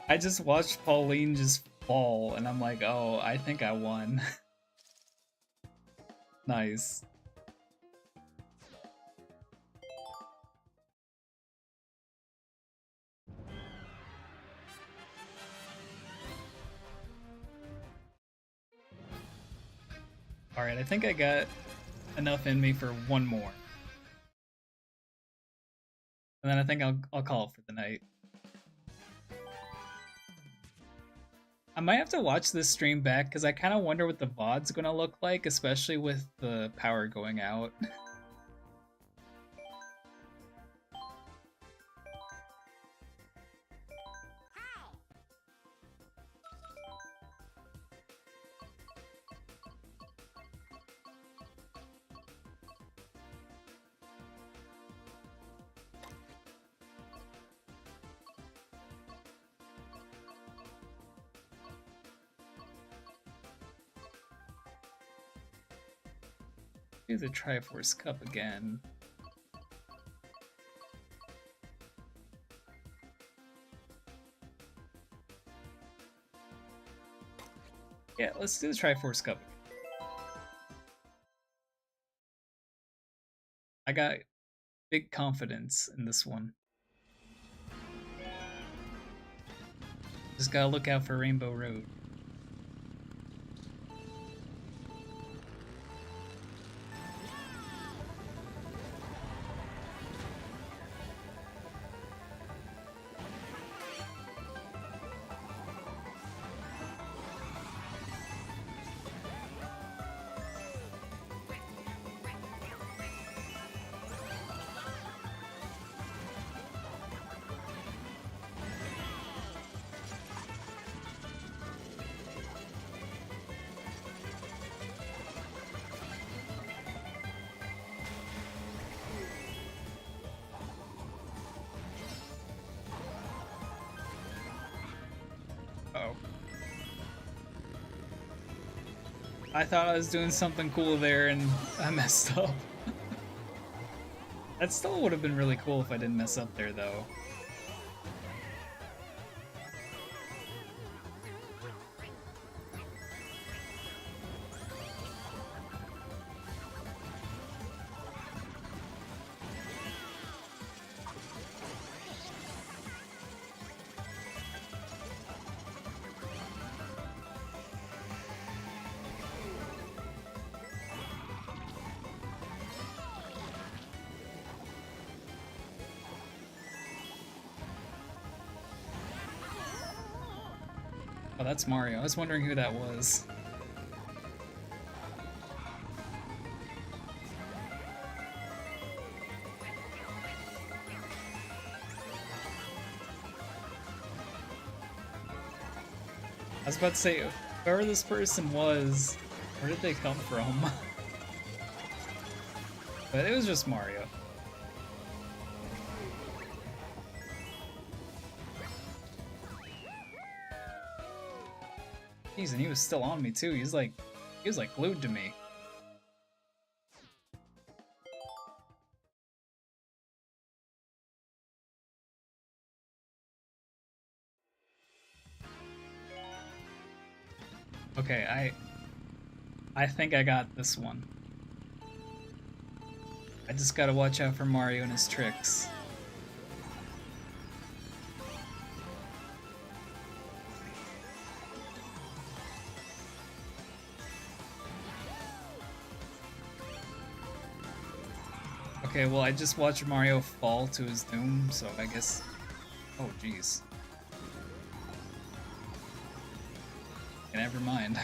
I just watched Pauline just fall, and I'm like, oh, I think I won. Nice. Alright, I think I got enough in me for one more. And then I think I'll call it for the night. I might have to watch this stream back because I kind of wonder what the VOD's gonna look like, especially with the power going out. Do the Triforce Cup again. Yeah, let's do the Triforce Cup. I got big confidence in this one. Just gotta look out for Rainbow Road. I thought I was doing something cool there and I messed up. That still would have been really cool if I didn't mess up there, though. Oh, that's Mario. I was wondering who that was. I was about to say, whoever this person was, where did they come from? But it was just Mario. Jeez, and he was still on me too. He was like glued to me. Okay, I think I got this one. I just gotta watch out for Mario and his tricks. Okay, well, I just watched Mario fall to his doom, so I guess... Oh, jeez. Okay, never mind.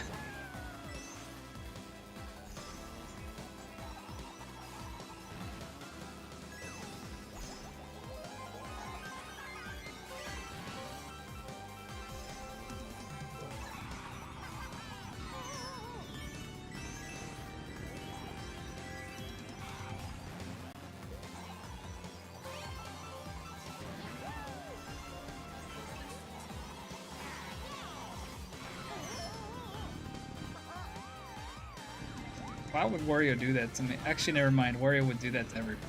Why would Wario do that to me? Actually, never mind. Wario would do that to everybody.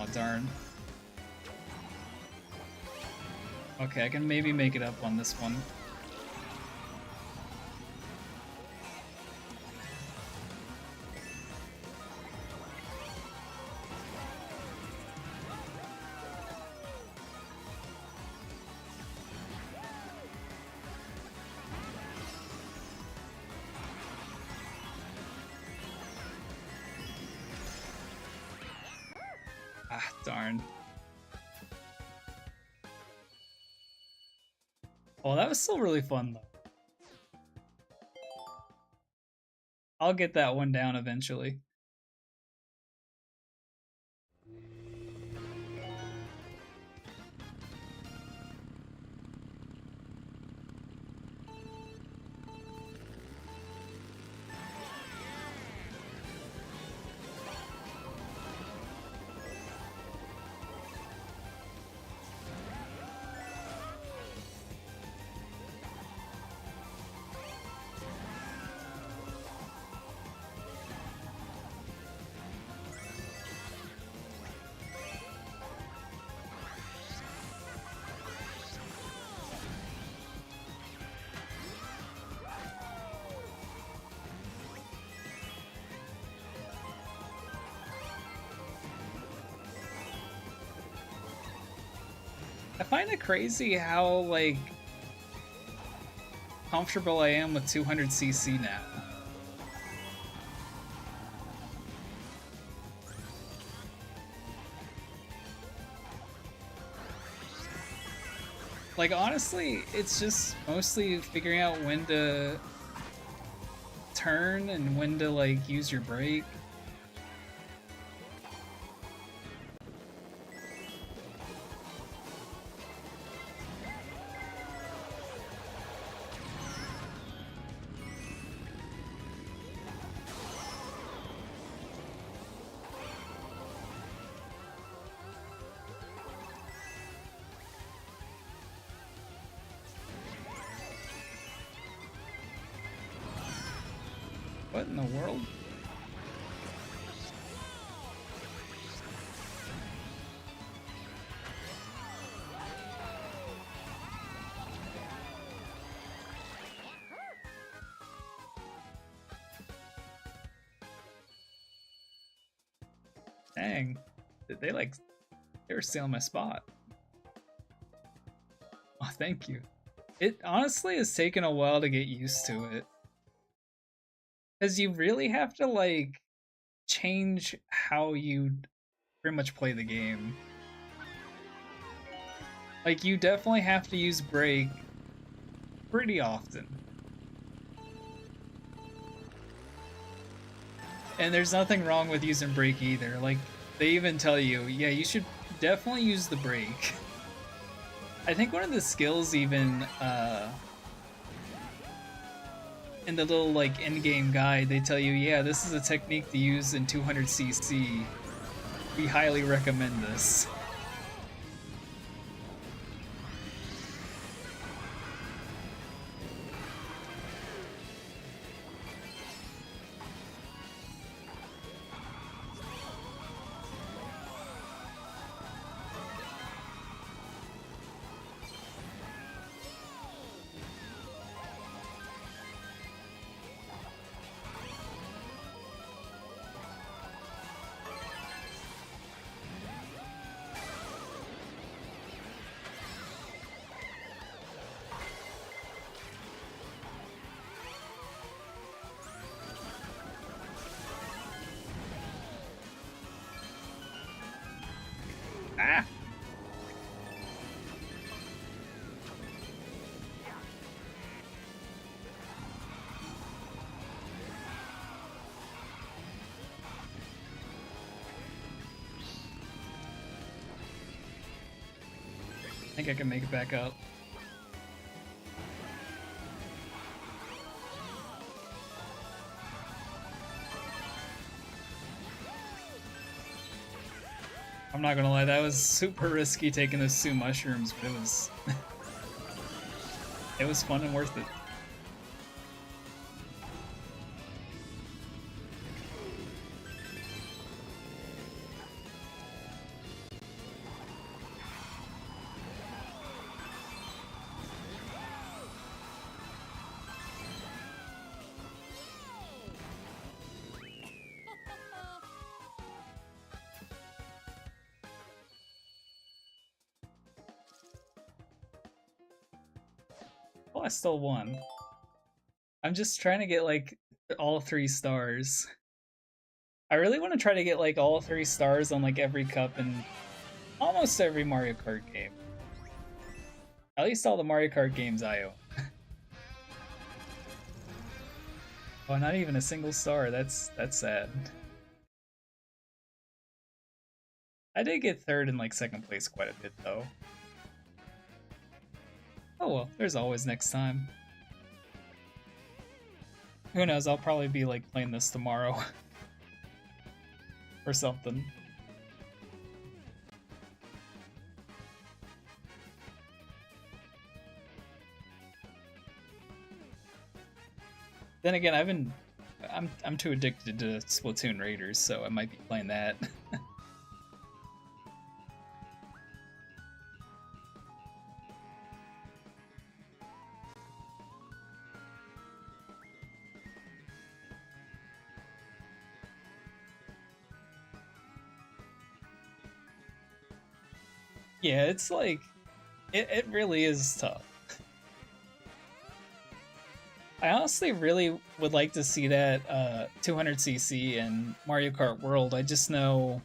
Oh, darn. Okay, I can maybe make it up on this one. Ah, darn. Oh, that was still really fun, though. I'll get that one down eventually. I find it crazy how, like, comfortable I am with 200cc now. Like, honestly, it's just mostly figuring out when to turn and when to, like, use your brake. What in the world? Dang. They were stealing my spot. Oh, thank you. It honestly has taken a while to get used to it. Because you really have to, like, change how you pretty much play the game. Like, you definitely have to use brake pretty often. And there's nothing wrong with using brake either. Like, they even tell you, yeah, you should definitely use the brake. I think one of the skills even, in the little, like, in-game guide, they tell you, yeah, this is a technique to use in 200cc. We highly recommend this. Ah! I think I can make it back up. I'm not gonna lie, that was super risky taking those 2 mushrooms, but it was it was fun and worth it. Well, I still won. I'm just trying to get, like, all 3 stars. I really want to try to get, like, all 3 stars on, like, every cup and almost every Mario Kart game. At least all the Mario Kart games I own. Oh, not even a single star. That's sad. I did get 3rd and, like, 2nd place quite a bit, though. Oh well, there's always next time. Who knows, I'll probably be, like, playing this tomorrow. Or something. Then again, I'm too addicted to Splatoon Raiders, so I might be playing that. Yeah, it's like it really is tough. I honestly really would like to see that 200cc in Mario Kart World. I just know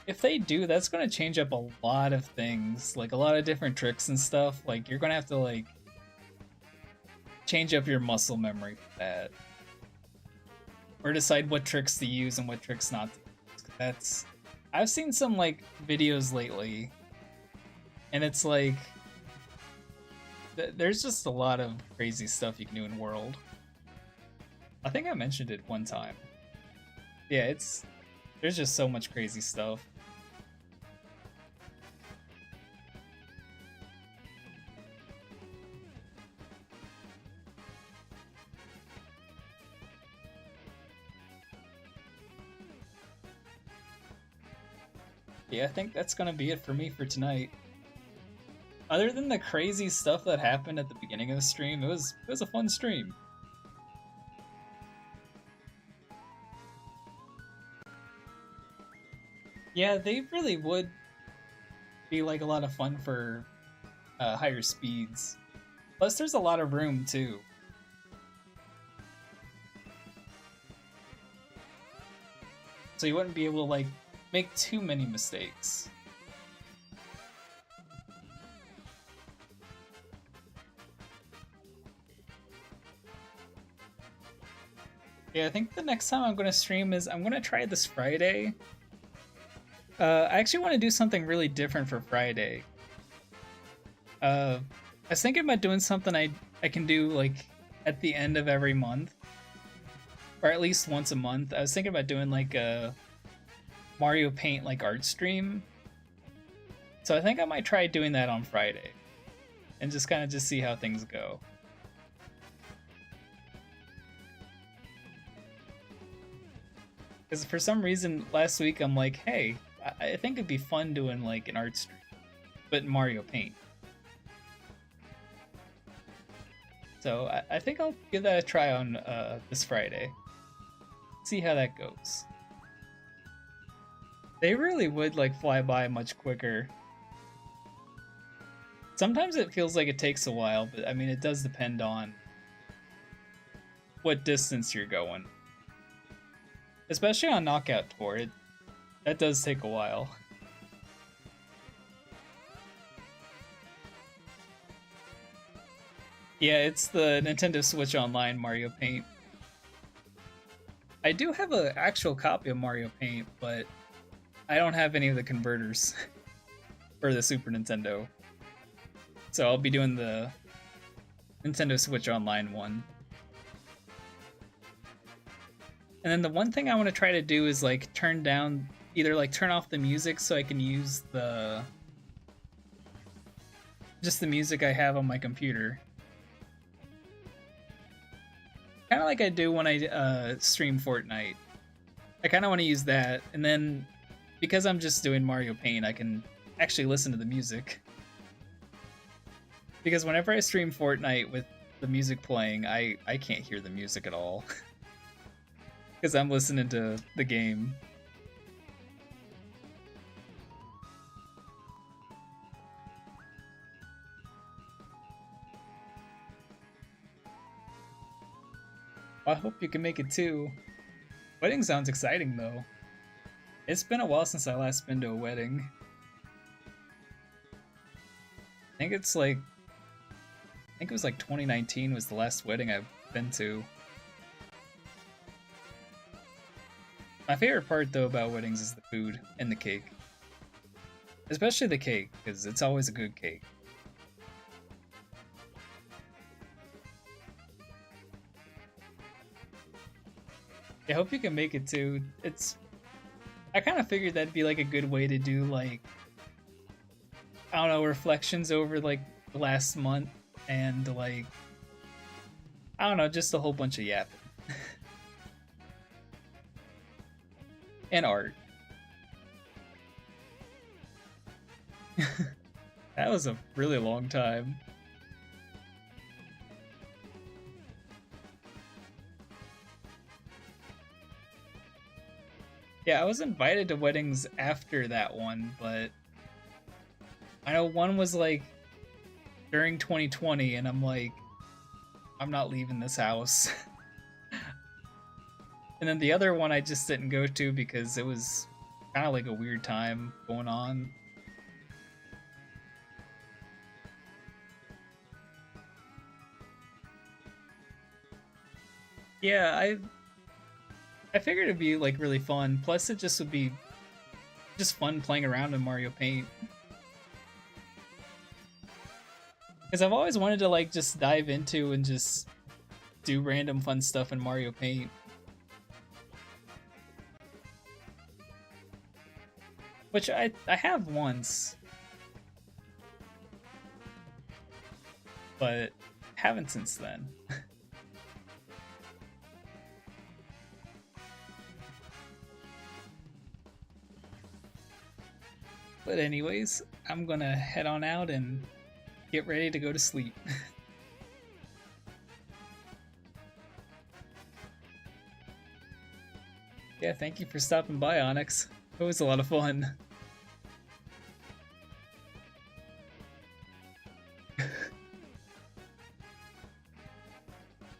if they do, that's going to change up a lot of things, like a lot of different tricks and stuff. Like, you're going to have to, like, change up your muscle memory for that, or decide what tricks to use and what tricks not to use. That's I've seen some, like, videos lately, and it's like there's just a lot of crazy stuff you can do in World. I think I mentioned it one time. Yeah, there's just so much crazy stuff. Yeah, I think that's gonna be it for me for tonight. Other than the crazy stuff that happened at the beginning of the stream, it was a fun stream. Yeah, they really would be like a lot of fun for higher speeds. Plus, there's a lot of room too. So you wouldn't be able to like make too many mistakes. Yeah, I think the next time I'm going to stream is I'm going to try this Friday. I actually want to do something really different for Friday. I was thinking about doing something I can do like at the end of every month, or at least once a month. I was thinking about doing like a Mario Paint like art stream. So I think I might try doing that on Friday, and just kind of just see how things go. Because for some reason last week I'm like, hey, I think it'd be fun doing like an art stream, but in Mario Paint. So I think I'll give that a try on this Friday. See how that goes. They really would like fly by much quicker. Sometimes it feels like it takes a while, but I mean it does depend on what distance you're going. Especially on Knockout Tour, that does take a while. Yeah, it's the Nintendo Switch Online Mario Paint. I do have an actual copy of Mario Paint, but I don't have any of the converters for the Super Nintendo. So I'll be doing the Nintendo Switch Online one. And then the one thing I want to try to do is like turn off the music so I can use just the music I have on my computer. Kind of like I do when I stream Fortnite. I kind of want to use that, and then because I'm just doing Mario Paint, I can actually listen to the music. Because whenever I stream Fortnite with the music playing, I can't hear the music at all. Because I'm listening to the game. Well, I hope you can make it too. Wedding sounds exciting though. It's been a while since I last been to a wedding. I think it was like 2019 was the last wedding I've been to. My favorite part though about weddings is the food and the cake. Especially the cake, because it's always a good cake. I hope you can make it too. I kind of figured that'd be like a good way to do like, I don't know, reflections over like the last month and like, I don't know, just a whole bunch of yapping. And art. That was a really long time. Yeah, I was invited to weddings after that one, but I know one was like during 2020, and I'm like, I'm not leaving this house. And then the other one I just didn't go to because it was kind of like a weird time going on. Yeah, I figured it'd be like really fun. Plus, it just would be just fun playing around in Mario Paint. Because I've always wanted to like just dive into and just do random fun stuff in Mario Paint. Which I have once. But haven't since then. But anyways, I'm gonna head on out and get ready to go to sleep. Yeah, thank you for stopping by, Onyx. It was a lot of fun.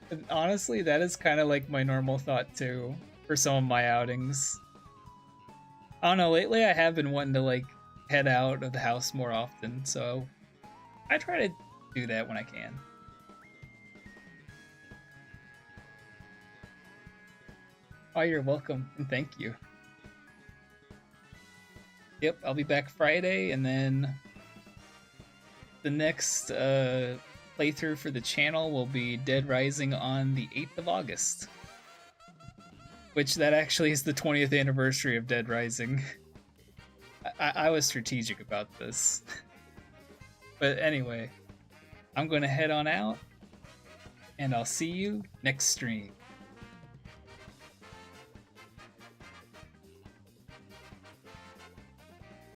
And honestly, that is kind of like my normal thought too for some of my outings. I don't know, lately I have been wanting to like head out of the house more often, so I try to do that when I can. Oh, you're welcome, and thank you. Yep, I'll be back Friday, and then the next playthrough for the channel will be Dead Rising on the 8th of August. Which that actually is the 20th anniversary of Dead Rising. I was strategic about this. But anyway, I'm going to head on out, and I'll see you next stream.